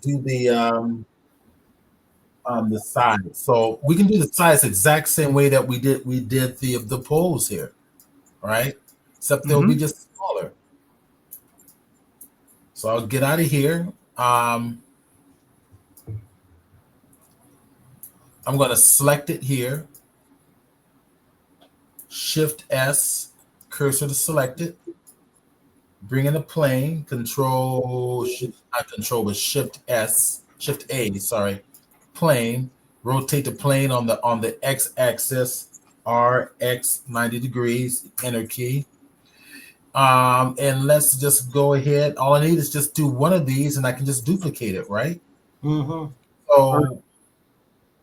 do the side. So we can do the sides exact same way that we did the poles here, right? Except they'll be just smaller. So I'll get out of here. I'm going to select it here. Shift S, cursor to select it. Bring in a plane. Shift S, Shift A. Sorry, plane. Rotate the plane on the X axis. RX 90 degrees. Enter key. And let's just go ahead. All I need is just do one of these, and I can just duplicate it, right? Mm-hmm. So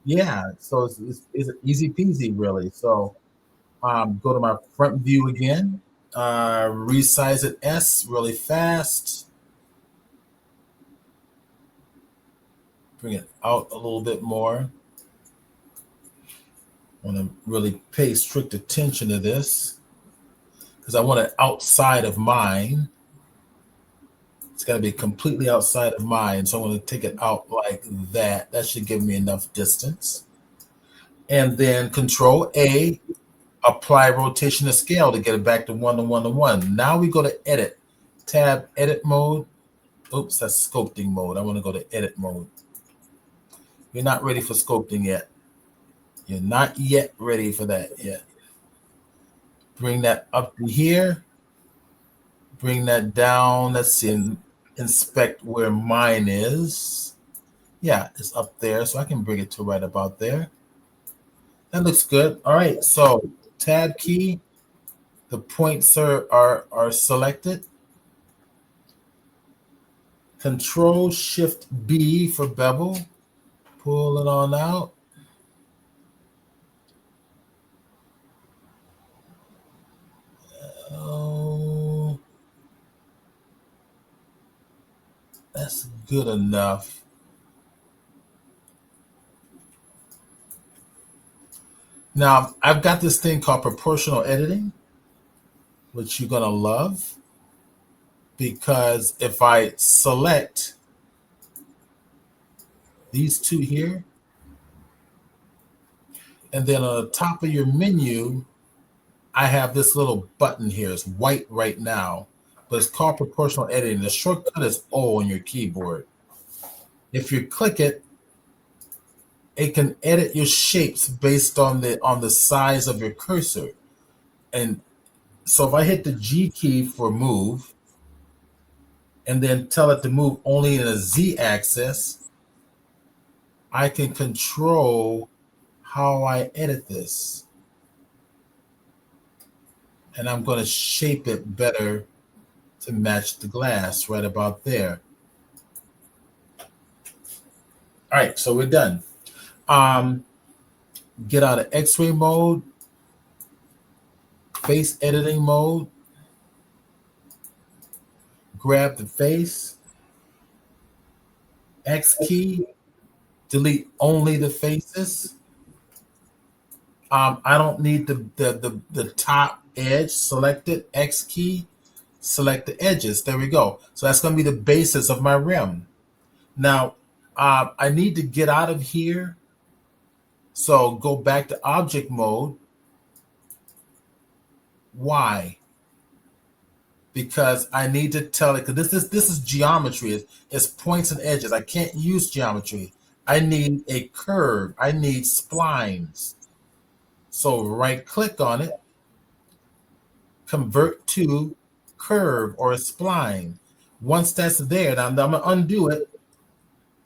yeah, so it's easy peasy, really. So go to my front view again, resize it S really fast, bring it out a little bit more. I want to really pay strict attention to this because I want it outside of mine. It's got to be completely outside of mine. So I'm going to take it out like that. That should give me enough distance. And then Control A, apply rotation to scale to get it back to 1 to 1 to 1. Now we go to edit. Tab edit mode. Oops, that's sculpting mode. I want to go to edit mode. You're not ready for sculpting yet. You're not yet ready for that yet. Bring that up to here. Bring that down. Let's see. Inspect where mine is. Yeah, it's up there. So I can bring it to right about there. That looks good. All right. So tab key. The points are selected. Control Shift B for bevel. Pull it on out. Oh, that's good enough. Now, I've got this thing called proportional editing, which you're going to love, because if I select these two here, and then on the top of your menu, I have this little button here. It's white right now, but it's called proportional editing. The shortcut is O on your keyboard. If you click it, it can edit your shapes based on the size of your cursor. And so if I hit the G key for move, and then tell it to move only in a Z axis, I can control how I edit this. And I'm going to shape it better to match the glass right about there. All right, so we're done. Get out of X-ray mode, face editing mode, grab the face, X key, delete only the faces. I don't need the top edge selected. X key, select the edges. There we go. So that's going to be the basis of my rim. Now, I need to get out of here. So go back to object mode. Why? Because I need to tell it, because this is geometry. It's points and edges. I can't use geometry. I need a curve. I need splines. So right click on it, convert to curve or a spline. Once that's there, now I'm going to undo it.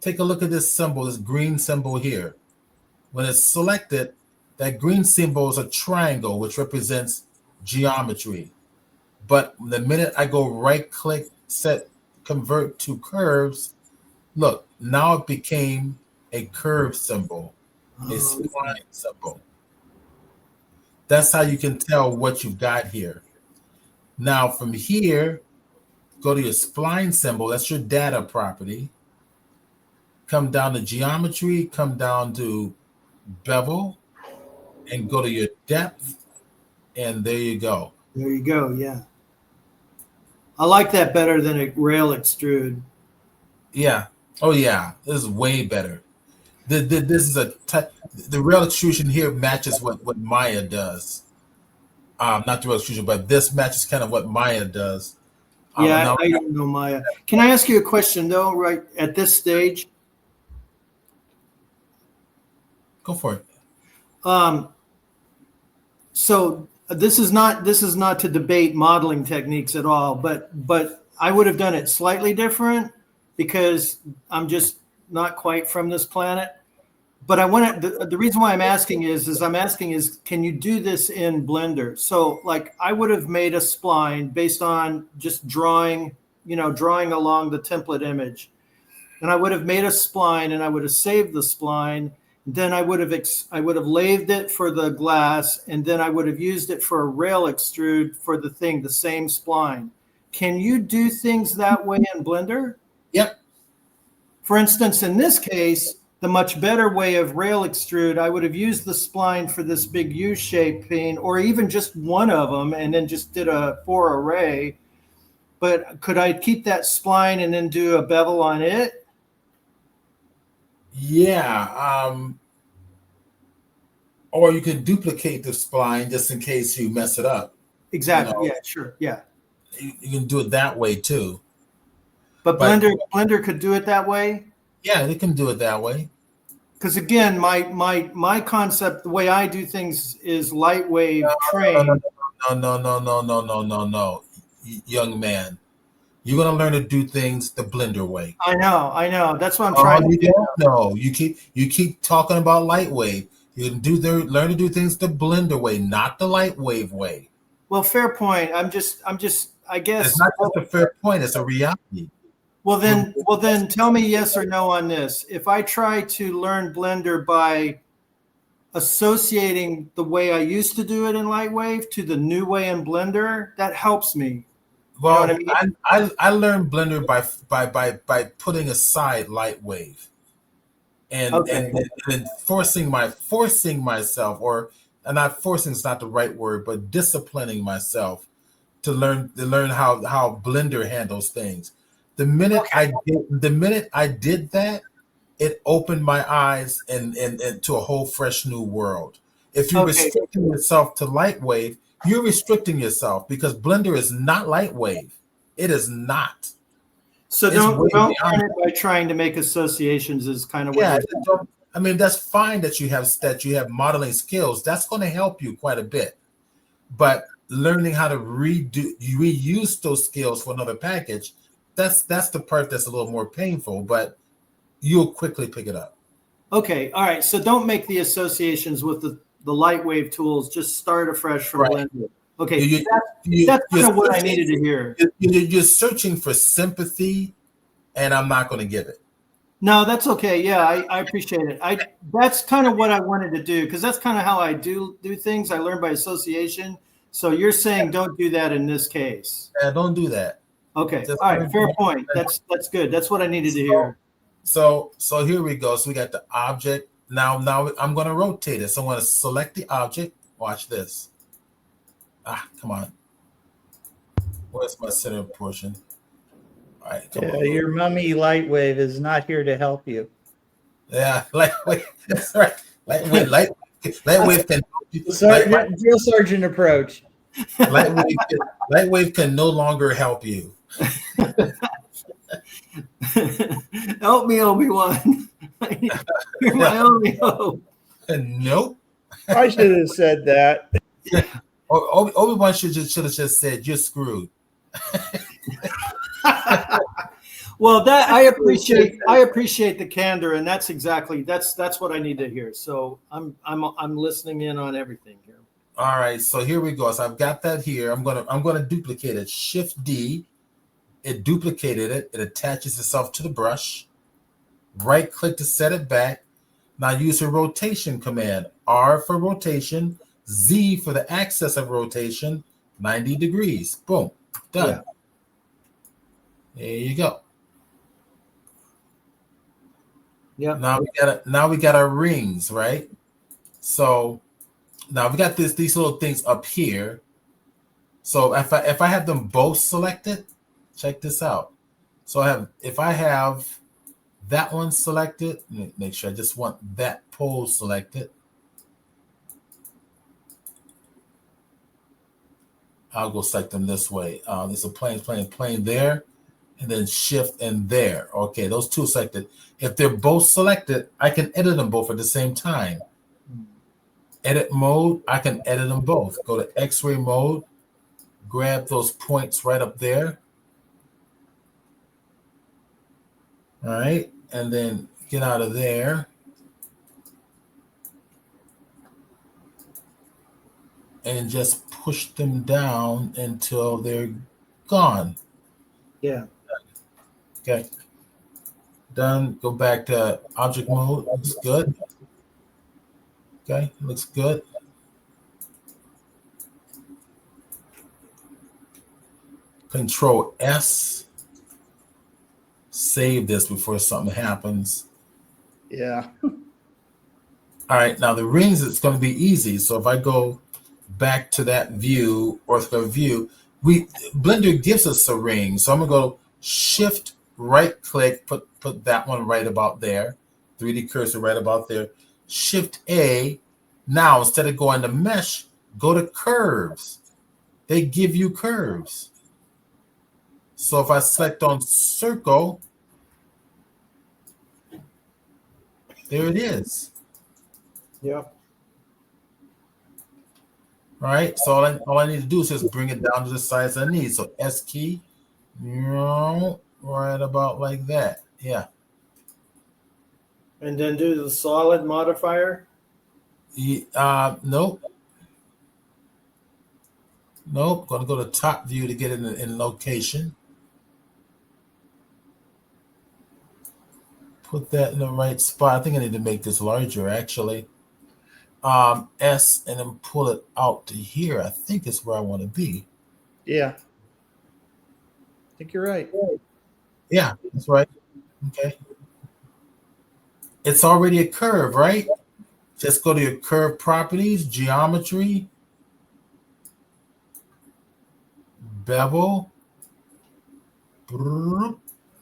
take a look at this symbol, this green symbol here. When it's selected, that green symbol is a triangle, which represents geometry. But the minute I go right click, set, convert to curves, look, now it became a curve symbol, a spline symbol. That's how you can tell what you've got here. Now from here, go to your spline symbol. That's your data property. Come down to geometry, come down to bevel, and go to your depth. And there you go. There you go. Yeah. I like that better than a rail extrude. Yeah. Oh yeah. This is way better. This is the rail extrusion here matches what Maya does. Not the rail extrusion, but this matches kind of what Maya does. Yeah, I don't know Maya. Can I ask you a question though? Right at this stage. Go for it. So this is not to debate modeling techniques at all, but I would have done it slightly different because I'm just not quite from this planet. But I want to, the reason why I'm asking is can you do this in Blender? So like I would have made a spline based on just drawing along the template image. And I would have made a spline and I would have saved the spline. Then I would have lathed it for the glass, and then I would have used it for a rail extrude for the same spline. Can you do things that way in Blender? Yep. For instance, in this case, the much better way of rail extrude, I would have used the spline for this big U-shaped thing, or even just one of them, and then just did a 4 array. But could I keep that spline and then do a bevel on it? Yeah. Or you could duplicate the spline just in case you mess it up. Exactly. Yeah, sure. Yeah. You can do it that way too. But Blender could do it that way? Yeah, they can do it that way. Because again, my concept, the way I do things is light wave train. No, young man. You're gonna learn to do things the Blender way. I know. That's what I'm trying to do. No, you keep talking about light wave. You can learn to do things the Blender way, not the light wave way. Well, fair point. I guess it's not just a fair point, it's a reality. Well then tell me yes or no on this. If I try to learn Blender by associating the way I used to do it in Lightwave to the new way in Blender, that helps me. Well, you know what I mean? I learned Blender by putting aside Lightwave and forcing myself, or not forcing is not the right word, but disciplining myself to learn how Blender handles things. The minute I did that, it opened my eyes and to a whole fresh new world. If you're restricting yourself to Lightwave, you're restricting yourself because Blender is not Lightwave. It is not. So don't learn it by trying to make associations is kind of what I mean, that's fine that you have modeling skills. That's going to help you quite a bit. But learning how to reuse those skills for another package, that's the part that's a little more painful, but you'll quickly pick it up. Okay. All right. So don't make the associations with the Lightwave tools. Just start afresh from Blender. Okay. That's kind of what I needed to hear. You're searching for sympathy, and I'm not going to give it. No, that's okay. Yeah, I appreciate it. That's kind of what I wanted to do because that's kind of how I do things. I learn by association. So you're saying don't do that in this case. Yeah, don't do that. Okay. All right. Fair point. That's good. That's what I needed to hear. So here we go. So we got the object. Now I'm going to rotate it. So I'm going to select the object. Watch this. Come on. Where's my center portion? All right. Come on. Your mummy Lightwave is not here to help you. Yeah, Lightwave. That's right. Lightwave can. Drill sergeant approach. Lightwave can no longer help you. Help me, Obi-Wan. You're my only hope. Nope. I should have said that. Obi-Wan should have just said, "You're screwed." Well, that I appreciate the candor, and that's exactly that's what I need to hear. So I'm listening in on everything here. All right, so here we go. So I've got that here. I'm gonna duplicate it. Shift D, it duplicated it. It attaches itself to the brush. Right click to set it back. Now use the rotation command. R for rotation, Z for the axis of rotation, 90 degrees. Boom, done. Yeah. There you go. Yeah. Now we got our rings, right? So now we got these little things up here. So if I have them both selected, check this out. So if I have that one selected, make sure I just want that pole selected. I'll go select them this way. There's a plane there, and then shift and there. Okay, those two selected. If they're both selected, I can edit them both at the same time. Edit mode, I can edit them both. Go to X-ray mode, grab those points right up there. All right, and then get out of there. And just push them down until they're gone. Yeah. Okay. Done. Go back to object mode. Looks good. Okay, looks good. Control S. Save this before something happens. Yeah. All right, now the rings, it's going to be easy. So if I go back to that view, ortho view, Blender gives us a ring. So I'm going to go Shift, right click, put that one right about there. 3D cursor right about there. Shift A. Now, instead of going to mesh, go to curves. They give you curves. So if I select on circle, there it is. Yeah. All right. So all I need to do is just bring it down to the size I need. So S key, right about like that. Yeah. And then do the solid modifier. Nope. Nope. Going to go to top view to get it in location. Put that in the right spot. I think I need to make this larger actually. S and then pull it out to here. I think is where I want to be. Yeah. I think you're right. Yeah, that's right. Okay. It's already a curve, right? Just go to your curve properties, geometry, bevel.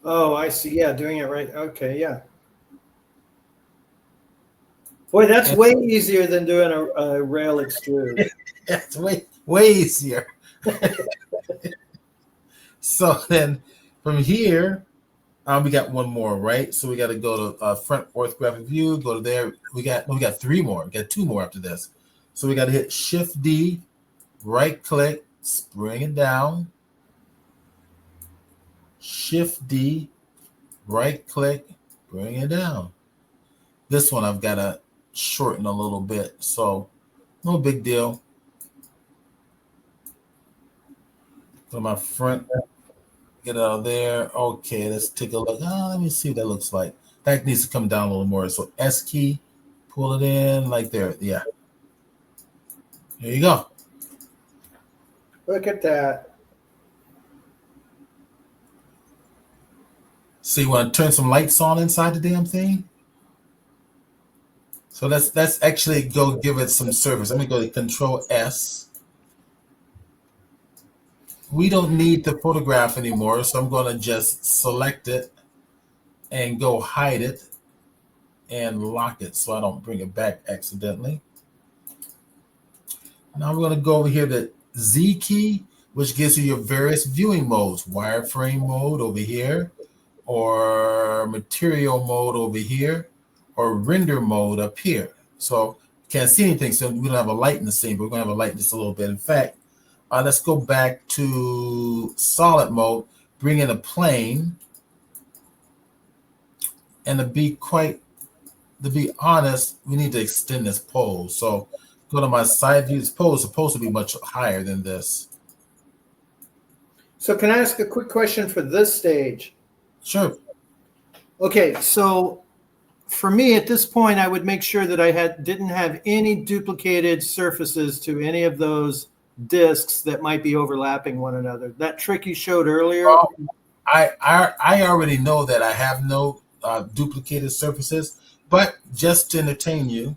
Oh, I see. Yeah, doing it right. Okay, yeah. Boy, that's way easier than doing a rail extrude. That's way easier. So then from here, we got one more, right? So we got to go to front orthographic view, go to there. We got three more. We got two more after this. So we got to hit Shift D, right click, bring it down. Shift D, right click, bring it down. This one I've got to shorten a little bit, so no big deal. So my front, get out of there. Okay, let's take a look. Let me see what that looks like. That needs to come down a little more. So S key, pull it in like there. Yeah. There you go. Look at that. So you want to turn some lights on inside the damn thing? So let's actually go give it some service. Let me go to Control S. We don't need the photograph anymore, so I'm going to just select it and go hide it and lock it so I don't bring it back accidentally. Now we're going to go over here to Z key, which gives you your various viewing modes. Wireframe mode over here, or material mode over here, or render mode up here. So you can't see anything, so we don't have a light in the scene, but we're going to have a light in just a little bit. In fact, let's go back to solid mode, bring in a plane, And to be honest, we need to extend this pose. So go to my side view. This pose is supposed to be much higher than this. So can I ask a quick question for this stage? Sure. Okay, so for me at this point, I would make sure that I didn't have any duplicated surfaces to any of those discs that might be overlapping one another. That trick you showed earlier. Well, I already know that I have no duplicated surfaces, but just to entertain you,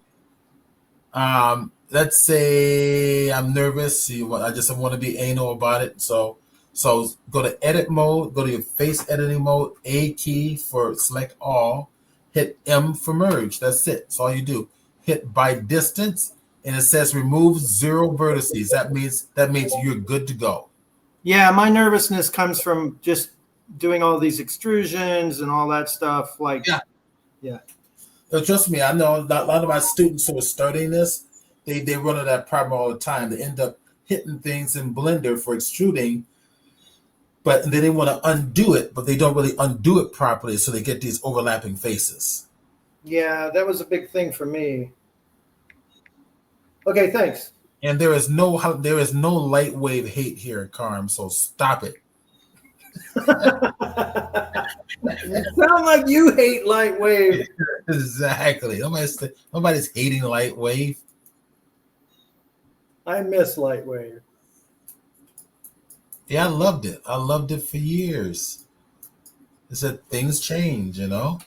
let's say I'm nervous. I just want to be anal about it. So go to edit mode, go to your face editing mode, A key for select all, hit M for merge. That's it. That's all you do. Hit by distance, and it says remove 0 vertices. That means you're good to go. Yeah, my nervousness comes from just doing all these extrusions and all that stuff. Like, yeah. So trust me, I know a lot of my students who are studying this, they run into that problem all the time. They end up hitting things in Blender for extruding, but then they want to undo it, but they don't really undo it properly, so they get these overlapping faces. Yeah, that was a big thing for me. Okay, thanks. And there is no light wave hate here, Carm. So stop it. You sound like you hate Lightwave. Exactly. Nobody's hating light wave. I miss Lightwave. Yeah, I loved it. I loved it for years. It's that things change, you know.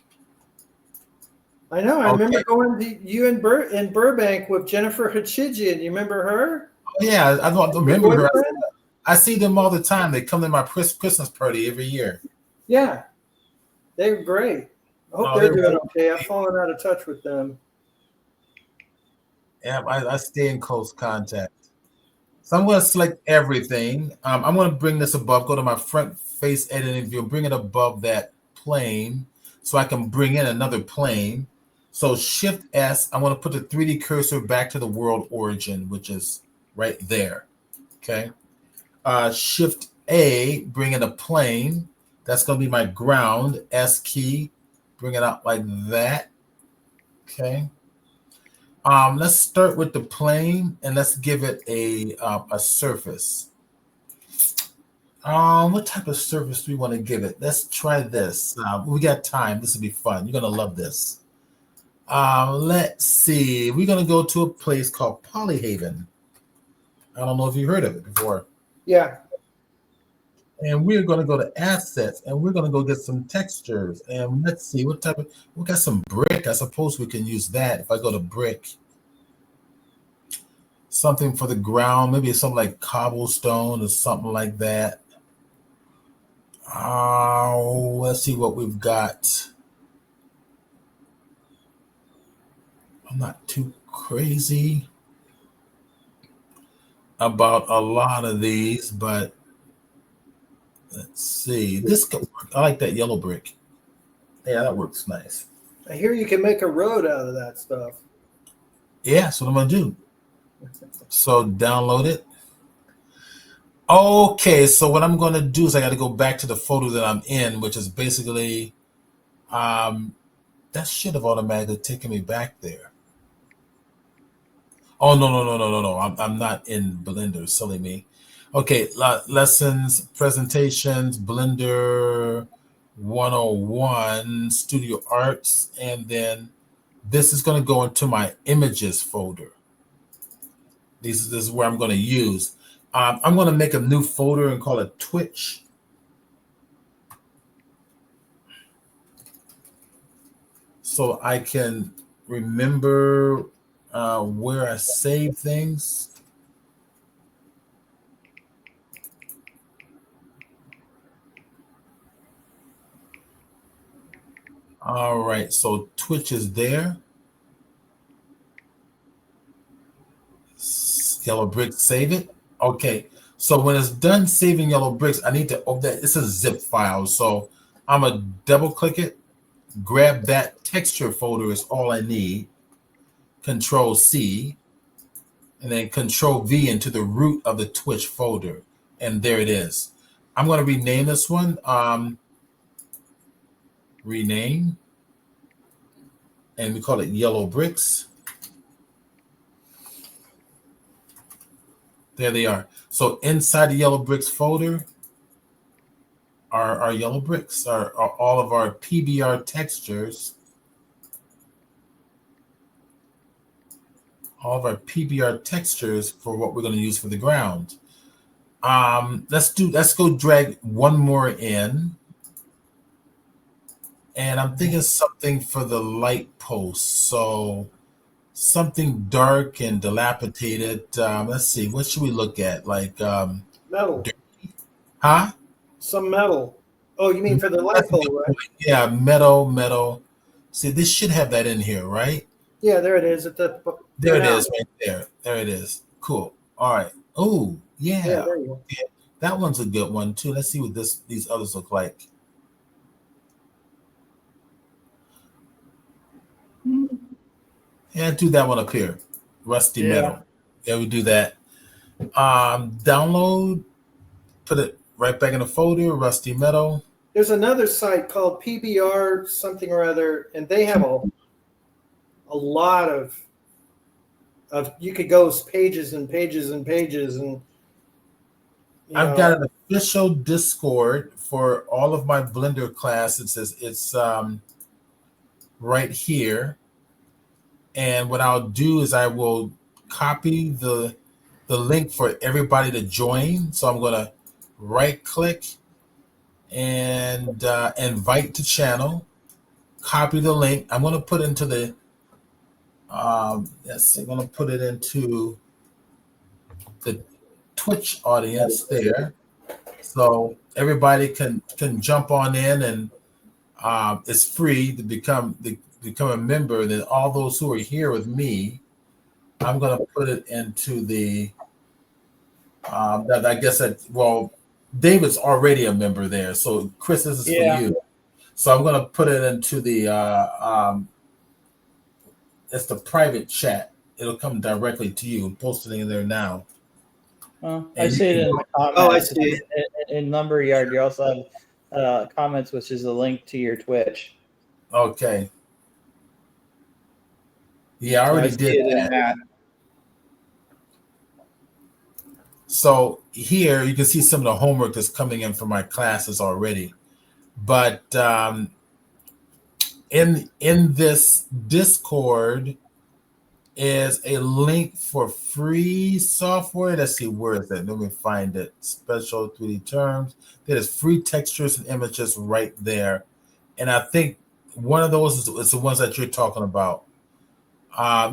I know. I remember going to you in Burbank with Jennifer Hachigian. You remember her? Yeah, I don't remember her. I see them all the time. They come to my Christmas party every year. Yeah, they were great. I hope they're doing okay. I've fallen out of touch with them. Yeah, I stay in close contact. So I'm going to select everything. I'm going to bring this above. Go to my front face editing view. Bring it above that plane so I can bring in another plane. So Shift S, I want to put the 3D cursor back to the world origin, which is right there. Okay. Shift A, bring in a plane. That's going to be my ground. S key, bring it out like that. Okay. Let's start with the plane and let's give it a surface. What type of surface do we want to give it? Let's try this. We got time. This will be fun. You're going to love this. Let's see. We're going to go to a place called Polyhaven. I don't know if you heard of it before. Yeah. And we're going to go to assets and we're going to go get some textures. And let's see what type of, we got some brick. I suppose we can use that. If I go to brick, something for the ground, maybe something like cobblestone or something like that. Let's see what we've got. I'm not too crazy about a lot of these, but let's see. This could work. I like that yellow brick. Yeah, that works nice. I hear you can make a road out of that stuff. Yeah, that's what I'm gonna do. So download it. Okay, so what I'm gonna do is I got to go back to the photo that I'm in, which is basically, that should have automatically taken me back there. Oh no! I'm not in Blender. Silly me. Okay, lessons, presentations, Blender 101, Studio Arts, and then this is going to go into my images folder. This is where I'm going to use. I'm going to make a new folder and call it Twitch. So I can remember where I save things. All right, so Twitch is there. Yellow bricks, save it. Okay, so when it's done saving yellow bricks, I need to open that. It's a zip file, so I'm gonna double click it, grab that texture folder is all I need. Control C, and then Control V into the root of the Twitch folder, and there it is. I'm gonna rename this one. Rename. and we call it Yellow Bricks. There they are. So inside the Yellow Bricks folder are our Yellow Bricks, are all of our PBR textures. All of our PBR textures for what we're going to use for the ground. Let's go drag one more in. And I'm thinking something for the light post. So something dark and dilapidated. Let's see, what should we look at? Like Metal. huh? Some metal. Oh, you mean for the light pole, right? Yeah, metal. See, this should have that in here, right? Yeah, there it is. There it is, right there. There it is. Cool. All right. Oh, yeah. Yeah, there you go. Yeah, that one's a good one too. Let's see what these others look like. Yeah, do that one up here. Rusty Metal. Yeah, we do that. Download, put it right back in the folder, Rusty Metal. There's another site called PBR something or other, and they have a lot of you could go pages and pages and pages, and I've got an official Discord for all of my Blender class. It's right here. And what I'll do is I will copy the link for everybody to join. So I'm going to right click and invite to channel, copy the link. I'm going to put into the, I'm going to put it into the Twitch audience there. So everybody can jump on in, and it's free to become a member. Then all those who are here with me, I'm going to put it into the that I guess that, well, David's already a member there, so Chris, this is for you. So I'm going to put it into the it's the private chat. It'll come directly to you. I'm posting it in there now. I see it in the comments. Oh, I see. In Lumberyard, you also have comments, which is a link to your Twitch. Okay. Yeah, I already did that. So here you can see some of the homework that's coming in for my classes already. But in this Discord is a link for free software. Let's see, where is it? Let me find it. Special 3D terms. There's free textures and images right there. And I think one of those is the ones that you're talking about.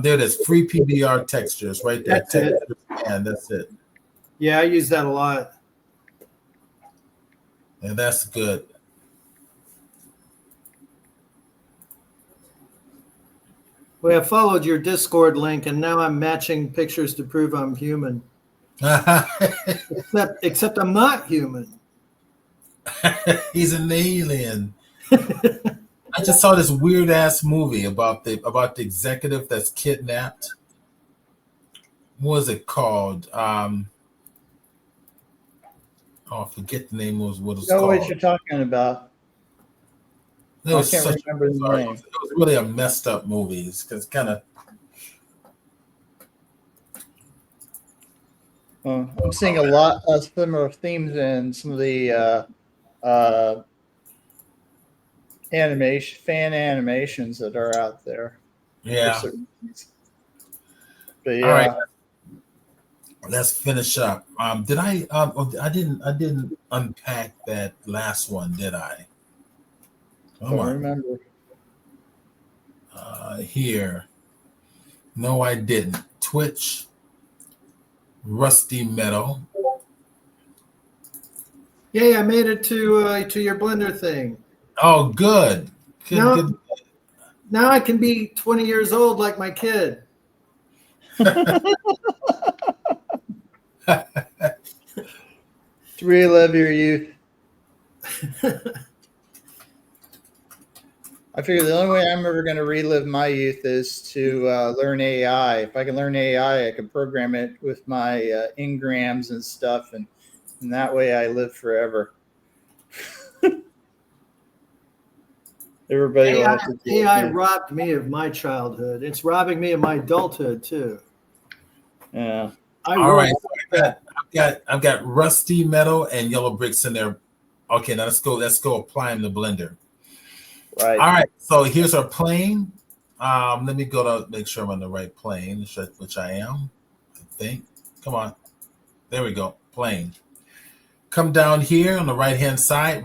There it is, free PBR textures right there. That's it. And that's it. Yeah, I use that a lot. And that's good. Well, I followed your Discord link, and now I'm matching pictures to prove I'm human. Except I'm not human. He's an alien. I just saw this weird ass movie about the executive that's kidnapped. What was it called? I forget the name of what it's called. What you're talking about. I can't remember the name. It was really a messed up movie. It's kind of. I'm seeing a lot of similar themes in some of the fan animations that are out there. Yeah. But yeah. All right. Let's finish up. Did I? I didn't unpack that last one, did I? Come on. Remember. Here. No, I didn't. Twitch. Rusty Metal. Yay, I made it to your Blender thing. Oh, good. Good. Now I can be 20 years old like my kid. To relive your youth. I figure the only way I'm ever going to relive my youth is to learn AI. If I can learn AI, I can program it with my engrams and stuff, and that way I live forever. Everybody will have to deal AI with it. robbed me of my childhood. It's robbing me of my adulthood too. Yeah. All right, so I've got rusty metal and yellow bricks in there. Okay, now let's go apply them to blender. Right. All right, so here's our plane. Let me go to make sure I'm on the right plane, which I am, I think. Come on. There we go. Plane. Come down here on the right-hand side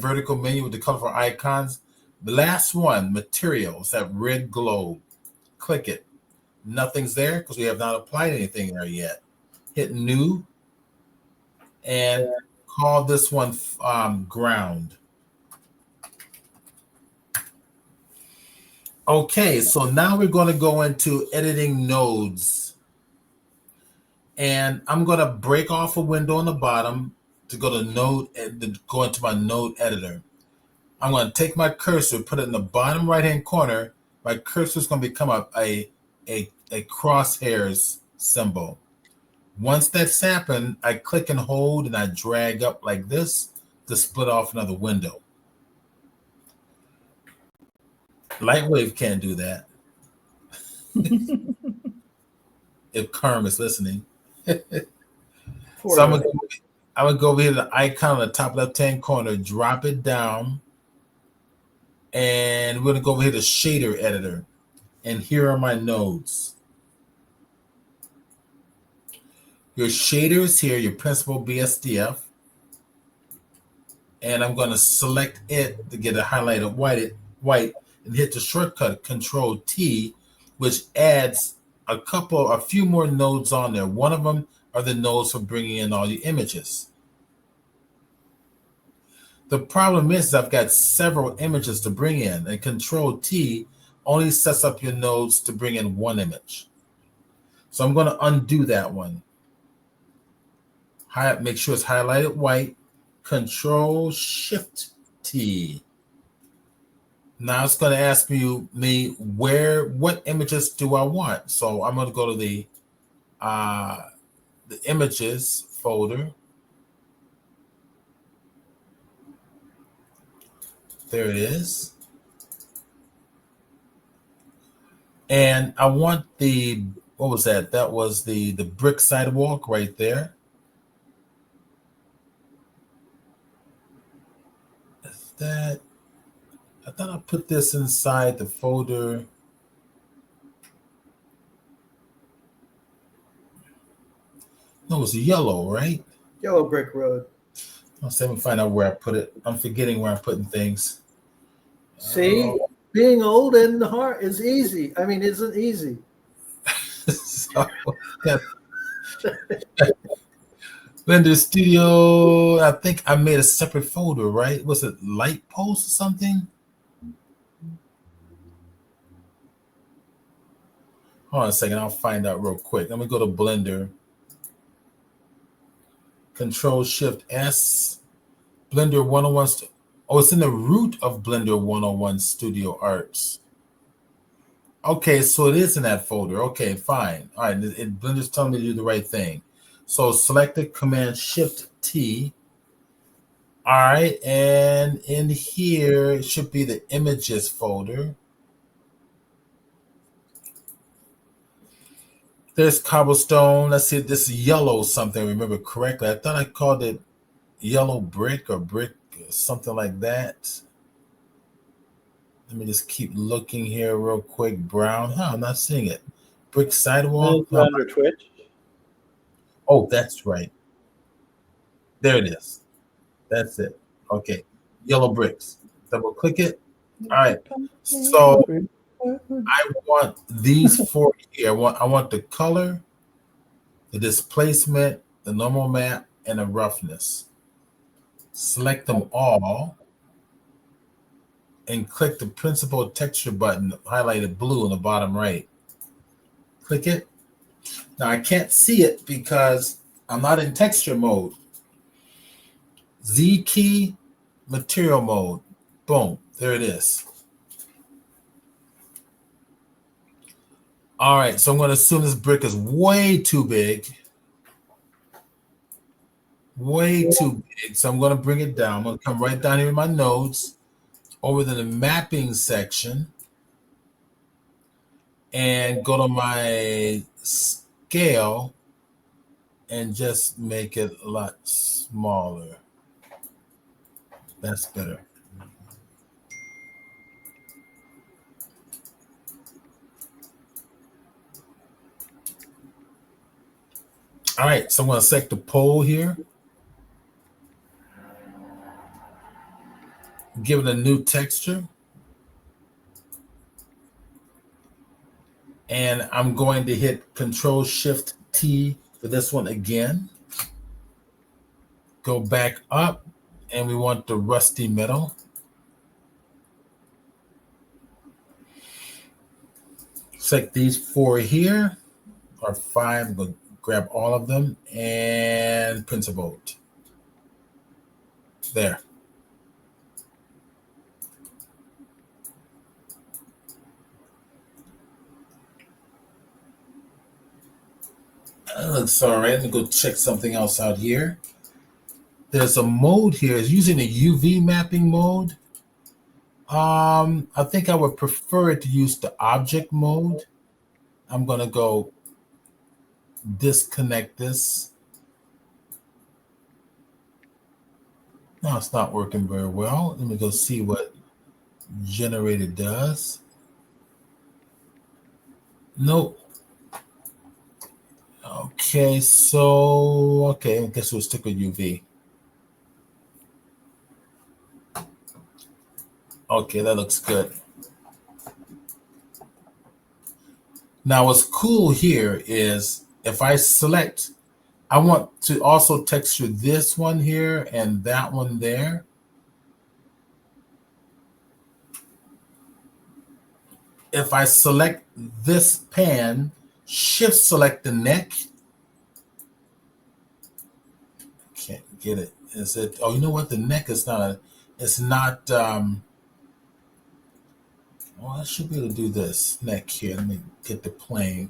vertical menu with the colorful icons. The last one, materials, that red globe. Click it. Nothing's there because we have not applied anything there yet. Hit new and call this one ground. Okay, so now we're going to go into editing nodes. And I'm going to break off a window on the bottom to go to go into my node editor. I'm going to take my cursor, put it in the bottom right-hand corner. My cursor is going to become a crosshairs symbol. Once that's happened, I click and hold and I drag up like this to split off another window. Lightwave can't do that. If Kerm is listening. So I'm gonna go over here to the icon on the top left-hand corner, drop it down, and we're gonna go over here to shader editor. And here are my nodes. Your shader is here, your principal BSDF. And I'm gonna select it to get it highlighted white and hit the shortcut Control T, which adds a few more nodes on there. One of them are the nodes for bringing in all your images. The problem is I've got several images to bring in, and Control T only sets up your nodes to bring in one image. So I'm going to undo that one. Make sure it's highlighted white. Control Shift T. Now it's going to ask me what images do I want. So I'm going to go to the images folder. There it is. And I want what was that? That was the brick sidewalk right there. Is that? I thought I put this inside the folder. No, it was yellow, right? Yellow Brick Road. Let's let me find out where I put it. I'm forgetting where I'm putting things. See, being old and hard is easy. I mean, isn't easy. So, yeah. Blender Studio. I think I made a separate folder, right? Was it Light Post or something? Hold on a second. I'll find out real quick. Let me go to Blender. Control Shift S. Blender 101. Oh, it's in the root of Blender 101 Studio Arts. Okay, so it is in that folder. Okay, fine. All right, Blender's telling me to do the right thing. So select the Command Shift T. All right, and in here it should be the images folder. There's cobblestone. Let's see, this is yellow something. I remember correctly. I thought I called it yellow brick or brick, something like that. Let me just keep looking here real quick. Brown. I'm not seeing it. Brick sidewalk. Under Twitch. Oh, that's right. There it is. That's it. Okay. Yellow bricks. Double click it. All right. So I want these four here. I want the color, the displacement, the normal map, and the roughness. Select them all and click the principal texture button highlighted blue in the bottom right. Click it. Now I can't see it because I'm not in texture mode. Z key, material mode. Boom, there it is. All right, so I'm going to assume this brick is way too big. Way too big. So I'm going to bring it down. I'm going to come right down here in my nodes. over to the mapping section and go to my scale and just make it a lot smaller. That's better. All right, so I'm going to select the pole here. Give it a new texture. And I'm going to hit Control-Shift-T for this one again. Go back up, and we want the rusty metal. Select these 4 here, or 5. I'm going to grab all of them and Prince of Bolt. There. That looks all right. Let me go check something else out here. There's a mode here. It's using a UV mapping mode. I think I would prefer it to use the object mode. I'm going to go disconnect this. No, it's not working very well. Let me go see what generated does. Nope. Okay, so, I guess we'll stick with UV. Okay, that looks good. Now, what's cool here is if I select, I want to also texture this one here and that one there. If I select this pan, shift select the neck. Can't get it. Is it? Oh, you know what? The neck is not. It's not. Well, I should be able to do this neck here. Let me get the plane.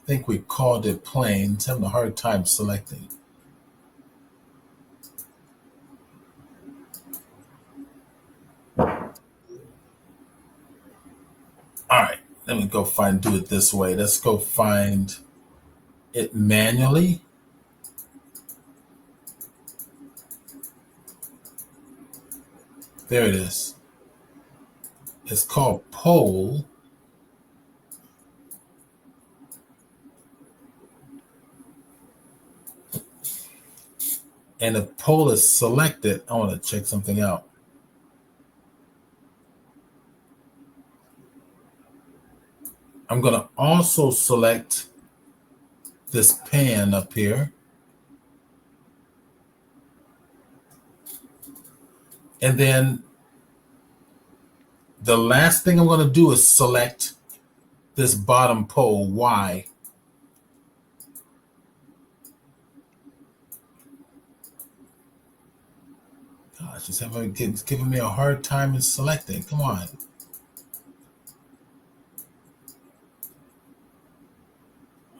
I think we called it plane. It's having a hard time selecting. All right, let me go do it this way. Let's go find it manually. There it is. It's called pole. And if pole is selected, I want to check something out. I'm going to also select this pan up here. And then the last thing I'm going to do is select this bottom pole, Y. Gosh, it's giving me a hard time in selecting. Come on.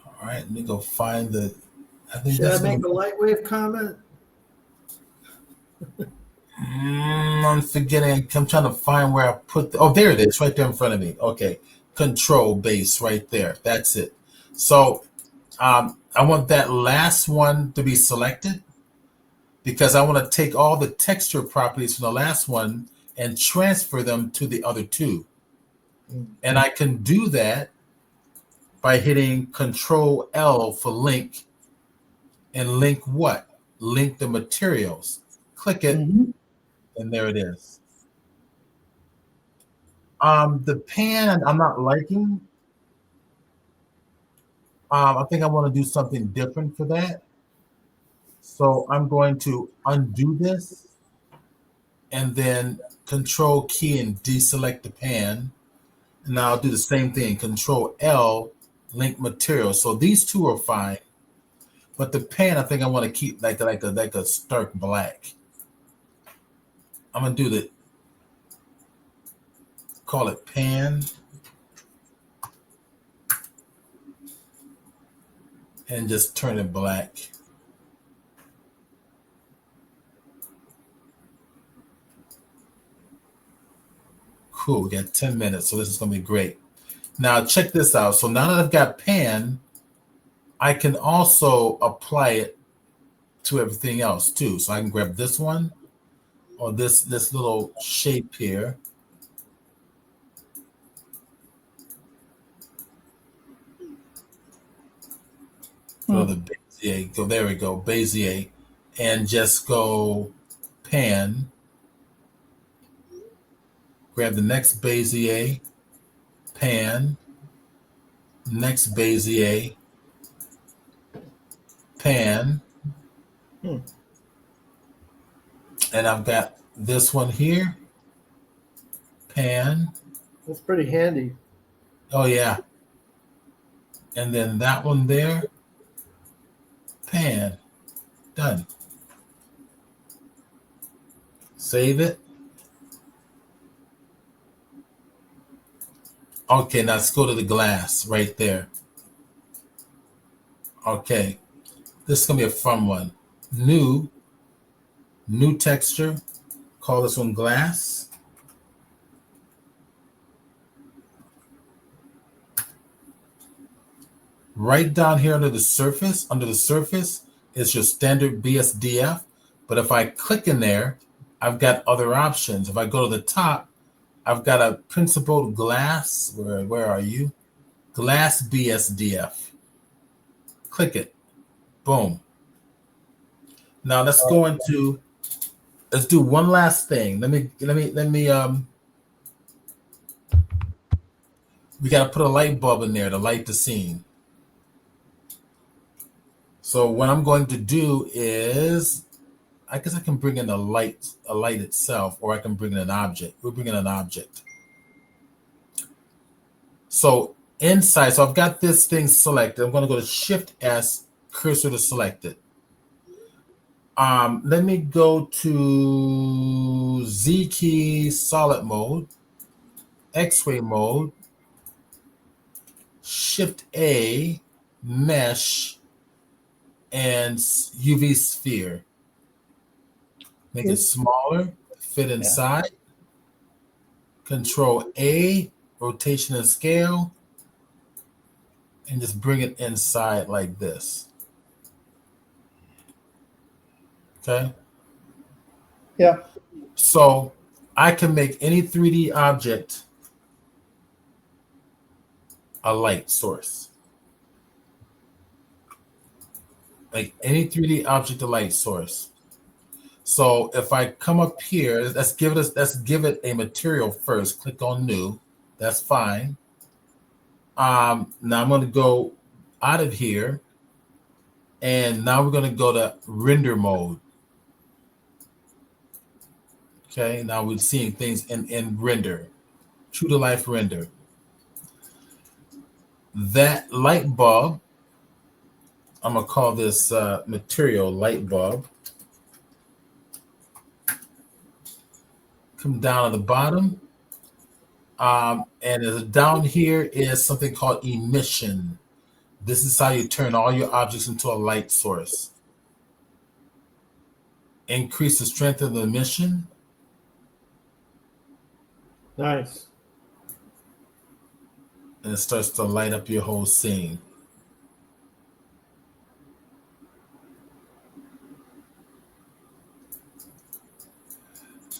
All right, let me go find the. Should I make a lightwave comment? I'm forgetting. I'm trying to find where I put oh, there it is, right there in front of me. Okay, control base right there. That's it. So I want that last one to be selected because I want to take all the texture properties from the last one and transfer them to the other two. And I can do that by hitting Control L for link. And link what? Link the materials. Click it. And there it is. The pan I'm not liking. I think I want to do something different for that. So I'm going to undo this and then Control key and deselect the pan. And now I'll do the same thing. Control L, link material. So these two are fine. But the pan, I think I want to keep like a stark black. I'm gonna do the call it pan and just turn it black. Cool. We got 10 minutes, so this is going to be great. Now check this out. So now that I've got pan, I can also apply it to everything else too. So I can grab this one or this little shape here. Go to the Bezier. Go, there we go, Bezier, and just go pan. Grab the next Bezier, pan, next Bezier, pan, and I've got this one here, pan. That's pretty handy. Oh yeah, and then that one there, pan. Done. Save it. Okay, now let's go to the glass right there. Okay, this is gonna be a fun one. New texture. Call this one glass. Right down here under the surface is your standard BSDF. But if I click in there, I've got other options. If I go to the top, I've got a principled glass. Where are you? Glass BSDF. Click it. Boom. Now let's do one last thing. Let me we got to put a light bulb in there to light the scene. So what I'm going to do is, I guess I can bring in a light itself, or I can bring in an object. We'll bring in an object. So inside, so I've got this thing selected. I'm going to go to Shift S, cursor to select it. Let me go to Z key solid mode, X-ray mode, Shift A, mesh, and UV sphere. Make it smaller, fit inside. Control A, rotation and scale, and just bring it inside like this. Okay. Yeah. So I can make any 3D object a light source. Like any 3D object a light source. So if I come up here, let's give it a material first. Click on new. That's fine. Now I'm going to go out of here, and now we're going to go to render mode. Okay, now we're seeing things in render, true to life render. That light bulb, I'm gonna call this material light bulb. Come down at the bottom, and down here is something called emission. This is how you turn all your objects into a light source. Increase the strength of the emission. Nice. And it starts to light up your whole scene.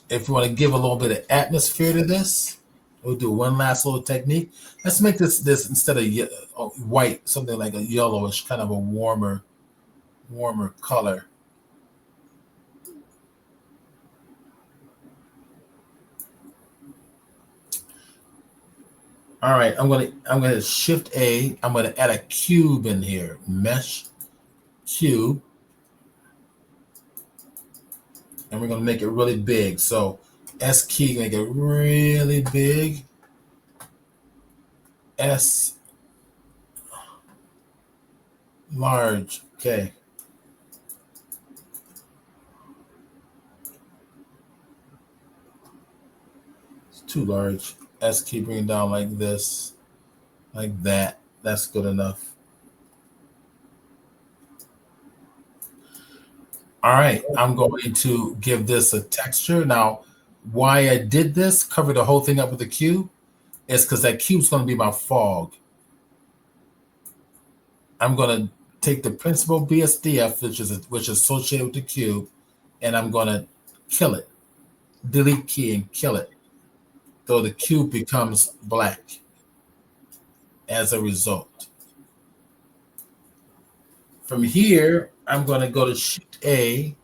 If you want to give a little bit of atmosphere to this, we'll do one last little technique. Let's make this instead of white, something like a yellowish, kind of a warmer color. All right, I'm gonna Shift A. I'm gonna add a cube in here. Mesh cube, and we're gonna make it really big. So S key, make it really big. S large. Okay. It's too large. S key, bring it down like this, like that. That's good enough. All right, I'm going to give this a texture. Now, why I did this, cover the whole thing up with a cube, is because that cube's going to be my fog. I'm going to take the principal BSDF, which is associated with the cube, and I'm going to kill it. Delete key and kill it. So the cube becomes black as a result. From here, I'm going to go to Shift A,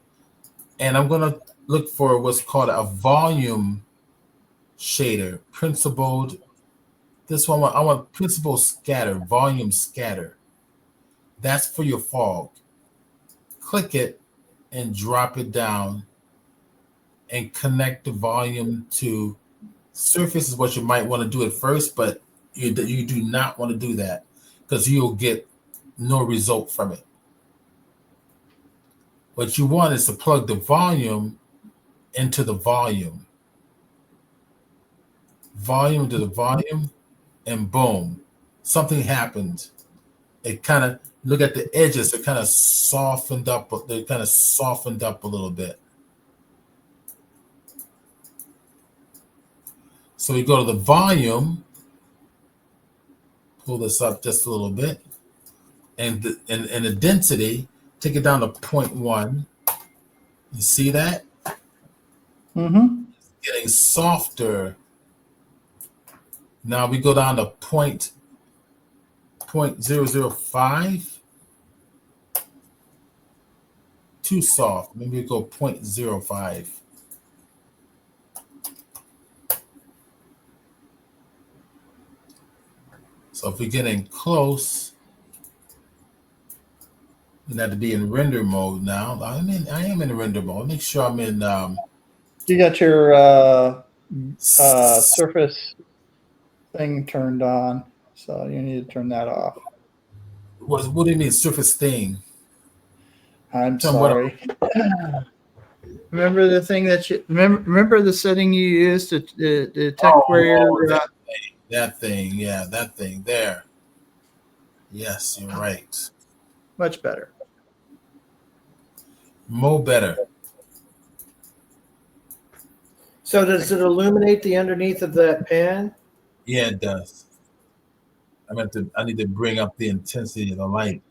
and I'm going to look for what's called a volume shader, principled. This one, I want principal scatter, volume scatter. That's for your fog. Click it and drop it down and connect the volume to surface is what you might want to do at first, but you do not want to do that because you'll get no result from it. What you want is to plug the volume into the volume. Volume to the volume, and boom, something happened. It kind of, look at the edges, it kind of softened up. They kind of softened up a little bit. So we go to the volume, pull this up just a little bit, and the density, take it down to 0.1. You see that? Mm-hmm. Getting softer. Now we go down to 0.005. Too soft. Maybe we go 0.05. So if we're getting close, we have to be in render mode now. I am in render mode. Make sure I'm in. You got your surface thing turned on, so you need to turn that off. What do you mean surface thing? I'm sorry. Remember the thing that you remember the setting you used to detect where you're. That thing, yeah, that thing there. Yes, you're right. Much better. More better. So does it illuminate the underneath of that pan? Yeah, it does. I need to bring up the intensity of the light.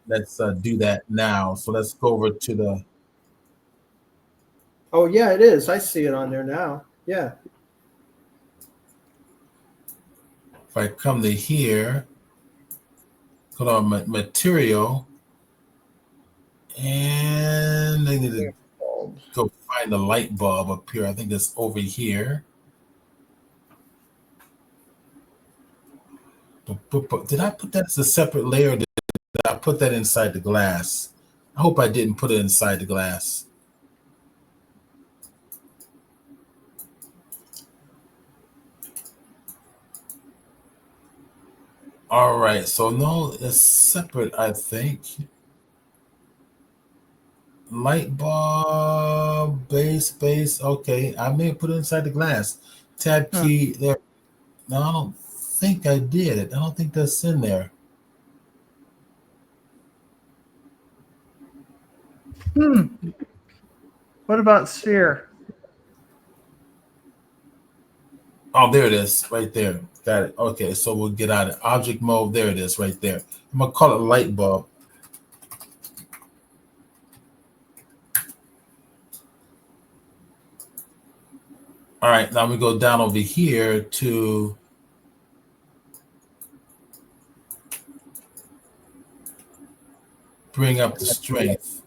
Let's do that now. So let's go over to the. Oh yeah, it is. I see it on there now. Yeah. If I come to here, go to material, and I need to go find the light bulb up here. I think it's over here. Did I put that as a separate layer? Or did I put that inside the glass? I hope I didn't put it inside the glass. All right, so no, it's separate, I think. Light bulb, base. Okay, I may have put it inside the glass. Tab key there. No, I don't think I did. I don't think that's in there. What about sphere? Oh, there it is, right there. Got it. Okay, so we'll get out of object mode. There it is, right there. I'm gonna call it light bulb. All right, now we go down over here to bring up the strength.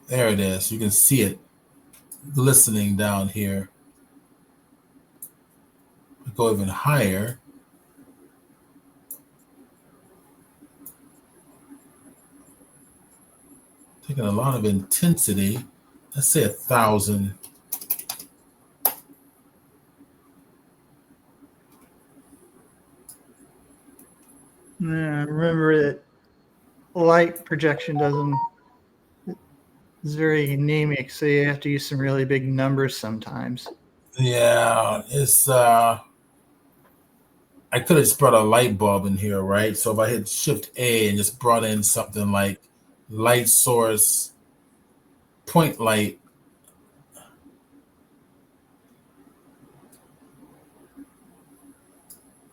There it is. You can see it glistening down here. We go even higher. Taking a lot of intensity. Let's say 1,000. Yeah, remember that light projection is very anemic, so you have to use some really big numbers sometimes. Yeah, it's I could have just brought a light bulb in here, right? So if I hit Shift A and just brought in something like light source, point light.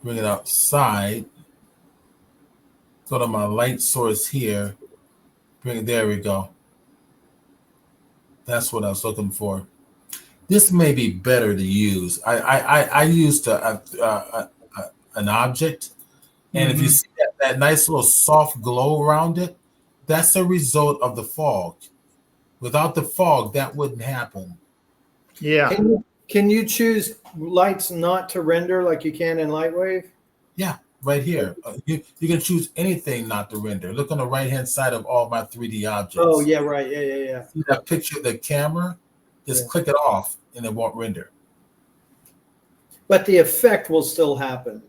Bring it outside. Go to my light source here. There we go. That's what I was looking for. This may be better to use. I used an object, and if you see that nice little soft glow around it, that's a result of the fog. Without the fog, that wouldn't happen. Yeah. Can you choose lights not to render like you can in Lightwave? Yeah, right here. You can choose anything not to render. Look on the right-hand side of all my 3D objects. Oh, yeah, right. Yeah. See that picture of the camera? Just click it off, and it won't render. But the effect will still happen.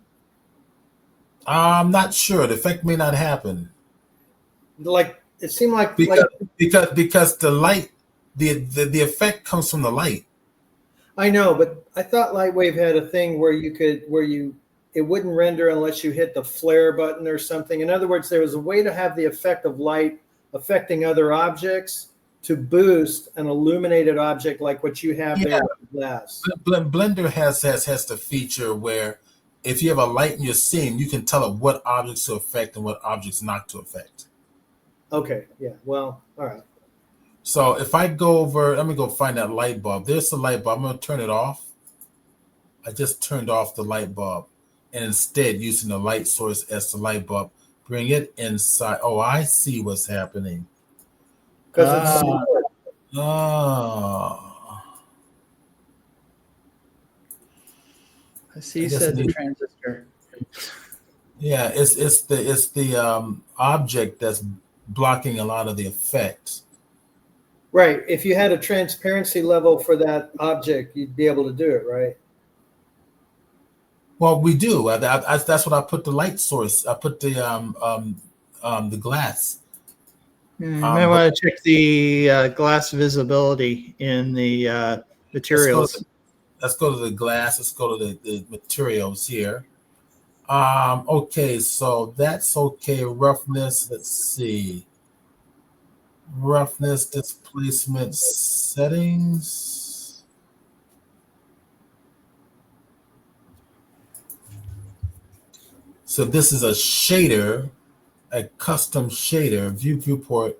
I'm not sure. The effect may not happen. Like it seemed like because the light, the effect comes from the light. I know, but I thought Lightwave had a thing where it wouldn't render unless you hit the flare button or something. In other words, there was a way to have the effect of light affecting other objects to boost an illuminated object like what you have there with the glass. Blender has the feature where if you have a light in your scene, you can tell it what objects to affect and what objects not to affect. Okay, yeah, well, all right. So if I go over, let me go find that light bulb. There's the light bulb. I'm going to turn it off. I just turned off the light bulb, and instead using the light source as the light bulb, bring it inside. Oh, I see what's happening. Because I see you said the transistor. Yeah, it's the object that's blocking a lot of the effects. right. If you had a transparency level for that object, you'd be able to do it, right? Well, we do. That's what I put the light source. I put the glass. You may want to check the glass visibility in the materials. Let's go to the glass. Let's go to the materials here. Okay, so that's okay. Roughness. Let's see. Roughness, displacement settings. So this is a shader, a custom shader, viewport,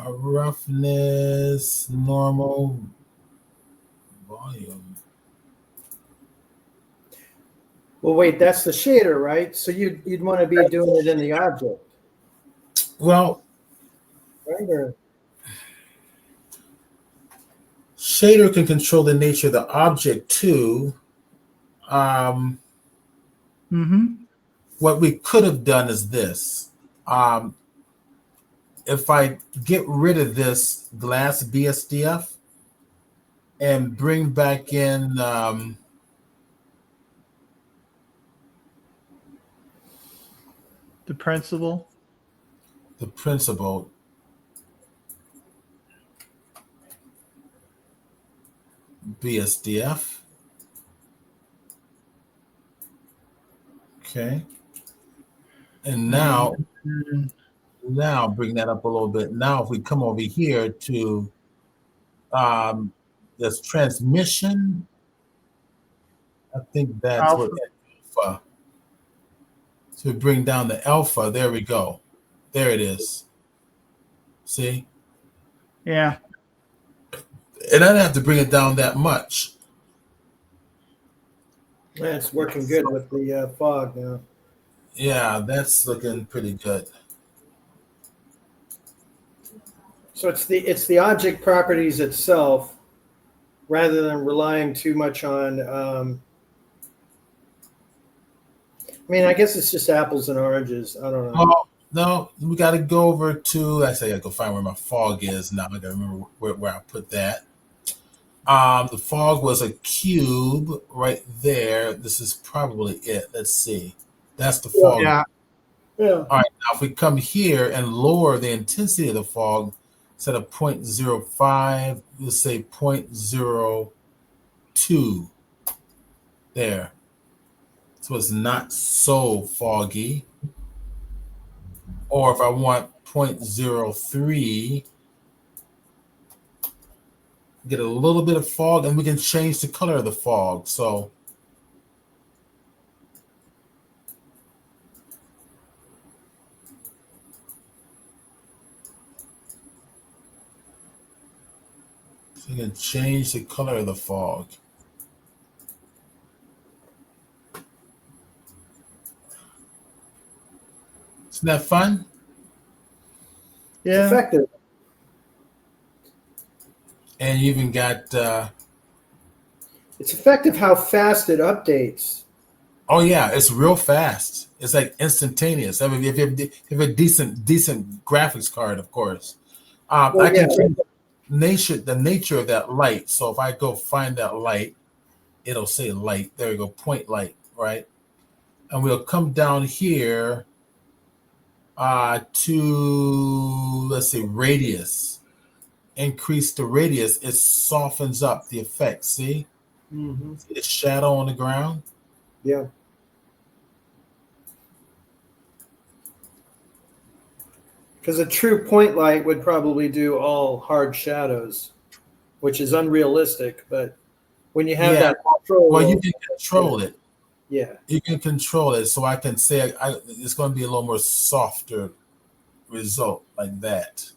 roughness, normal, volume. Well, wait, that's the shader, right? So you'd want to be doing it in the object, Well, right? Or shader can control the nature of the object too. What we could have done is this. If I get rid of this glass BSDF and bring back in The principal. the principal, BSDF. Okay. And now bring that up a little bit. Now, if we come over here to this transmission, I think that's Alpha. what alpha. To bring down the alpha, there we go. There it is. See? Yeah. And I didn't have to bring it down that much. yeah, it's working good with the fog now. Yeah, that's looking pretty good. So it's the object properties itself, rather than relying too much on. I mean, I guess it's just apples and oranges. I don't know. Oh, no, we got to go over to. Actually, I got to go find where my fog is now. I got to remember where I put that. The fog was a cube right there. This is probably it. Let's see. That's the fog. Yeah. Yeah. All right. Now, if we come here and lower the intensity of the fog, instead of 0.05, let's say 0.02. There. So it's not so foggy. Or if I want 0.03. Get a little bit of fog, and we can change the color of the fog. So you can change the color of the fog. Isn't that fun? Yeah. Effective. And you even got It's effective how fast it updates. oh yeah, it's real fast. It's like instantaneous. I mean, if you have a decent graphics card, of course. Well, I can yeah. change the nature of that light. So if I go find that light, it'll say light. There you go, point light, right? And we'll come down here to, let's say, radius. Increase the radius, it softens up the effect. See? Mm-hmm. See the shadow on the ground? Yeah. Because a true point light would probably do all hard shadows, which is unrealistic. But when you have that control, well, you can control it. Yeah. You can control it. So I can say it's going to be a little more softer result like that.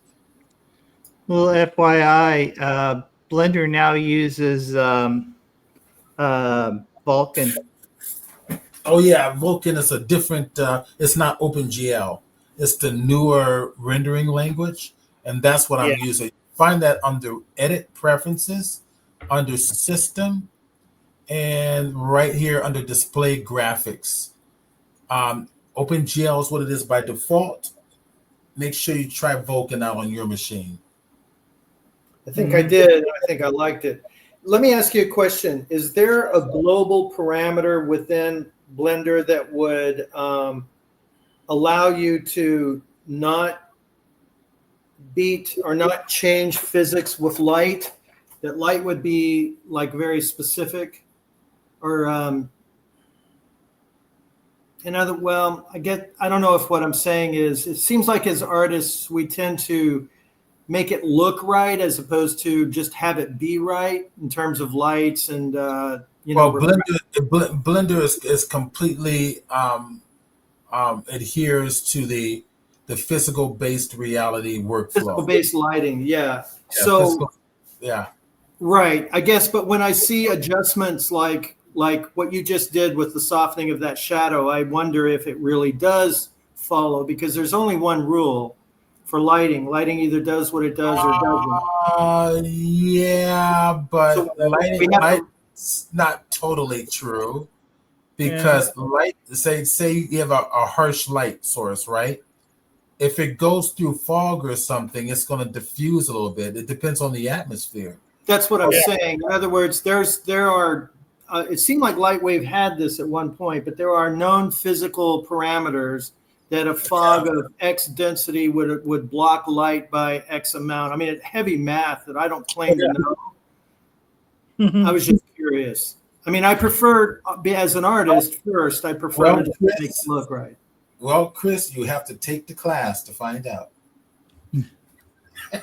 Well, FYI, Blender now uses Vulkan. Oh yeah, Vulkan is a different. It's not OpenGL. It's the newer rendering language, and that's what I'm using. Find that under Edit Preferences, under System, and right here under Display Graphics. OpenGL is what it is by default. Make sure you try Vulkan out on your machine. I think I did. I think I liked it. Let me ask you a question. Is there a global parameter within Blender that would allow you to not beat or not change physics with light? That light would be like very specific, or I don't know if what I'm saying is, it seems like as artists we tend to make it look right as opposed to just have it be right in terms of lights and Blender is completely adheres to the physical based reality workflow. Physical based lighting, yeah. So right, I guess. But when I see adjustments like what you just did with the softening of that shadow, I wonder if it really does follow, because there's only one rule for lighting. Lighting either does what it does or doesn't. Yeah, but so light's not totally true, because light, say you have a harsh light source, right? If it goes through fog or something, it's going to diffuse a little bit. It depends on the atmosphere. That's what I'm saying. In other words, there are. It seemed like Lightwave had this at one point, but there are known physical parameters that a fog of X density would block light by X amount. I mean, heavy math that I don't claim to know. I was just curious. I mean, I prefer, as an artist first, I prefer to make it look right. Well, Chris, you have to take the class to find out.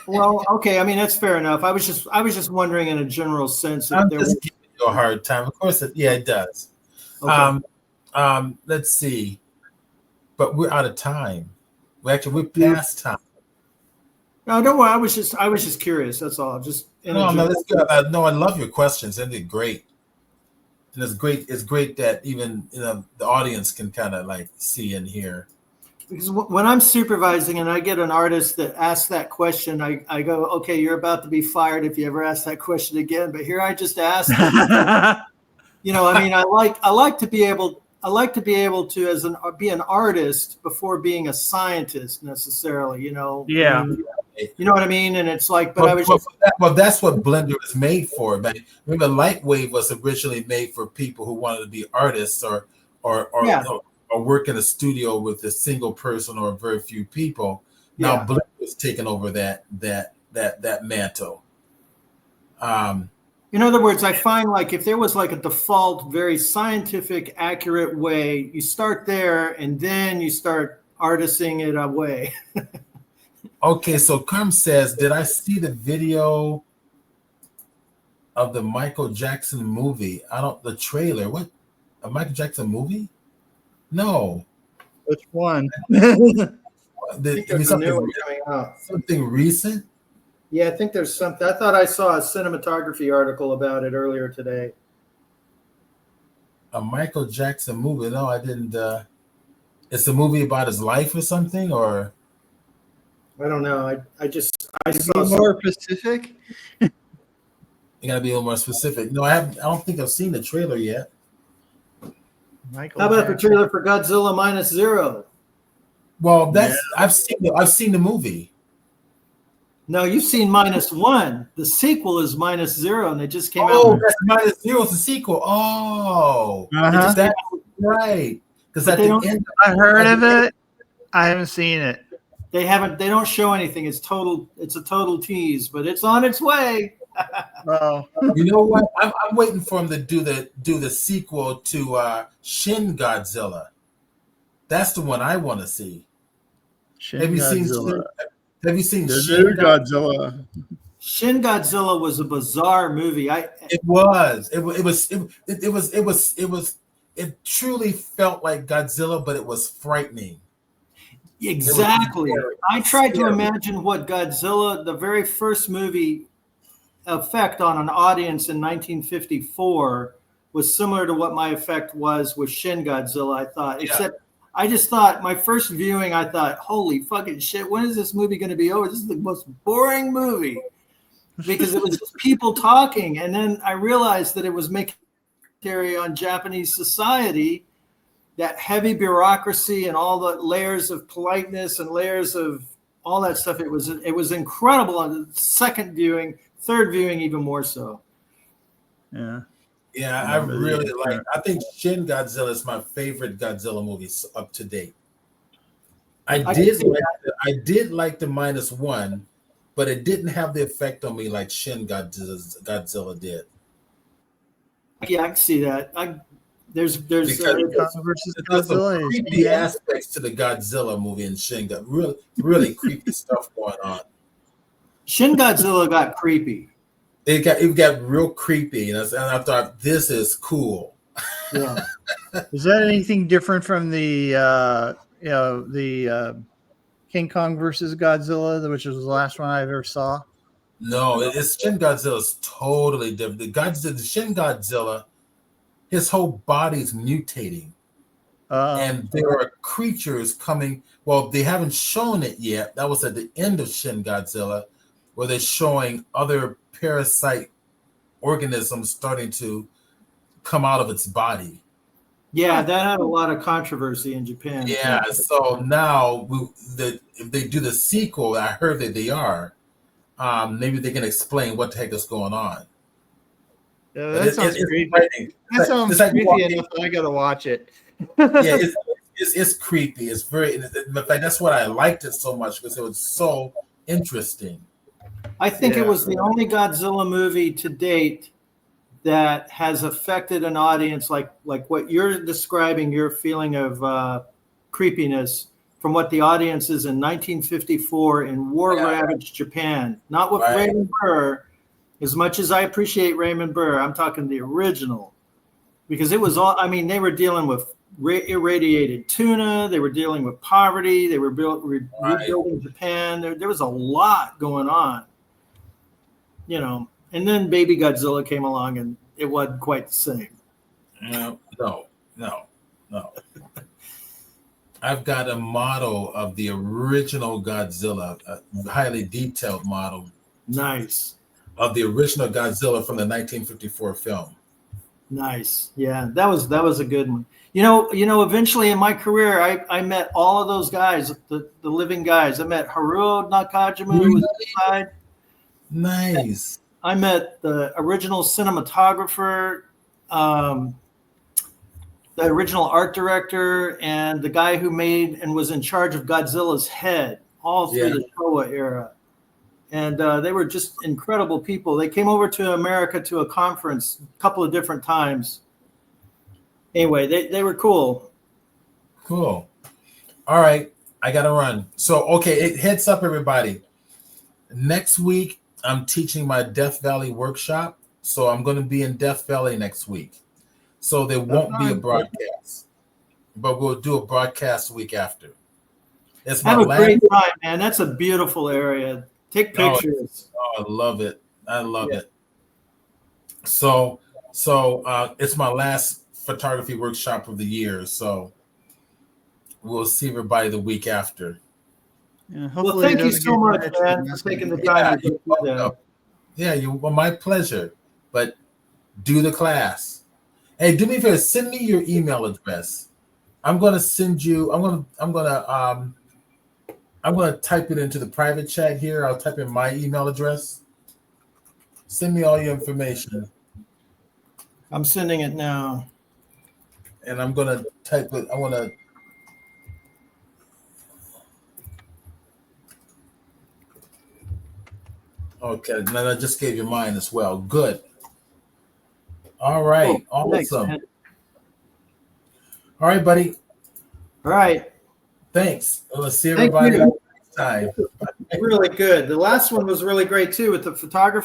Well, okay. I mean, that's fair enough. I was just wondering in a general sense. I'm just giving you a hard time. Of course, it does. Okay. Let's see. But we're out of time. We're past time. No, don't worry. I was just curious. That's all. Just no, that's good. No, I love your questions. And they're great. And it's great. It's great that even the audience can kind of like see and hear. Because when I'm supervising and I get an artist that asks that question, I go, okay, you're about to be fired if you ever ask that question again. But here I just asked. I mean, I like to be able to be an artist before being a scientist necessarily. Yeah. You know what I mean? And it's like, that's what Blender is made for. But remember, Lightwave was originally made for people who wanted to be artists or work in a studio with a single person or very few people. Now Blender has taken over that mantle. In other words, I find like if there was like a default, very scientific, accurate way, you start there and then you start artisting it away. Okay, so Carm says, did I see the video of the Michael Jackson movie? The trailer. What? A Michael Jackson movie? No. Which one? I think I mean, there's a new one coming out. something recent? Yeah, I think there's something. I thought I saw a cinematography article about it earlier today. A Michael Jackson movie? No, I didn't. It's a movie about his life or something, or I don't know. I Be saw more specific. you gotta be a little more specific. No, I haven't. I don't think I've seen the trailer yet. Michael How about the Jackson. trailer for Godzilla Minus Zero? Well, I've seen the movie. No, you've seen Minus One. The sequel is Minus Zero, and they just came Oh, out. that's Minus Zero. It's a sequel. Oh, Uh-huh. that's right. Because But at they the don't- end, I heard of it. I haven't seen it. They don't show anything. It's a total tease, but it's on its way. Oh, you know what? I'm waiting for him to do the sequel to Shin Godzilla. That's the one I want to see. Shin Have you Godzilla. seen The Shin new Godzilla. Shin Godzilla was a bizarre movie. It truly felt like Godzilla, but it was frightening. Exactly. It was I tried to scary. imagine what Godzilla, the very first movie, effect on an audience in 1954 was similar to what my effect was with Shin Godzilla. I thought, except I just thought my first viewing, I thought, holy fucking shit, when is this movie going to be over? This is the most boring movie because it was just people talking, and then I realized that it was making commentary on Japanese society. That heavy bureaucracy and all the layers of politeness and layers of all that stuff. It was incredible on the second viewing, third viewing, even more so. Yeah. Yeah, I really like. I think Shin Godzilla is my favorite Godzilla movie up to date. I did like the Minus One, but it didn't have the effect on me like Shin Godzilla did. Yeah, I can see that. There's Because versus there's some Godzilla. creepy aspects to the Godzilla movie in Shin Godzilla. Really creepy stuff going on. Shin Godzilla got creepy. It got real creepy, and I thought this is cool. Yeah. Is that anything different from the King Kong versus Godzilla, which was the last one I ever saw? No, it's Shin Godzilla is totally different. The Shin Godzilla, his whole body's mutating, and there are creatures coming. Well, they haven't shown it yet. That was at the end of Shin Godzilla, where they're showing other parasite organisms starting to come out of its body. Yeah, that had a lot of controversy in Japan. Yeah, so now if they do the sequel, I heard that they are. Maybe they can explain what the heck is going on. Yeah, that sounds creepy. That sounds creepy enough that I gotta watch it. Yeah, it's creepy. It's very. In fact, that's why I liked it so much because it was so interesting. I think it was the only Godzilla movie to date that has affected an audience like what you're describing, your feeling of creepiness from what the audience is in 1954 in war-ravaged Japan. Not with Raymond Burr. As much as I appreciate Raymond Burr, I'm talking the original. Because it was all, I mean, they were dealing with irradiated tuna. They were dealing with poverty. They were rebuilding Japan. There was a lot going on. You know, and then Baby Godzilla came along and it wasn't quite the same. No. I've got a model of the original Godzilla, a highly detailed model. Nice. Of the original Godzilla from the 1954 film. Nice. Yeah, that was a good one. You know, eventually in my career, I met all of those guys, the living guys. I met Haruo Nakajima, who was inside. Nice. I met the original cinematographer, the original art director, and the guy who made and was in charge of Godzilla's head all through the Showa era. And they were just incredible people. They came over to America to a conference a couple of different times. Anyway, they were cool. Cool. All right. I gotta run. So okay, heads up, everybody. Next week, I'm teaching my Death Valley workshop. So I'm going to be in Death Valley next week. So there won't be a broadcast, but we'll do a broadcast the week after. It's my Have a great time, man. That's a beautiful area. Take pictures. I love it. I love it. So it's my last photography workshop of the year. So we'll see everybody the week after. Yeah, well, thank you so much, man, for taking the time to do that. Yeah, my pleasure. But do the class. Hey, do me a favor. Send me your email address. I'm gonna send you. I'm gonna type it into the private chat here. I'll type in my email address. Send me all your information. I'm sending it now. And I'm gonna type it. I wanna. Okay, now I just gave you mine as well. Good. All right. Awesome. Thanks, all right, buddy. All right. Thanks. Let's see everybody next time. Really good. The last one was really great too with the photographer.